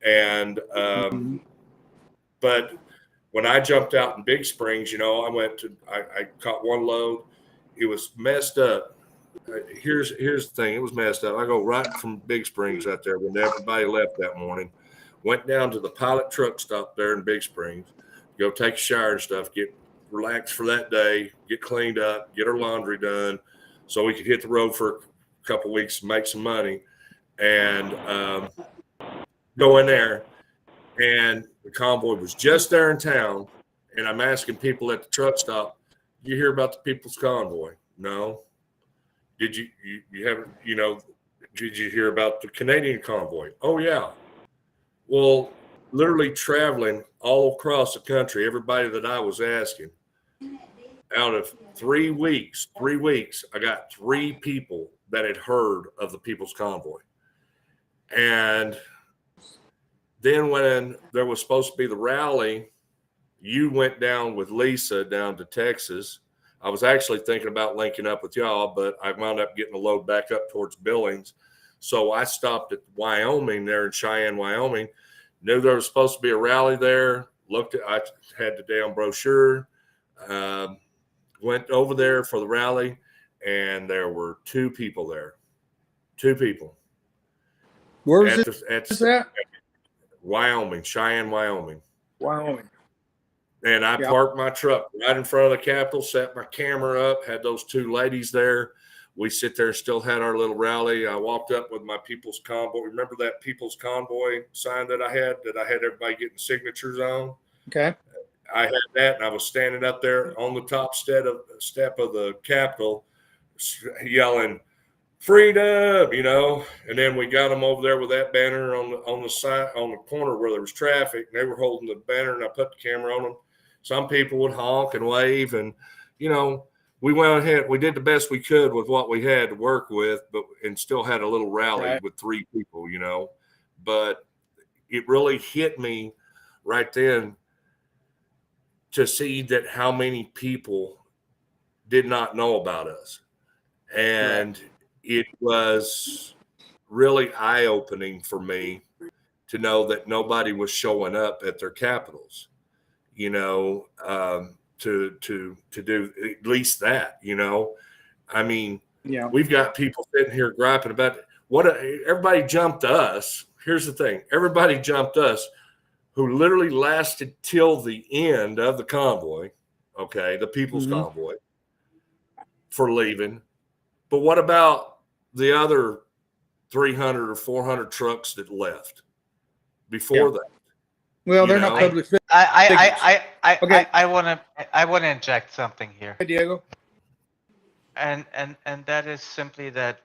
And, but when I jumped out in Big Springs, I caught one load. It was messed up. Here's the thing. It was messed up. I go right from Big Springs out there when everybody left that morning, went down to the pilot truck stop there in Big Springs, go take a shower and stuff, get relaxed for that day, get cleaned up, get our laundry done, so we could hit the road for a couple of weeks and make some money, and go in there. And the Convoy was just there in town, and I'm asking people at the truck stop, "You hear about the People's Convoy?" "No." "Did you haven't, did you hear about the Canadian Convoy?" "Oh yeah." Well, literally traveling all across the country, everybody that I was asking, out of 3 weeks, I got 3 people that had heard of the People's Convoy. And then when there was supposed to be the rally, you went down with Lisa down to Texas. I was actually thinking about linking up with y'all, but I wound up getting a load back up towards Billings. So I stopped at Wyoming, there in Cheyenne, Wyoming. Knew there was supposed to be a rally there. I had the damn brochure, went over there for the rally, and there were 2 people there. 2 people. Where was that? Wyoming, Cheyenne, Wyoming. Wyoming. And I parked my truck right in front of the Capitol, set my camera up, had those 2 ladies there. We sit there and still had our little rally. I walked up with my People's Convoy. Remember that People's Convoy sign that I had everybody getting signatures on? Okay. I had that, and I was standing up there on the top step of the Capitol yelling, freedom, and then we got them over there with that banner on the side, on the corner where there was traffic, and they were holding the banner, and I put the camera on them. Some people would honk and wave, and we went ahead. We did the best we could with what we had to work with, and still had a little rally with 3 people, But it really hit me right then to see that how many people did not know about us, and it was really eye-opening for me to know that nobody was showing up at their capitals, to do at least that, I mean, we've got people sitting here griping about everybody jumped us. Here's the thing. Everybody jumped us who literally lasted till the end of the convoy. Okay. The People's Convoy for leaving. But what about the other 300 or 400 trucks that left before that? Well, they're not public. I want to inject something here. Hey, Diego. And that is simply that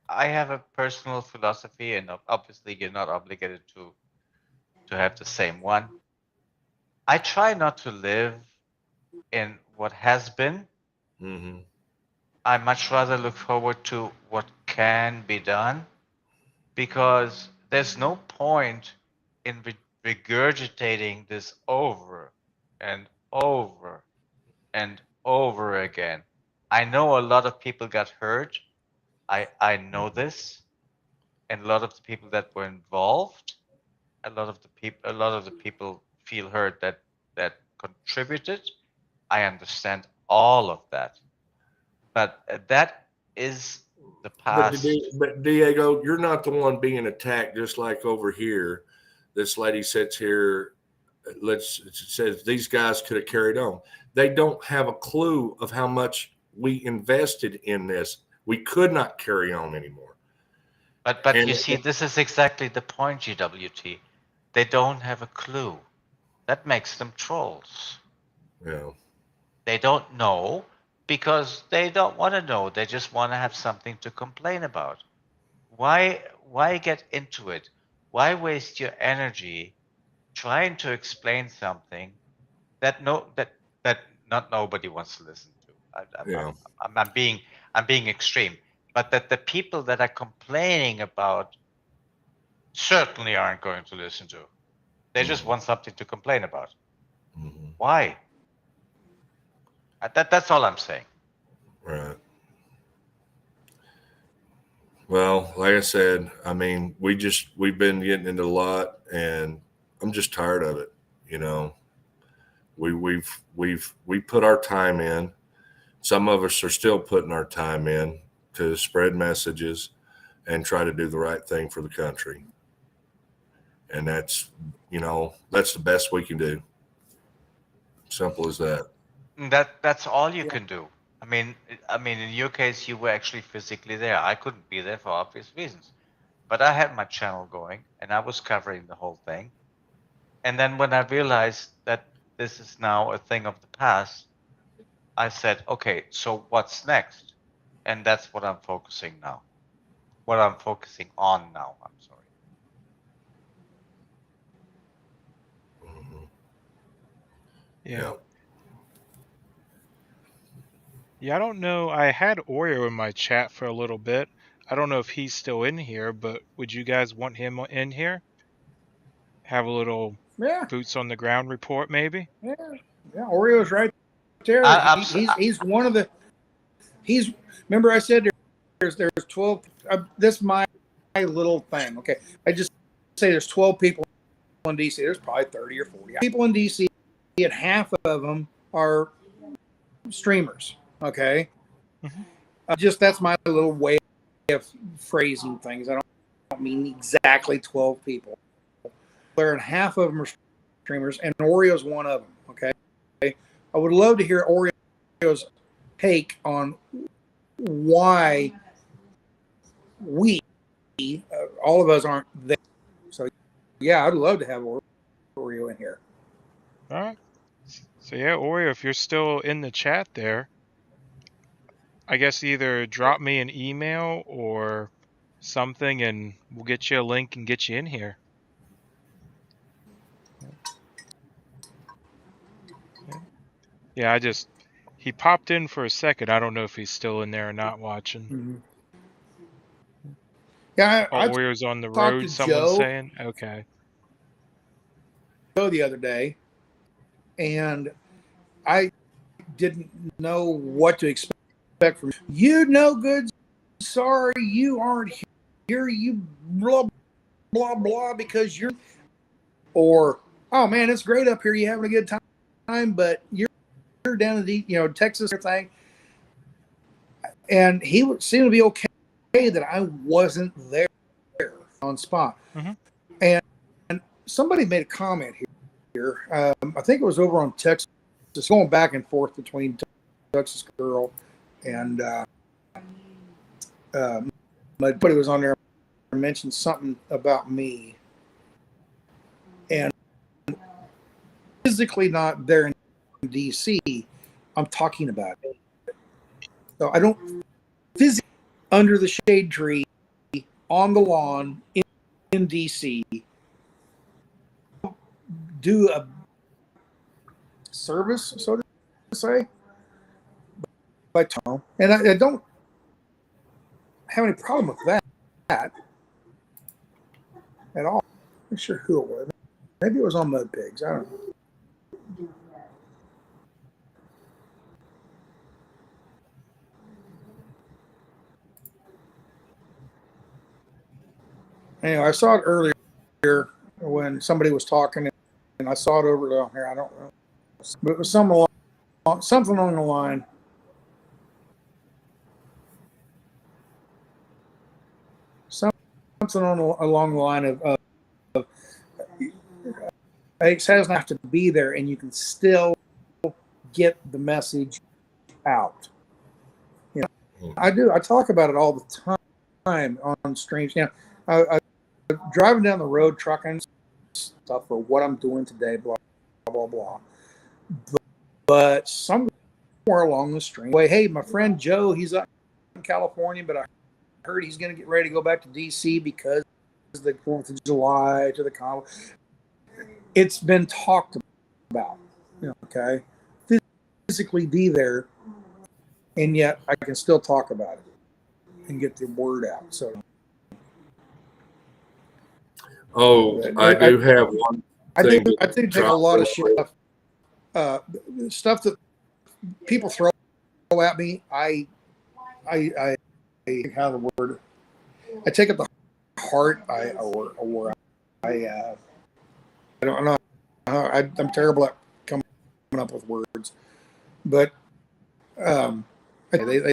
I have a personal philosophy, and obviously you're not obligated to have the same one. I try not to live in what has been. Mm-hmm. I much rather look forward to what can be done, because there's no point in regurgitating this over and over and over again. I know a lot of people got hurt. I know this, and a lot of the people that were involved, a lot of the people feel hurt that contributed. I understand all of that, but that is the past. But Diego, you're not the one being attacked. Just like over here, this lady sits here. Says these guys could have carried on. They don't have a clue of how much we invested in this. We could not carry on anymore. But you see, this is exactly the point, GWT. They don't have a clue. That makes them trolls. Yeah. They don't know because they don't want to know. They just want to have something to complain about. Why get into it? Why waste your energy trying to explain something that not nobody wants to listen to? I'm being extreme, but that the people that are complaining about certainly aren't going to listen to. They just want something to complain about. Mm-hmm. Why? That's all I'm saying. Right. Well, like I said, I mean, we've been getting into a lot, and I'm just tired of it. We put our time in. Some of us are still putting our time in to spread messages and try to do the right thing for the country. And that's the best we can do. Simple as that. That's all you can do. I mean, in your case, you were actually physically there. I couldn't be there for obvious reasons, but I had my channel going, and I was covering the whole thing. And then when I realized that this is now a thing of the past, I said, okay, so what's next? And that's what I'm focusing now. What I'm focusing on now. I'm sorry. Mm-hmm. Yeah. Yeah, I don't know. I had Oreo in my chat for a little bit. I don't know if he's still in here, but would you guys want him in here? Have a little boots on the ground report, maybe? Yeah, Oreo's right there. He's one of the. Remember I said there's 12. This is my little thing. Okay, I just say there's 12 people in DC. There's probably 30 or 40 people in DC, and half of them are streamers. Okay, just that's my little way of phrasing things. I don't mean exactly 12 people. There, and half of them are streamers, and Oreo's one of them. Okay, I would love to hear Oreo's take on why we, all of us, aren't there. So, yeah, I'd love to have Oreo in here. All right. So yeah, Oreo, if you're still in the chat there, I guess either drop me an email or something, and we'll get you a link and get you in here. Yeah, he popped in for a second. I don't know if he's still in there or not watching. Mm-hmm. Yeah, Oreo's on the road, someone's saying? Okay. The other day, and I didn't know what to expect from you. No good. Sorry, you aren't here. You blah blah blah because you're. Or, oh man, it's great up here. You having a good time, but you're down in the Texas thing. And he seemed to be okay that I wasn't there on spot. Mm-hmm. And somebody made a comment here. I think it was over on Texas, just going back and forth between Texas Girl and my buddy was on there and mentioned something about me. And physically not there in DC, I'm talking about it. So I don't physically under the shade tree on the lawn in DC do a service, so to say, by Tom. And I don't have any problem with that at all. I'm not sure who it was. Maybe it was on Mud Pigs. I don't know. Anyway, I saw it earlier when somebody was talking, and I saw it over down here. I don't know, but it was something along the line. Something along the line of it says not to be there, and you can still get the message out. I do. I talk about it all the time on streams. I'm driving down the road, trucking stuff for what I'm doing today, blah blah blah. But somewhere along the stream, hey, my friend Joe, he's up in California, but I heard he's going to get ready to go back to DC because of the 4th of July to the Convoy. It's been talked about, okay? Physically be there, and yet I can still talk about it and get the word out. So, I do have one. I do take a lot of stuff that people throw at me. I have the word. I take it to heart. I don't know. I'm terrible at coming up with words, but they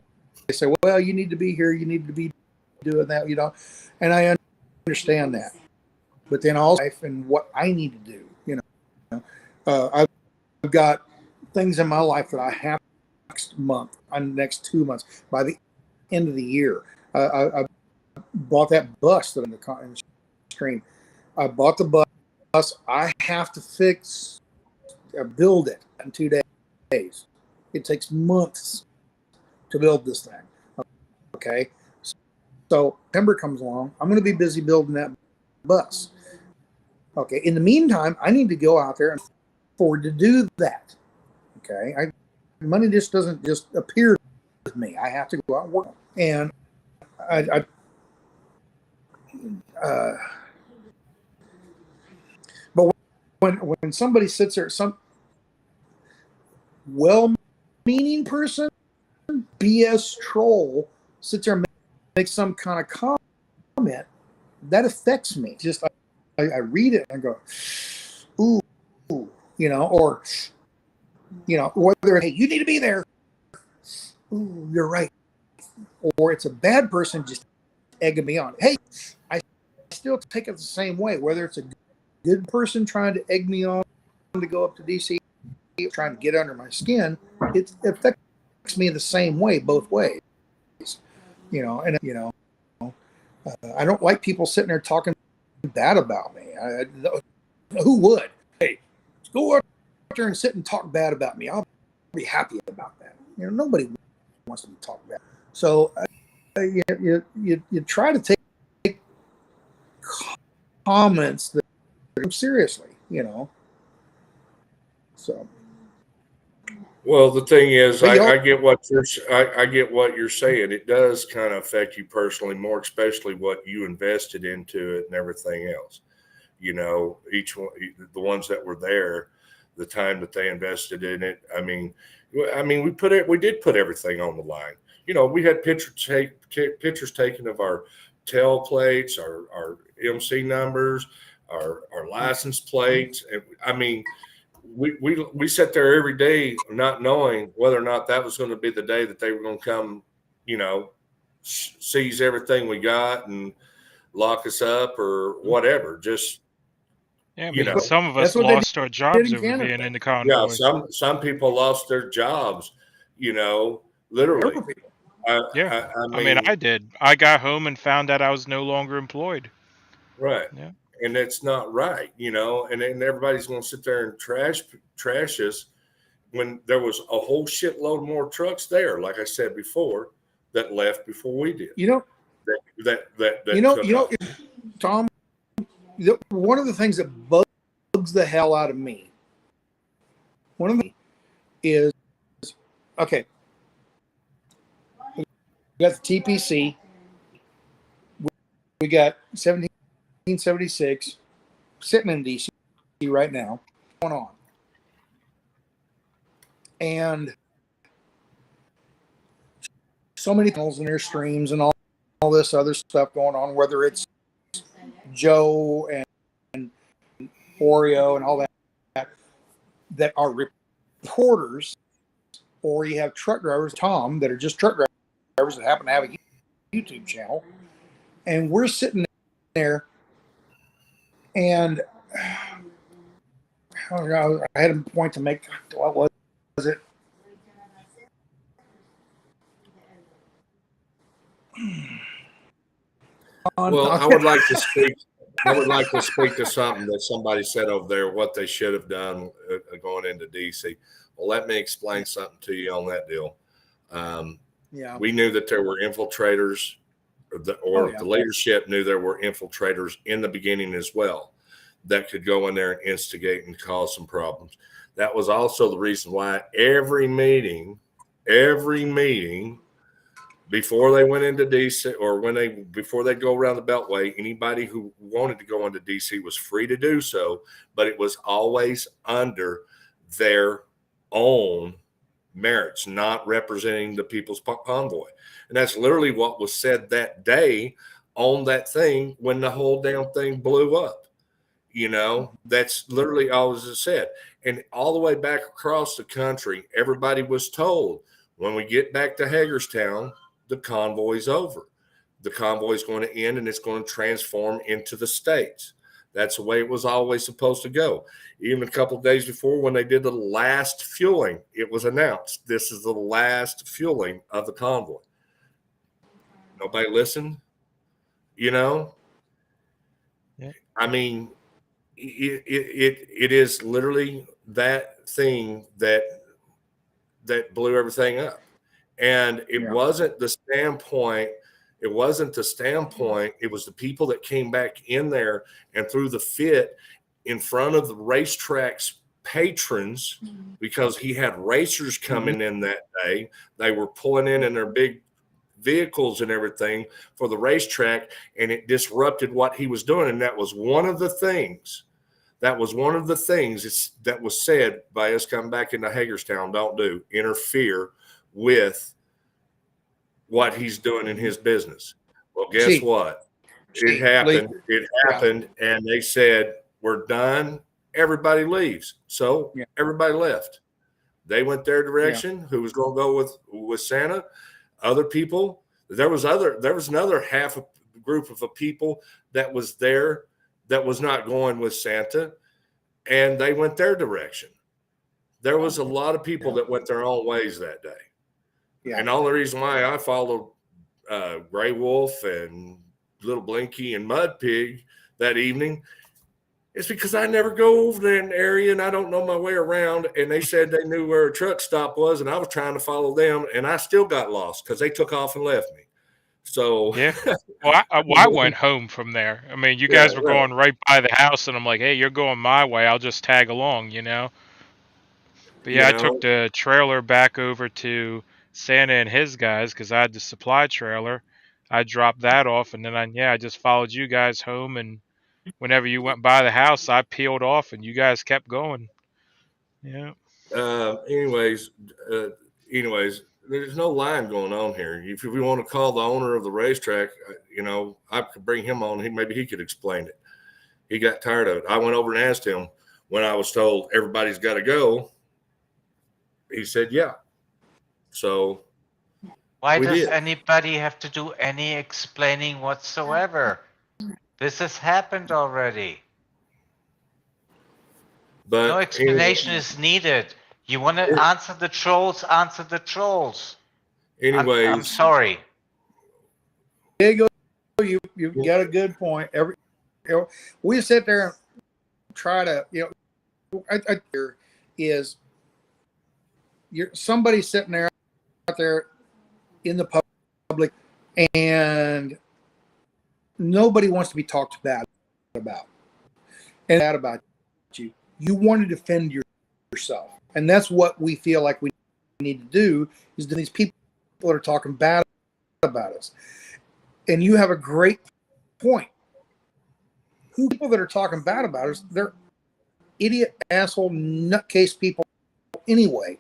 say, well, you need to be here. You need to be doing that. And I understand that. But then also life and what I need to do. I've got things in my life that I have next month, next 2 months, by the end of the year. I bought that bus that in the screen. I bought the bus. I have to build it in 2 days. It takes months to build this thing. Okay. So September comes along. I'm going to be busy building that bus. Okay. In the meantime, I need to go out there and afford to do that. Okay. Money just doesn't just appear with me. I have to go out and work. And but when somebody sits there, some well-meaning person, BS troll, sits there and makes some kind of comment, that affects me. Just I read it and I go, ooh, you know, or, you know, whether, hey, you need to be there. Ooh, you're right. Or it's a bad person just egging me on. Hey, I still take it the same way, whether it's a good person trying to egg me on to go up to DC, trying to get under my skin, it affects me the same way, both ways. You know, and, you know, I don't like people sitting there talking bad about me. Who would? Hey, go out there and sit and talk bad about me. I'll be happy about that. You know, nobody wants to talk bad. So you try to take comments that seriously, you know. So. Well, the thing is, But I get what I get what you're saying. It does kind of affect you personally, more especially what you invested into it and everything else. You know, each one, the ones that were there, the time that they invested in it. I mean, we did put everything on the line. You know, we had pictures taken of our tail plates, our MC numbers, our license plates, and I mean. We sat there every day not knowing whether or not that was going to be the day that they were going to come, you know, seize everything we got and lock us up or whatever. Just, Yeah, I you mean, know, some of us lost our jobs over being in the yeah, convoy. some people lost their jobs, you know, literally. Yeah, I mean, I did. I got home and found out I was no longer employed. Right. Yeah. And that's not right, you know, and then everybody's going to sit there and trash us when there was a whole shitload more trucks there, like I said before, that left before we did. You know, that Tom, one of the things that bugs the hell out of me, is, okay, we got the TPC, we got 1776 sitting in DC right now, going on. And so many channels in their streams and all this other stuff going on, whether it's Joe and Oreo and all that are reporters, or you have truck drivers, Tom, that are just truck drivers that happen to have a YouTube channel. And we're sitting there and I had a point to make. What was it? Well, I would like to speak. I would like to speak to something that somebody said over there, what they should have done going into DC. Well, let me explain something to you on that deal. We knew that there were infiltrators, the leadership knew there were infiltrators in the beginning as well that could go in there and instigate and cause some problems. That was also the reason why every meeting, before they went into DC or before they go around the Beltway, anybody who wanted to go into DC was free to do so, but it was always under their own merits, not representing the People's Convoy. And that's literally what was said that day on that thing when the whole damn thing blew up. You know, that's literally all it said. And all the way back across the country, everybody was told, when we get back to Hagerstown, the convoy's over. The convoy's going to end and it's going to transform into the states. That's the way it was always supposed to go. Even a couple of days before, when they did the last fueling, it was announced, this is the last fueling of the convoy. Nobody listened, you know? Yeah. I mean, it is literally that thing that blew everything up. And it wasn't the standpoint. It wasn't the standpoint. It was the people that came back in there and threw the fit in front of the racetrack's patrons, because he had racers coming in that day. They were pulling in their big vehicles and everything for the racetrack, and it disrupted what he was doing. And that was one of the things. That was said by us coming back into Hagerstown. Don't interfere with what he's doing in his business. Well, guess what? It happened, and they said, "We're done." Everybody leaves. So everybody left. They went their direction. Who was going to go with Santa? Other people. There was another half a group of people that was there that was not going with Santa, and they went their direction. There was a lot of people that went their own ways that day. Yeah. And the only reason why I followed Gray Wolf and Little Blinky and Mud Pig that evening is because I never go over that area and I don't know my way around. And they said they knew where a truck stop was, and I was trying to follow them, and I still got lost because they took off and left me. So yeah, well, I went home from there. I mean, you guys were going right by the house, and I'm like, hey, you're going my way. I'll just tag along, you know. But yeah, I took the trailer back over to Santa and his guys because I had the supply trailer. I dropped that off, and then I just followed you guys home, and whenever you went by the house, I peeled off, and you guys kept going. Yeah. Anyways, there's no line going on here. If we want to call the owner of the racetrack, I could bring him on. Maybe he could explain it. He got tired of it. I went over and asked him when I was told everybody's got to go. He said, yeah. So why does anybody have to do any explaining whatsoever? This has happened already. But no explanation is needed. You want to answer the trolls, answer the trolls. Anyways. I'm sorry. Diego, you've got a good point. We sit there and try to, somebody sitting there out there in the public, and nobody wants to be talked bad about. And bad about you. You want to defend yourself. And that's what we feel like we need to do, is to these people that are talking bad about us. And you have a great point. People that are talking bad about us, they're idiot, asshole, nutcase people anyway.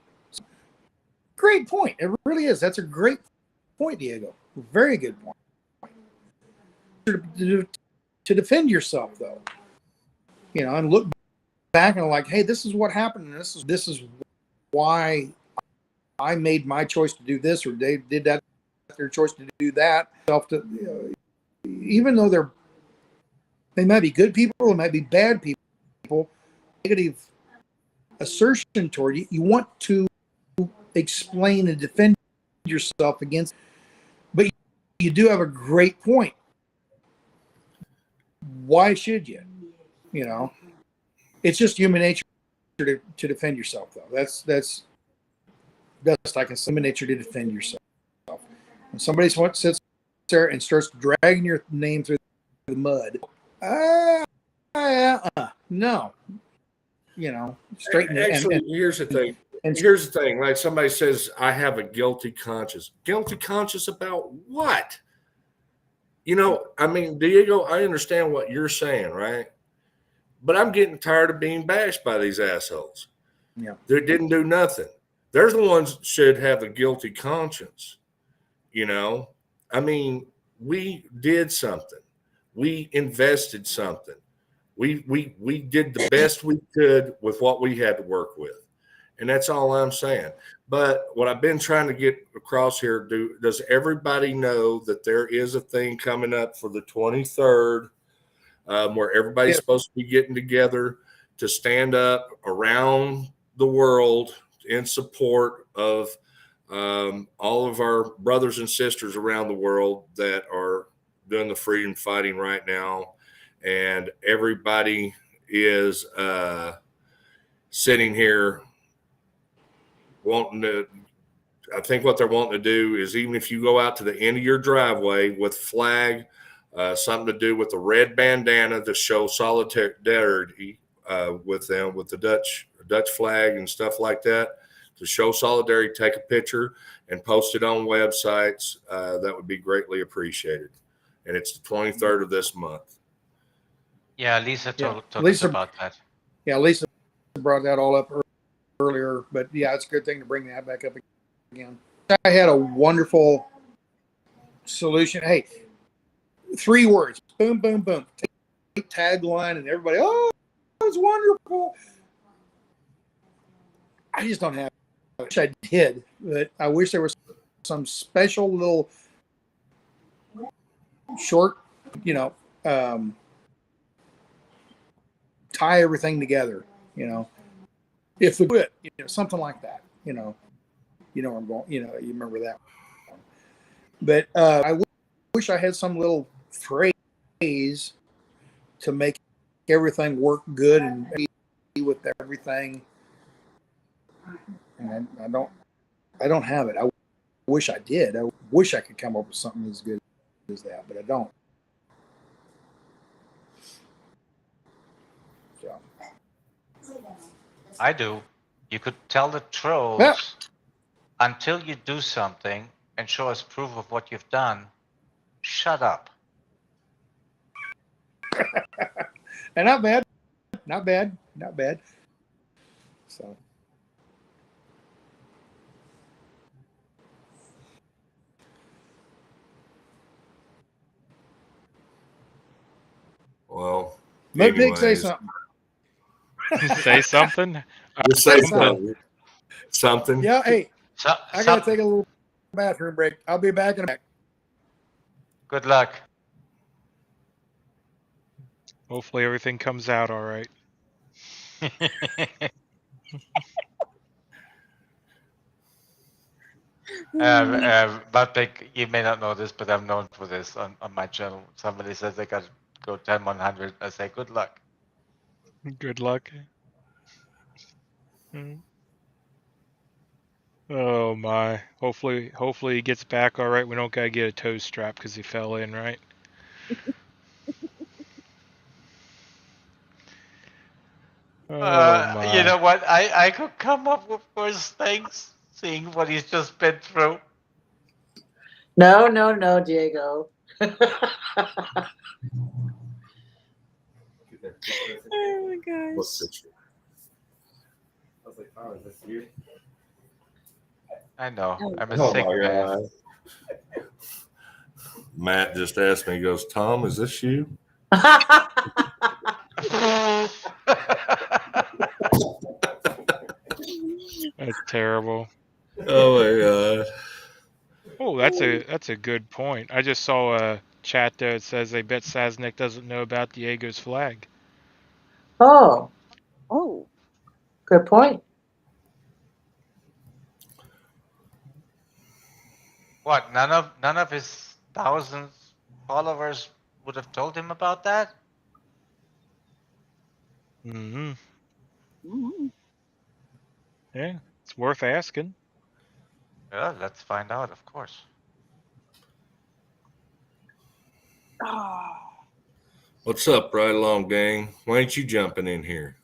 Great point. It really is. That's a great point, Diego. Very good point. To defend yourself, though, and look back and like, hey, this is what happened, and this is why I made my choice to do this, or they did that, their choice to do that. Even though they might be good people, they might be bad people, negative assertion toward you, you want to explain and defend yourself against. But you do have a great point. Why should you? It's just human nature to defend yourself, though. That's best I can say. Human nature to defend yourself. When somebody sits there and starts dragging your name through the mud, no, straighten it. Actually, here's the thing. Here's the thing. Like somebody says, I have a guilty conscience. Guilty conscience about what? Diego, I understand what you're saying, right? But I'm getting tired of being bashed by these assholes. Yeah. They didn't do nothing. They're the ones that should have a guilty conscience. We did something. We invested something. We did the best we could with what we had to work with. And that's all I'm saying. But what I've been trying to get across here, does everybody know that there is a thing coming up for the 23rd where everybody's supposed to be getting together to stand up around the world in support of all of our brothers and sisters around the world that are doing the freedom fighting right now. And everybody is sitting here I think what they're wanting to do is, even if you go out to the end of your driveway with flag, something to do with the red bandana to show solidarity with them, with the Dutch flag and stuff like that, to show solidarity, take a picture and post it on websites. That would be greatly appreciated. And it's the 23rd of this month. Yeah, Lisa talked about that. Yeah, Lisa brought that all up earlier, but yeah, it's a good thing to bring that back up again. I had a wonderful solution. Hey, 3 words: boom, boom, boom. Tagline and everybody, oh, it's wonderful. I just don't have it. I wish I did, but I wish there was some special little short, tie everything together, if we could, something like that, where I'm going, you remember that. But I wish I had some little phrase to make everything work good and be with everything. And I don't have it. I wish I did. I wish I could come up with something as good as that, but I don't. So. I do. You could tell the trolls until you do something and show us proof of what you've done. Shut up. And not bad. Not bad. Not bad. So. Well, let Big say something. Say something. Just say something. Something. Yeah. Hey, I gotta take a little bathroom break. I'll be back in a minute. Good luck. Hopefully everything comes out all right. But Big, you may not know this, but I'm known for this on my channel. Somebody says they got to go 10-100. I say good luck. Good luck. Oh my. Hopefully he gets back all right. We don't gotta get a toe strap because he fell in, right? You know what? I could come up with worse things, seeing what he's just been through. No, Diego. Oh my gosh. What picture? I was like, oh, is this you? I know. I'm a Oh sick my man. God. Matt just asked me, he goes, Tom, is this you? That's terrible. Oh my God. Oh, that's a good point. I just saw a chat there that says they bet Saznik doesn't know about Diego's flag. Oh, good point. What? None of his thousands followers would have told him about that? Mm-hmm. Yeah, it's worth asking. Yeah, let's find out, of course. What's up, Right Along Gang? Why ain't you jumping in here?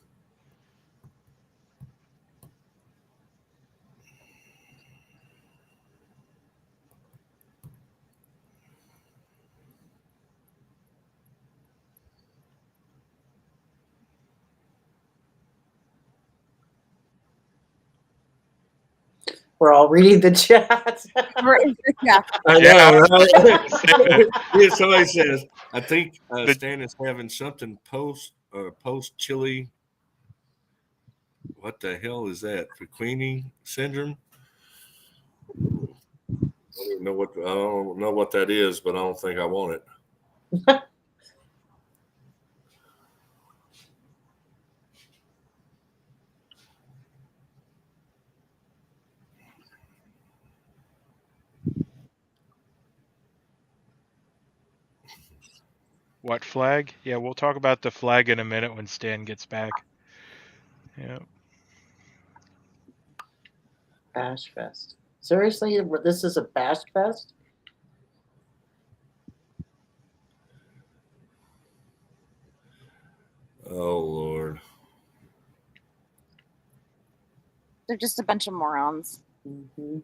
We're all reading the chat. I know, right? Yeah, somebody says, I think Stan is having something post chili. What the hell is that? Queenie syndrome? I don't know what that is, but I don't think I want it. What flag? Yeah, we'll talk about the flag in a minute when Stan gets back. Yeah. Bash Fest. Seriously, this is a Bash Fest? Oh, Lord. They're just a bunch of morons. Mm-hmm.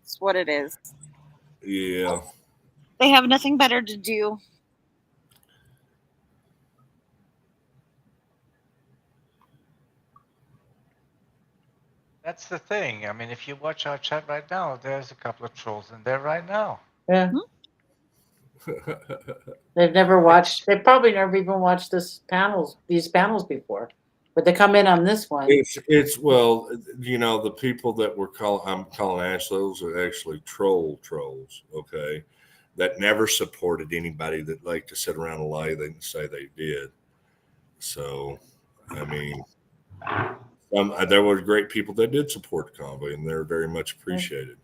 It's what it is. Yeah. They have nothing better to do. That's the thing. I mean, if you watch our chat right now, there's a couple of trolls in there right now. Yeah. They've never watched. They probably never even watched these panels before, but they come in on this one. It's well, the people that I'm calling Ashley, those are actually trolls. Okay, that never supported anybody that like to sit around and lie and say they did. So, I mean, there were great people that did support Convoy, and they're very much appreciated.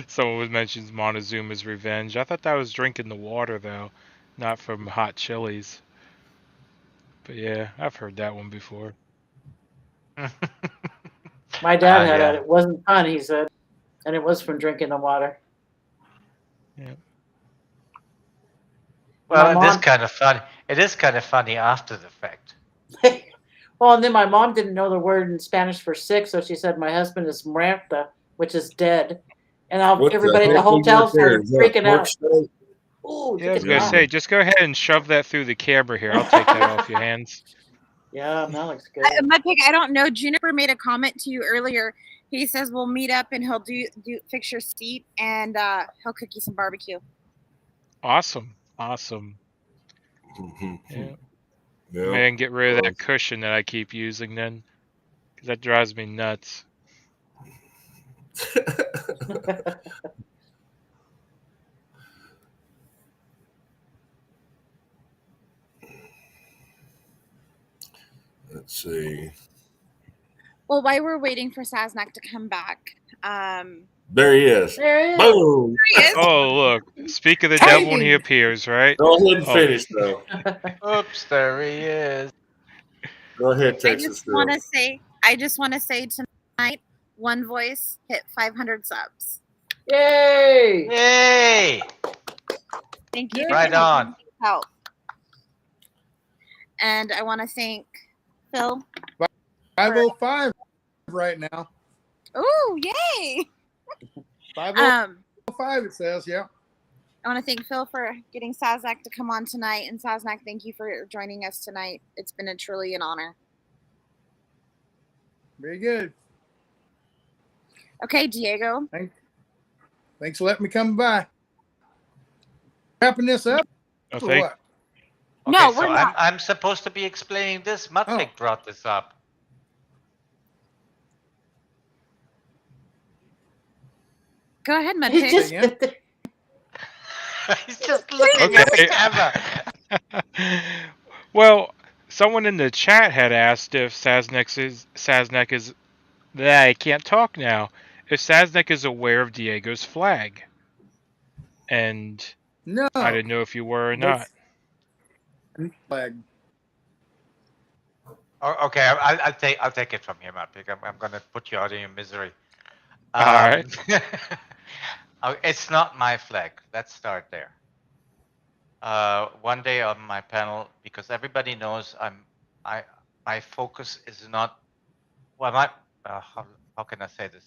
Someone mentions Montezuma's revenge. I thought that was drinking the water, though, not from hot chilies. But yeah, I've heard that one before. My dad had it. It wasn't fun, he said, and it was from drinking the water. Yeah. Well, it is kind of funny. It is kind of funny after the fact. Well, and then my mom didn't know the word in Spanish for sick, so she said my husband is muerta, which is dead. And everybody at the hotel started freaking out. Ooh, yeah, I was going to say, just go ahead and shove that through the camera here. I'll take that off your hands. Yeah, that looks good. Mudpig, I don't know. Juniper made a comment to you earlier. He says we'll meet up and he'll fix your seat and he'll cook you some barbecue. Awesome. Yeah. Man, get rid of that cushion that I keep using then, because that drives me nuts. Let's see. Well, while we're waiting for Saznak to come back, there he is. There he is. Boom. There he is. Oh, look. Speak of the devil when he appears, right? Go ahead and finish, though. Oops, there he is. Go ahead, Texas. I just want to say tonight, One Voice hit 500 subs. Yay! Yay! Thank you. Right on. Help. And I want to thank Phil. 505 right now. Ooh, yay! 505 it says, yeah. I want to thank Phil for getting Saznak to come on tonight. And Saznak, thank you for joining us tonight. It's been truly an honor. Very good. Okay, Diego. Thanks for letting me come by. Wrapping this up? Or what? Okay, No, so we're not. I'm supposed to be explaining this. Mudpig brought this up. Go ahead, Mudpig. He's just looking at the camera. Well, someone in the chat had asked if Saznek is. I can't talk now. If Saznek is aware of Diego's flag, and no, I didn't know if you were or not. Flag. Okay, I'll take it from here, Mudpig. I'm going to put you out of your misery. All right. It's not my flag. Let's start there. One day on my panel, because everybody knows my focus is not. Well, how can I say this?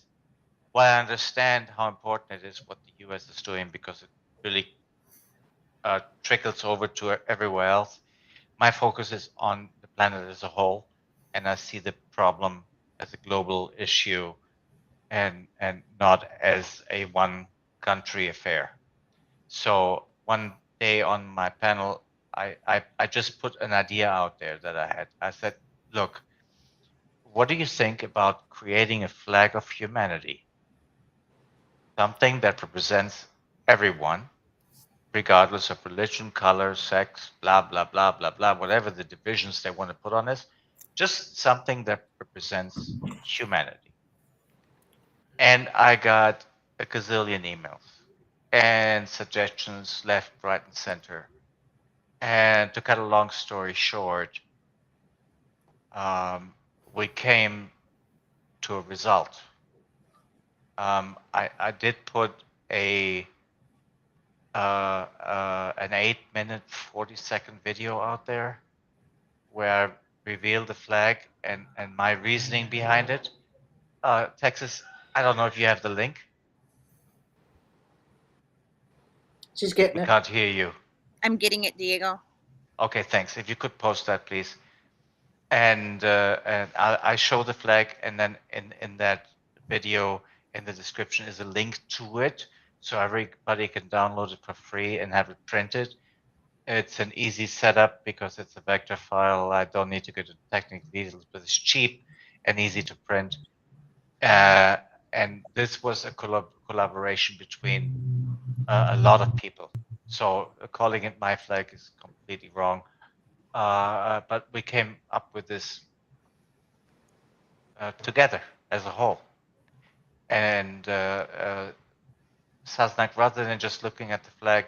Well, I understand how important it is what the U.S. is doing because it really trickles over to everywhere else. My focus is on the planet as a whole, and I see the problem as a global issue and not as a one country affair. So one day on my panel, I just put an idea out there that I had. I said, look, what do you think about creating a flag of humanity? Something that represents everyone, regardless of religion, color, sex, blah, blah, blah, blah, blah, whatever the divisions they want to put on this, just something that represents humanity. And I got a gazillion emails and suggestions left, right, and center. And to cut a long story short, we came to a result. I did put an 8-minute, 40-second video out there where I revealed the flag and my reasoning behind it. Texas, I don't know if you have the link. She's getting I it. can't hear you. I'm getting it, Diego. Okay, thanks. If you could post that, please. and I show the flag, and then in that video, in the description is a link to it, so everybody can download it for free and have it printed. It's an easy setup because it's a vector file. I don't need to go to technical details, but it's cheap and easy to print. And this was a collaboration between a lot of people. So calling it my flag is completely wrong. But we came up with this together as a whole. And Saznak, rather than just looking at the flag,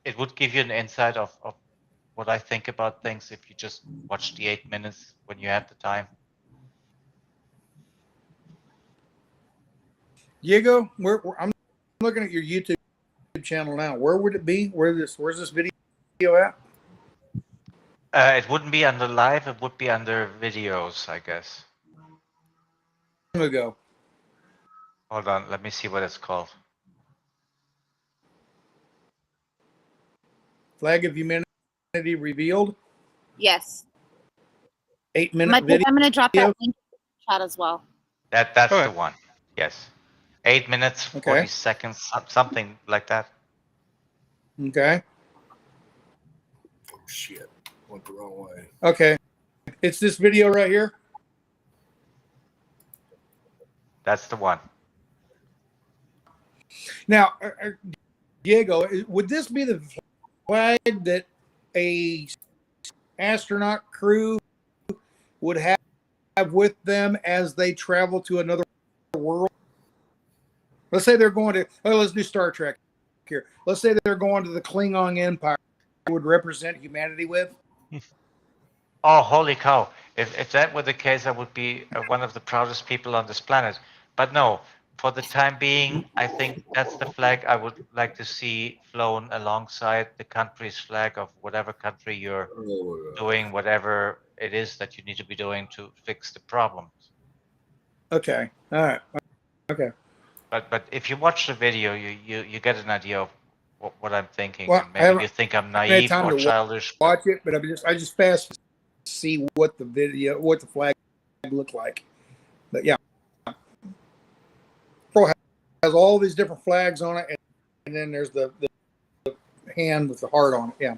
it would give you an insight of what I think about things if you just watch the 8 minutes when you have the time. Diego, I'm looking at your YouTube channel now. Where would it be? Where's this video at? It wouldn't be under live. It would be under videos, I guess. Ago. Hold on. Let me see what it's called. Flag of Humanity Revealed. Yes. 8-minute video. I'm going to drop that link in the chat as well. That's the one. Yes. 8 minutes, 40 seconds, something like that. Okay. Oh, shit. Went the wrong way. Okay. It's this video right here? That's the one. Now, Diego, would this be the flag that a astronaut crew would have with them as they travel to another world? Let's say they're going to, let's do Star Trek here. Let's say they're going to the Klingon Empire. Would represent humanity with? Oh, holy cow. If that were the case, I would be one of the proudest people on this planet. But no, for the time being, I think that's the flag I would like to see flown alongside the country's flag of whatever country you're doing, whatever it is that you need to be doing to fix the problems. Okay. All right. Okay. But if you watch the video, you get an idea of what I'm thinking. Well, maybe you think I'm naive or childish. Watch it, but I just fast to see what the flag looked like. But yeah, Pro has all these different flags on it, and then there's the hand with the heart on it. Yeah.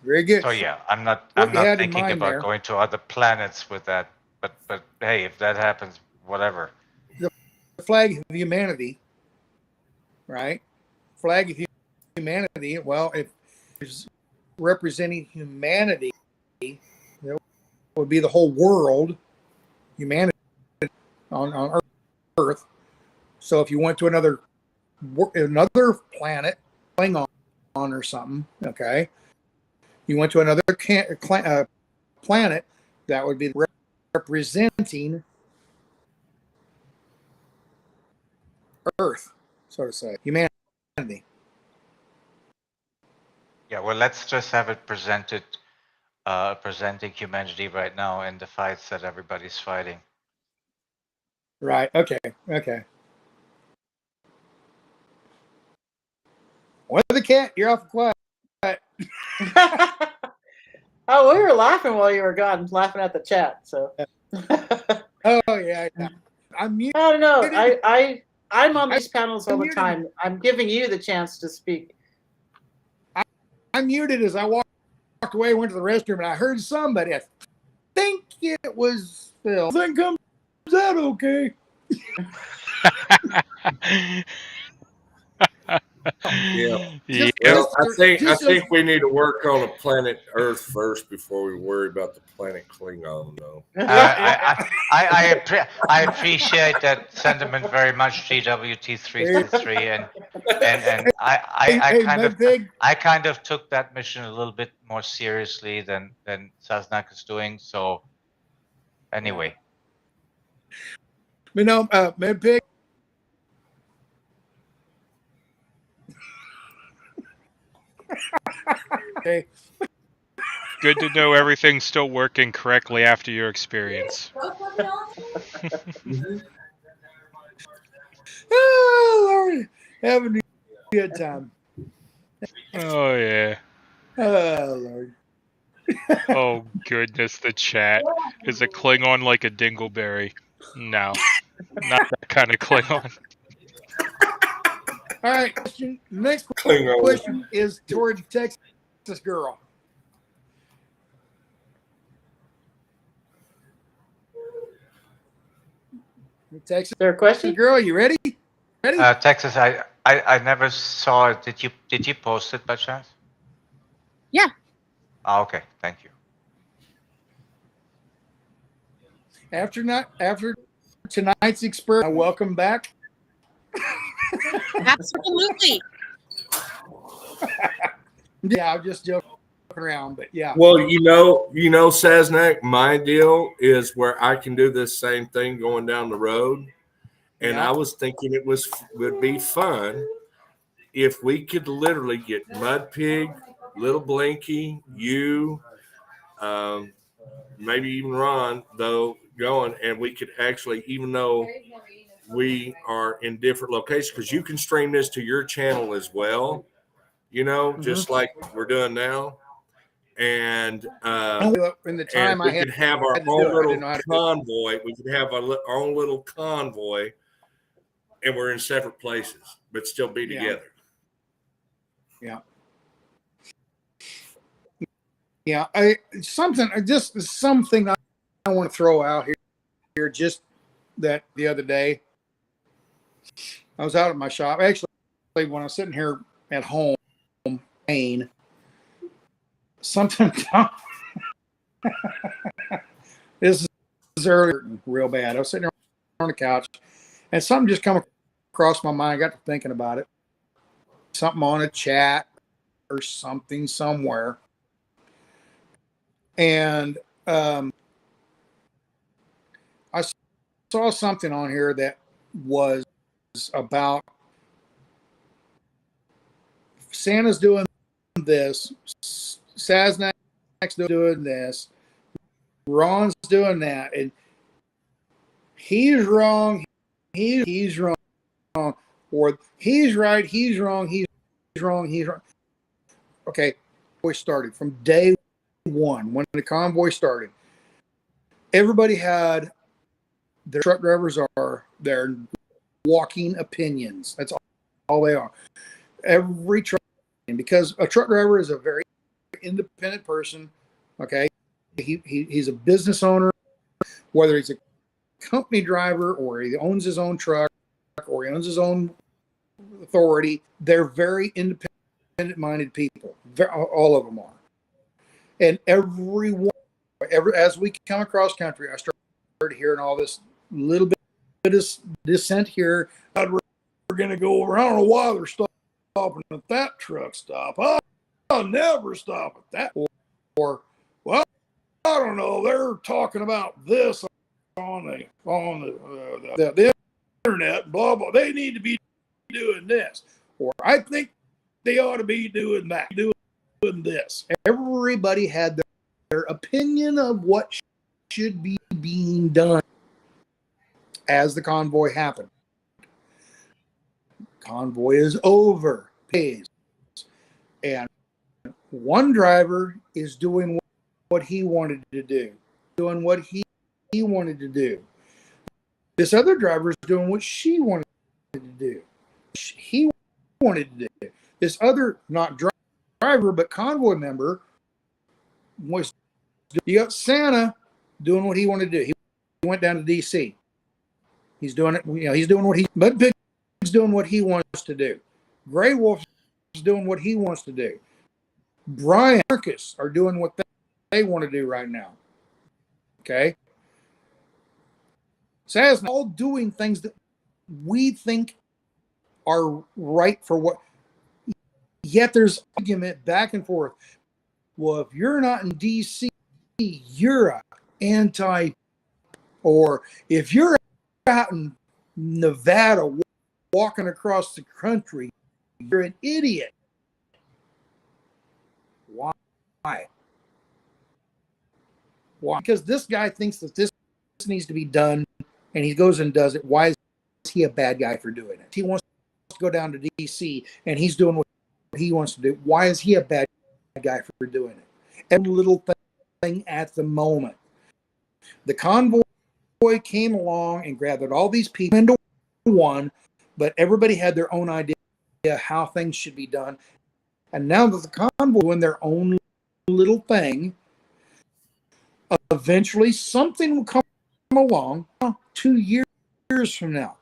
Very good. So yeah, I'm not thinking about going to other planets with that. But hey, if that happens, whatever. The flag of humanity, right? Flag of humanity. Well, if it's representing humanity, it would be the whole world, humanity on Earth. So if you went to another planet, Klingon or something, okay, you went to another planet, that would be representing Earth, so to say, humanity. Yeah, well, let's just have it presented, presenting humanity right now in the fights that everybody's fighting. Right. Okay. Okay. What the cat? You're off quiet. Oh, we were laughing while you were gone, laughing at the chat. So. Oh yeah. I'm muted. I don't know. I'm on these panels all the time. I'm giving you the chance to speak. I muted as I walked away, went to the restroom, and I heard somebody. I think it was Phil. Then comes that okay? Yeah. Well, I think we need to work on the planet Earth first before we worry about the planet Klingon, though. I appreciate that sentiment very much, GWT333, and I kind of took that mission a little bit more seriously than Saznak is doing. So anyway, but no, Medpig. Okay. Good to know everything's still working correctly after your experience. Oh, Lord. good time. Oh yeah. Oh Lord. Oh goodness, the chat. Is a Klingon like a dingleberry? No, not that kind of Klingon. All right. Next Klingon. question is toward Texas girl. Texas Is there a question? girl, you ready? Ready? Texas, I never saw it. Did you post it by chance? Yeah. Oh, okay, thank you. After tonight's experiment, welcome back. Absolutely. Yeah, I'm just joking around, but yeah. Well, Saznak, my deal is where I can do this same thing going down the road. And Yeah. I was thinking would be fun if we could literally get Mud Pig, Little Blinky, you, maybe even Ron, though, going, and we could actually, even though we are in different locations, because you can stream this to your channel as well, just like we're doing now. And in the time we I could have our own little convoy. We could have our own little convoy, and we're in separate places, but still be together. Yeah. Yeah. Something I want to throw out here. Just that the other day, I was out at my shop. Actually, when I was sitting here at home, Maine, something. This is earlier, real bad. I was sitting there on the couch, and something just come across my mind. I got to thinking about it. Something on a chat or something somewhere, and I saw something on here that was about Santa's doing this, Saznak's doing this, Ron's doing that, and he's wrong, he's wrong, or he's right, he's wrong, he's wrong, he's wrong. Okay, convoy started from day one. When the convoy started, everybody had their truck drivers are their walking opinions. That's all they are. Every truck, because a truck driver is a very independent person. Okay, he's a business owner, whether he's a company driver or he owns his own truck or he owns his own authority. They're very independent-minded people. All of them are. And as we come across country, I started hearing all this little bit of dissent here. We're going to go over. I don't know why they're stopping at that truck stop. I'll never stop at that. Or well, I don't know. They're talking about this on the internet. Blah blah. They need to be doing this, or I think they ought to be doing that, doing this. Everybody had their opinion of what should be being done as the convoy happened. Convoy is over, pays, and one driver is doing what he wanted to do, doing what he wanted to do. This other driver is doing what she wanted to do. He wanted to do. This other, not driver, but convoy member was. You got Santa doing what he wanted to do. He went down to D.C. He's doing it. He's doing what Mud Pig's doing what he wants to do. Gray Wolf is doing what he wants to do. Brian and Marcus are doing what they want to do right now. Okay? Saz's all doing things that we think are right for what. Yet there's argument back and forth. Well, if you're not in D.C., you're an anti, or if you're out in Nevada walking across the country, you're an idiot. Why? Why? Because this guy thinks that this needs to be done, and he goes and does it. Why is he a bad guy for doing it? He wants to go down to DC and he's doing what he wants to do. Why is he a bad guy for doing it? Every little thing at the moment. The convoy came along and gathered all these people into one, but everybody had their own idea how things should be done. And now that the convoy doing their own little thing, eventually something will come along 2 years from now.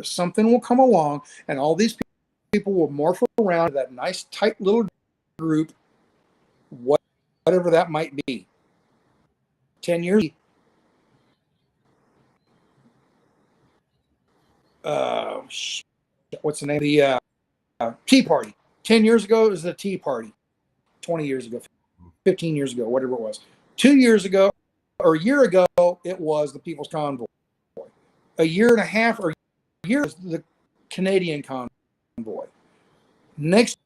Something will come along and all these people will morph around that nice tight little group, whatever that might be. 10 years. What's the name? The Tea Party. 10 years ago, it was the Tea Party. 20 years ago, 15 years ago, whatever it was. 2 years ago, or a year ago, it was the People's Convoy. A year and a half or a year was the Canadian Convoy. Next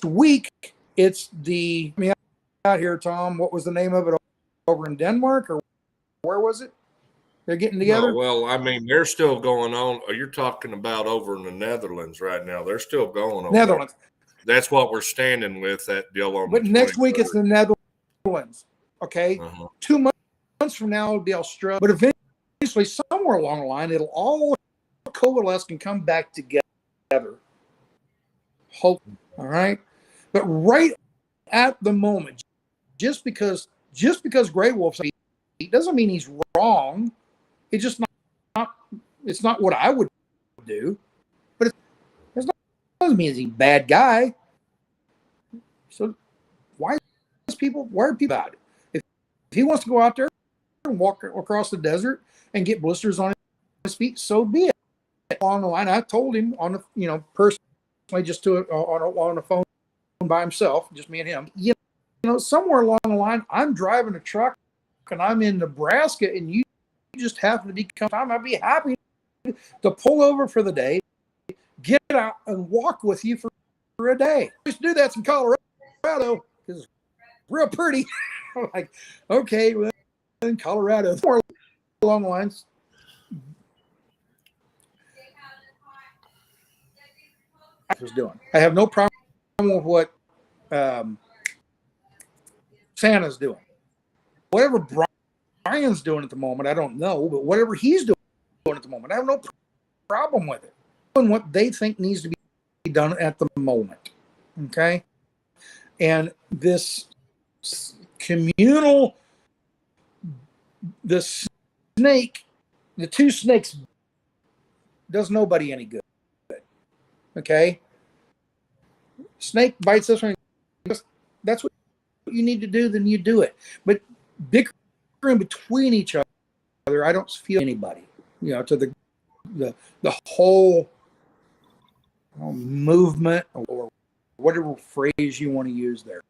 week, it's the, out here, Tom, what was the name of it over in Denmark, or where was it? They're getting together? No, well, I mean, they're still going on. You're talking about over in the Netherlands right now. They're still going on. Netherlands. That's what we're standing with, that deal on. But next week it's the Netherlands. Okay? 2 months from now it'll be Australia. But eventually, somewhere along the line, it'll all coalesce and come back together. Hope. All right? But right at the moment, just because Grey Wolf's it doesn't mean he's wrong. It's just it's not what I would do. But it doesn't mean he's a bad guy. So why are people about it? If he wants to go out there and walk across the desert and get blisters on his feet, so be it. Along the line, I told him on the personally, just on the phone by himself, just me and him. You know, somewhere along the line, I'm driving a truck and I'm in Nebraska, and you just happen to be coming time, I'd be happy to pull over for the day, get out and walk with you for a day. I used to do that in Colorado because it's real pretty. I'm like, okay, well, in Colorado, more along the lines. I was doing. I have no problem with what Santa's doing. Whatever Brian's doing at the moment, I don't know, but whatever he's doing at the moment, I have no problem with it. And what they think needs to be done at the moment. Okay? And this communal, the two snakes does nobody any good. Okay? Snake bites this one. That's what you need to do, then you do it. But bickering between each other, I don't feel anybody, to the whole movement or whatever phrase you want to use there.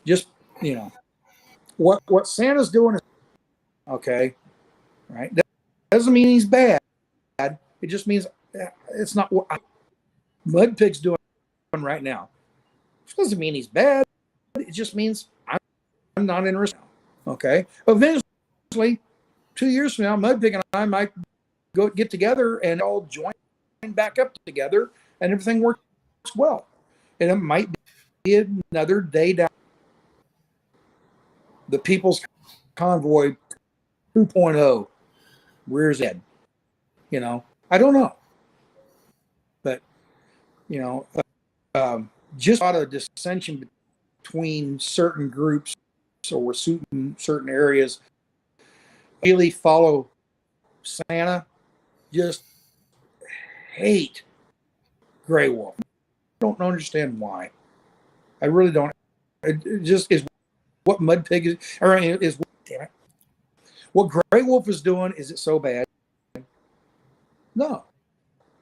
Just, what Santa's doing is okay, right? That doesn't mean he's bad. It just means it's not what Mudpig's doing right now. It doesn't mean he's bad. It just means I'm not interested. Okay. Eventually, 2 years from now, Mudpig and I might go get together and all join back up together, and everything works well. And it might be another day down. The People's Convoy 2.0 rears head. I don't know. But, just a lot of dissension between certain groups or certain areas really follow Santa, just hate Grey Wolf. I don't understand why. I really don't. It just is what Mudpig is, or is damn it. What Grey Wolf is doing, is it so bad? No.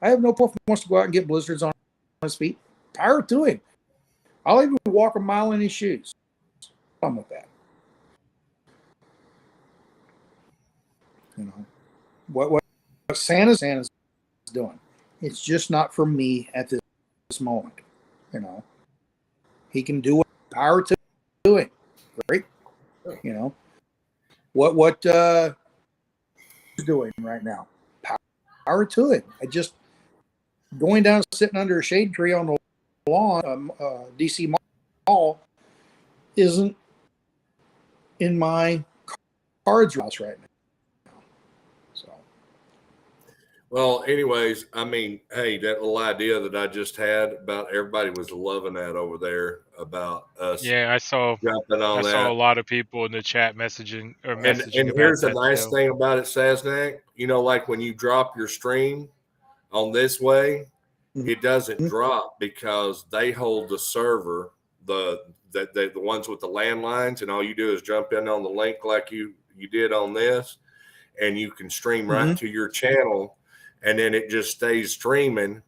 I have no problem if he wants to go out and get blizzards on his feet. Power to him. I'll even walk a mile in his shoes. I'm with that. What Santa's doing, it's just not for me at this moment. He can do what power to doing. Great. What he's doing right now. Power to it. going down, sitting under a shade tree on the lawn, DC Mall, isn't in my cards house right now. So, well, anyways, I mean, hey, that little idea that I just had about everybody was loving that over there about us. Yeah, I saw jumping on that. saw a lot of people in the chat messaging And about here's the that nice too. thing about it, Sasnak. You know, like when you drop your stream on this way, it doesn't drop because they hold the server, the ones with the landlines, and all you do is jump in on the link like you did on this, and you can stream right to your channel, and then it just stays streaming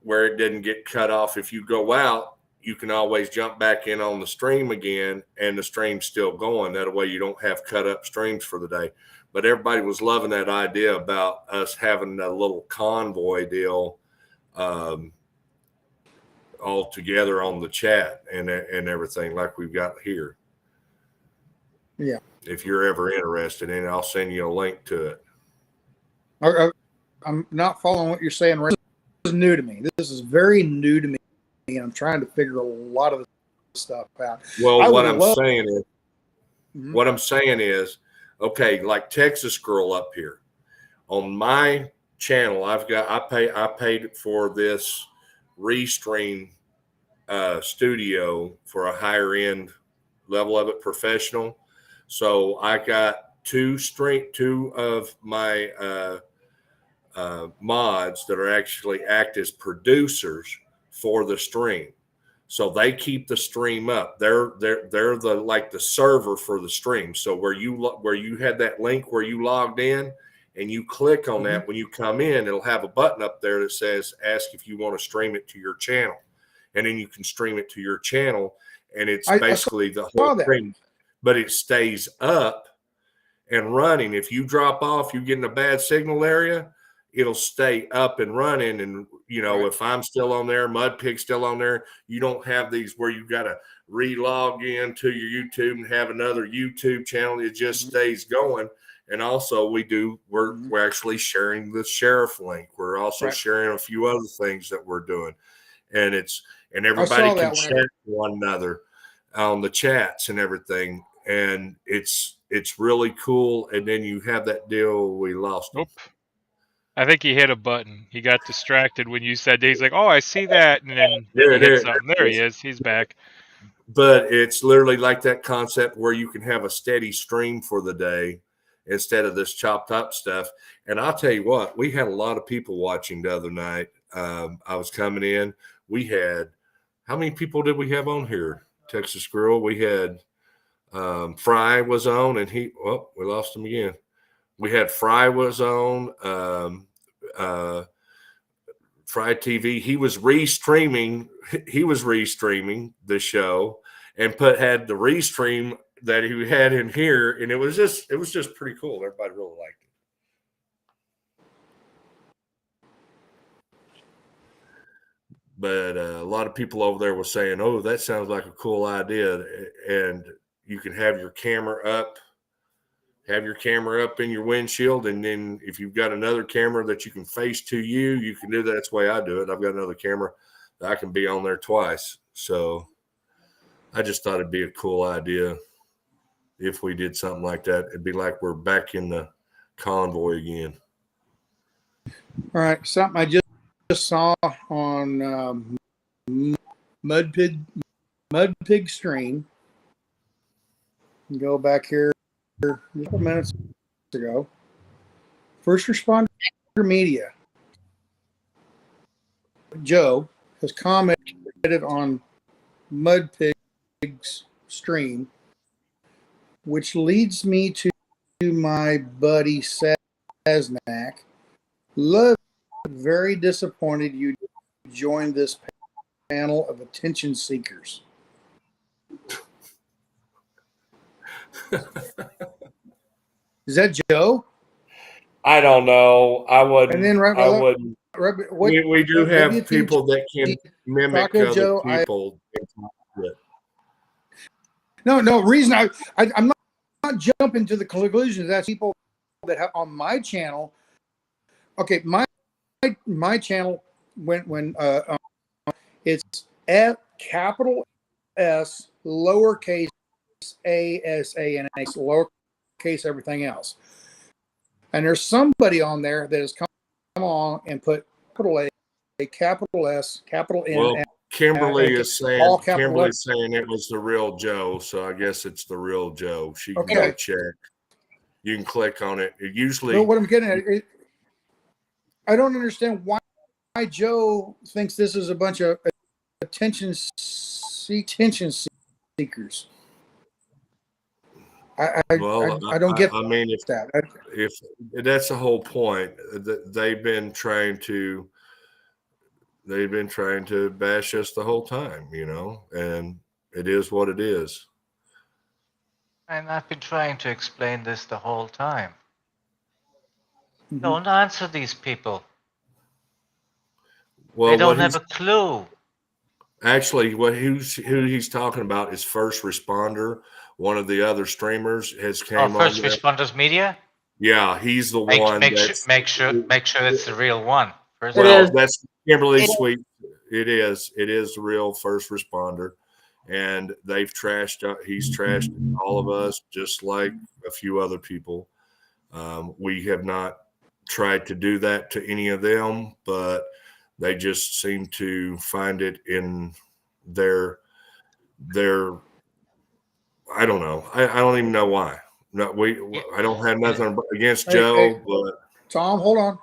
where it didn't get cut off. If you go out, you can always jump back in on the stream again, and the stream's still going. That way you don't have cut up streams for the day. But everybody was loving that idea about us having a little convoy deal all together on the chat and everything like we've got here. Yeah. If you're ever interested in it, I'll send you a link to it. I'm not following what you're saying. This is new to me. This is very new to me. And I'm trying to figure a lot of this stuff out. Well, what I'm saying is, okay, like Texas Girl up here on my channel, I paid for this Restream studio for a higher end level of it, professional. So I got two of my mods that are actually act as producers for the stream. So they keep the stream up. They're the like the server for the stream. So where you had that link where you logged in and you click on that, when you come in, it'll have a button up there that says ask if you want to stream it to your channel. And then you can stream it to your channel, and it's basically the whole stream, but it stays up and running. If you drop off, you get in a bad signal area, it'll stay up and running. And, you know, if I'm still on there, Mudpig's still on there, you don't have these where you got to re-log in to your YouTube and have another YouTube channel. It just stays going. And also we're actually sharing the sheriff link. We're also sharing a few other things that we're doing. And everybody can chat with one another on the chats and everything. And it's really cool. And then you have that deal. We lost him. I think he hit a button. He got distracted when you said that. He's like, "Oh, I see that," and then he hit something. There he is. He's back. But it's literally like that concept where you can have a steady stream for the day instead of this chopped up stuff. And I'll tell you what, we had a lot of people watching the other night. I was coming in. We had, how many people did we have on here? Texas Girl. We had Fry was on, and we lost him again. We had Fry was on, Fry TV. He was restreaming the show and had the restream that he had in here, and it was just pretty cool. Everybody really liked it. But a lot of people over there were saying, "Oh, that sounds like a cool idea," and you can have your camera up. Have your camera up in your windshield, and then if you've got another camera that you can face to you, you can do that. That's the way I do it. I've got another camera that I can be on there twice. So I just thought it'd be a cool idea if we did something like that. It'd be like we're back in the Convoy again. All right, something I just saw on Mudpig stream. Go back here just a couple minutes ago. First Responder Media, Joe, has commented on Mudpig's stream, which leads me to my buddy Sasnak. Love, very disappointed you joined this panel of attention seekers. Is that Joe? I don't know. I wouldn't. And then we do have people that can mimic other Joe, people. No. Reason I'm not jumping to the conclusion that's people that have on my channel. Okay, my channel it's F capital S lowercase a s a and a lowercase everything else. And there's somebody on there that has come along and put capital A, capital S, capital N. Well, Kimberly is saying all capital Kimberly's saying it was the real Joe, so I guess it's the real Joe. She can go Okay. check. You can click on it. It usually. But what I'm getting at, I don't understand why Joe thinks this is a bunch of attention seekers. I don't get. I mean, if that. If that's the whole point, they've been trying to bash us the whole time, you know, and it is what it is. And I've been trying to explain this the whole time. Mm-hmm. Don't answer these people. Well, they don't have a clue. Actually, who he's talking about is First Responder. One of the other streamers has came on. First Responders Media. Yeah, he's the one. Make sure it's the real one. That's Kimberly Sweet. It is the real First Responder, and they've he's trashed all of us, just like a few other people. We have not tried to do that to any of them, but they just seem to find it in their I don't know. I don't even know why. No, I don't have nothing against Joe, but Tom, hold on.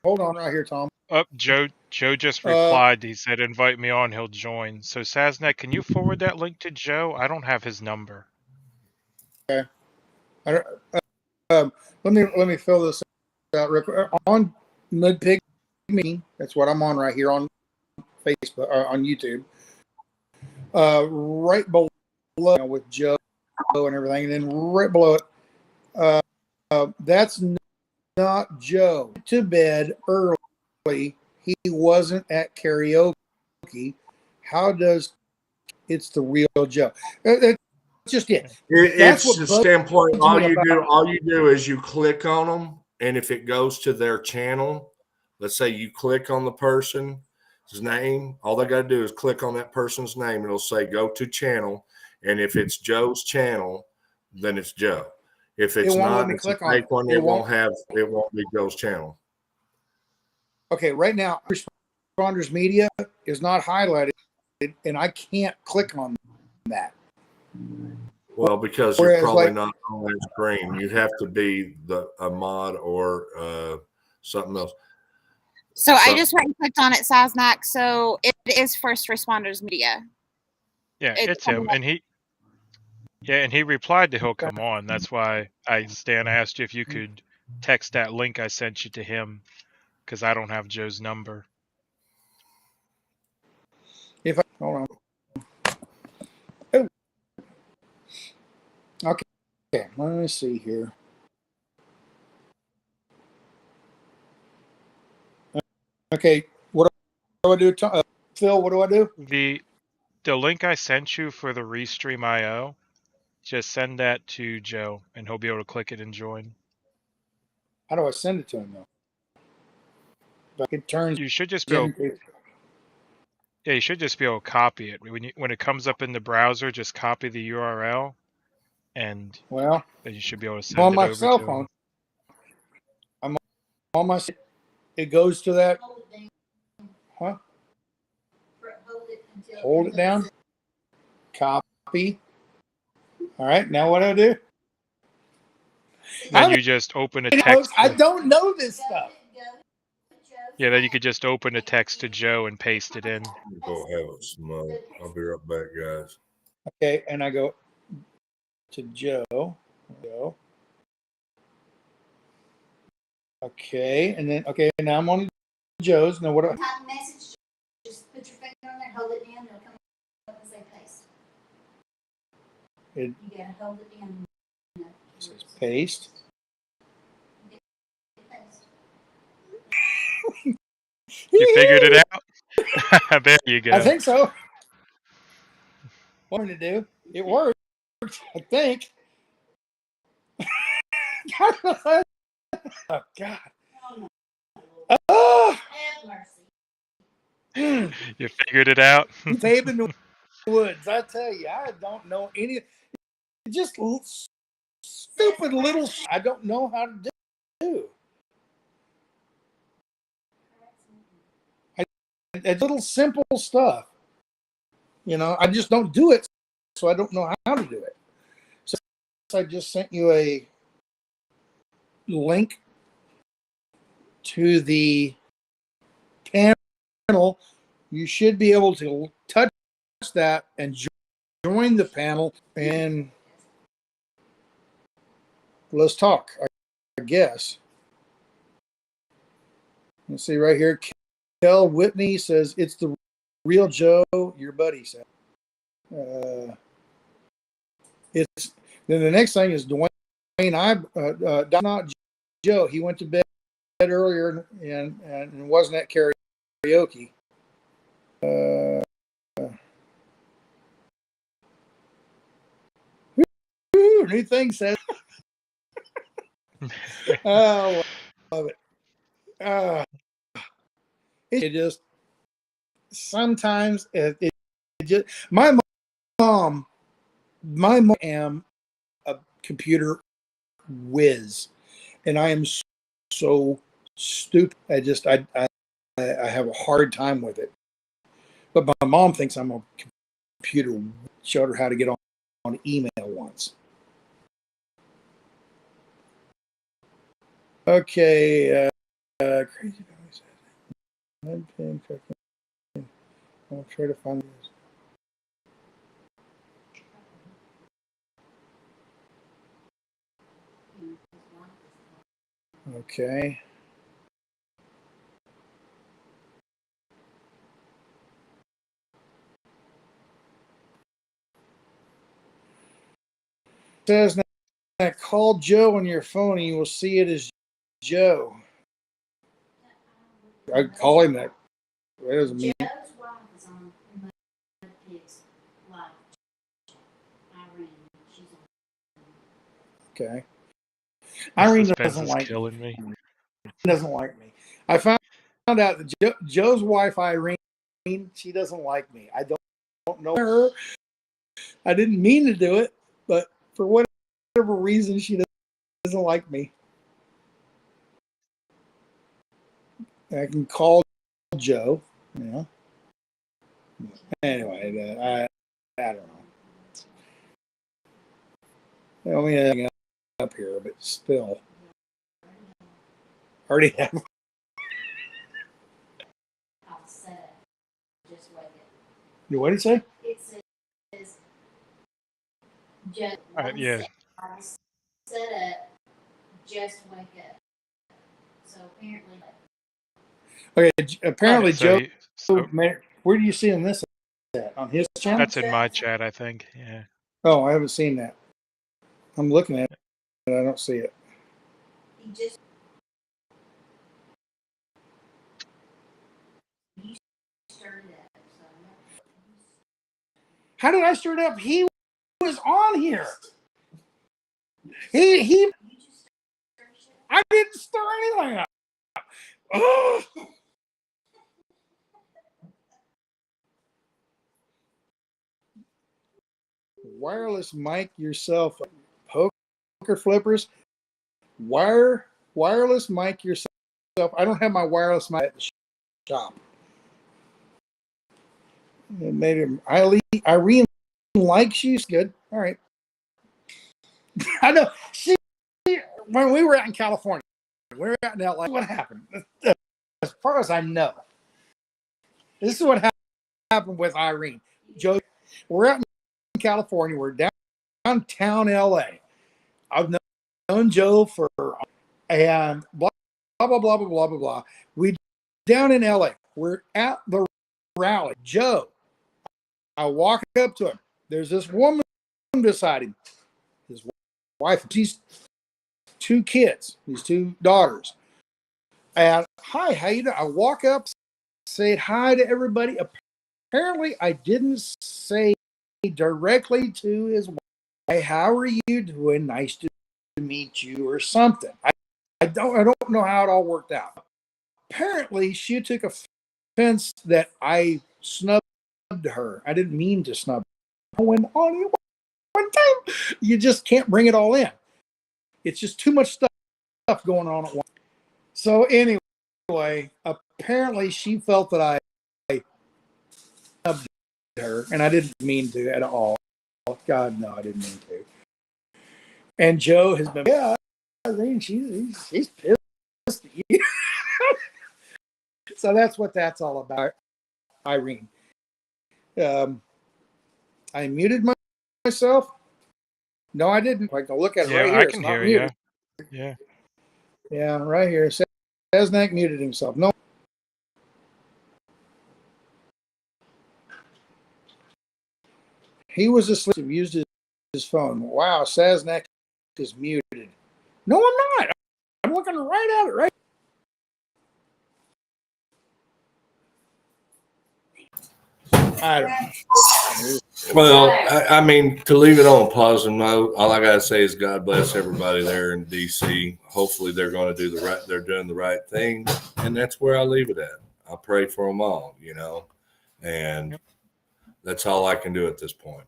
Hold on right here, Tom. Joe just replied. He said, "Invite me on. He'll join." So Saznak, can you forward that link to Joe? I don't have his number. Okay. Let me fill this out real quick. On Mid-Pig Meeting, that's what I'm on right here on Facebook or on YouTube. Right below with Joe and everything, and then right below it, that's not Joe. To bed early. He wasn't at karaoke. How does it's the real Joe? That's just it. It's the standpoint. All you do is you click on them, and if it goes to their channel, let's say you click on the person's name, all they got to do is click on that person's name. It'll say go to channel, and if it's Joe's channel, then it's Joe. If it's not, it's a fake one. It won't be Joe's channel. Okay, right now, Responders Media is not highlighted, and I can't click on that. Well, because you're probably not on that screen. You have to be a mod or something else. So I just went and clicked on it, Saznak. So it is First Responders Media. Yeah, it's him, and he replied to he'll come on. That's why Stan asked you if you could text that link I sent you to him, because I don't have Joe's number. Hold on. Oh. Okay, let me see here. Okay, what do I do? Phil, what do I do? The link I sent you for the Restream IO, just send that to Joe, and he'll be able to click it and join. How do I send it to him, though? You should just be able. Yeah, you should just be able to copy it. When it comes up in the browser, just copy the URL, and then you should be able to send it over to him. On my cell phone. I'm on my. It goes to that. Huh? Hold it down. Copy. All right. Now what do I do? Then you just open a text. I don't know this stuff. Yeah, then you could just open a text to Joe and paste it in. Go have a smoke. I'll be right back, guys. Okay, and I go to Joe. Okay, and then now I'm on Joe's. Now what do I? Type a message. Just put your finger on there, hold it down, it'll come up and say paste. You gotta hold it down. It says paste. You figured it out? There you go. I think so. What did it do? It worked, I think. Oh, God. Oh. Have mercy. You figured it out. They've been in the woods. I tell you, I don't know any. Just stupid little. I don't know how to do. Little simple stuff. I just don't do it, so I don't know how to do it. So I just sent you a link to the panel. You should be able to touch that and join the panel, and let's talk, I guess. Let's see right here. Kel Whitney says, it's the real Joe, your buddy said. It's then the next thing is Dwayne. Not Joe. He went to bed earlier and wasn't at karaoke. New thing says. Oh, love it. It just sometimes it just my mom am a computer whiz, and I am so stupid. I have a hard time with it. But my mom thinks I'm a computer. Showed her how to get on email once. Okay, crazy. I'll try to find this. Okay. It says now, call Joe on your phone and you will see it as Joe. I call him that. That doesn't mean. Joe's wife is on his live. Irene, she's on. Okay. Irene doesn't like killing me. Doesn't like me. I found out that Joe's wife Irene, she doesn't like me. I don't know her. I didn't mean to do it, but for whatever reason, she doesn't like me. I can call Joe. Anyway, I don't know. Let me hang up here, but still. Already have. I'll set it. Just wait it. What did he say? It says Joe. Yeah. I'll set up. Just wake up. So apparently. Okay, apparently Joe. So where do you see him this at? On his channel? That's in my chat, I think. Yeah. Oh, I haven't seen that. I'm looking at it, but I don't see it. He just. You started it. So. How did I start it up? He was on here. He. I didn't stir anything up. Oh. Wireless mic yourself. Poker flippers. Wireless mic yourself. I don't have my wireless mic at the shop. Maybe Irene likes you. Good. All right. I know. When we were out in California, we were out in LA. What happened? As far as I know, this is what happened with Irene. Joe, we're out in California. We're downtown LA. I've known Joe for and blah blah blah blah blah blah blah. We down in LA. We're at the rally. Joe, I walk up to him. There's this woman beside him. His wife. She's two kids. These two daughters. And hi, how you doing? I walk up, say hi to everybody. Apparently, I didn't say directly to his wife, hey, how are you doing? Nice to meet you, or something. I don't know how it all worked out. Apparently, she took offense defense that I snubbed her. I didn't mean to snub her. I went on one time. You just can't bring it all in. It's just too much stuff going on at once. So anyway, apparently she felt that I snubbed her, and I didn't mean to at all. God, no, I didn't mean to. And Joe has been, yeah, Irene, she's pissed at you. So that's what that's all about, Irene. I muted myself. No, I didn't. I can look at it right here. I can hear you. Yeah. Yeah, right here. Saznak muted himself. No. He was asleep. He used his phone. Wow, Saznak is muted. No, I'm not. I'm looking right at it. Right. I don't know. Well, I mean, to leave it on a positive note, all I gotta say is God bless everybody there in DC. Hopefully, they're going to do the right. They're doing the right thing, and that's where I leave it at. I pray for them all, and that's all I can do at this point.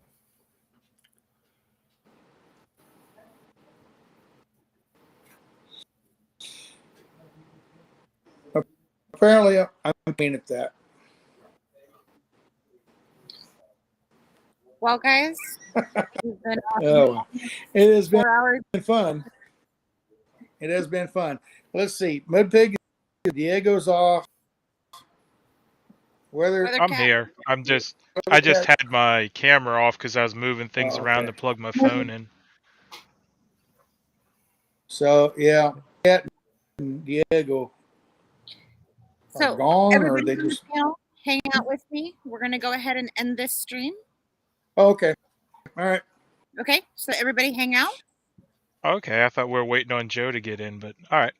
Apparently, I'm paying at that. Well, guys, we've been it has been fun. It has been fun. Let's see. Mudpig, Diego's off. I'm here. I just had my camera off because I was moving things around to plug my phone in. So yeah, and Diego are gone, or they just hang out with me. We're gonna go ahead and end this stream. Okay. All right. Okay, so everybody hang out. Okay, I thought we were waiting on Joe to get in, but all right.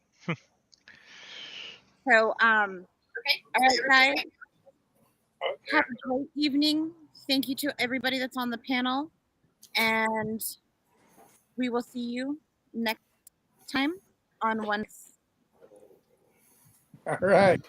So, all right, guys. Have a great evening. Thank you to everybody that's on the panel, and we will see you next time on one. All right.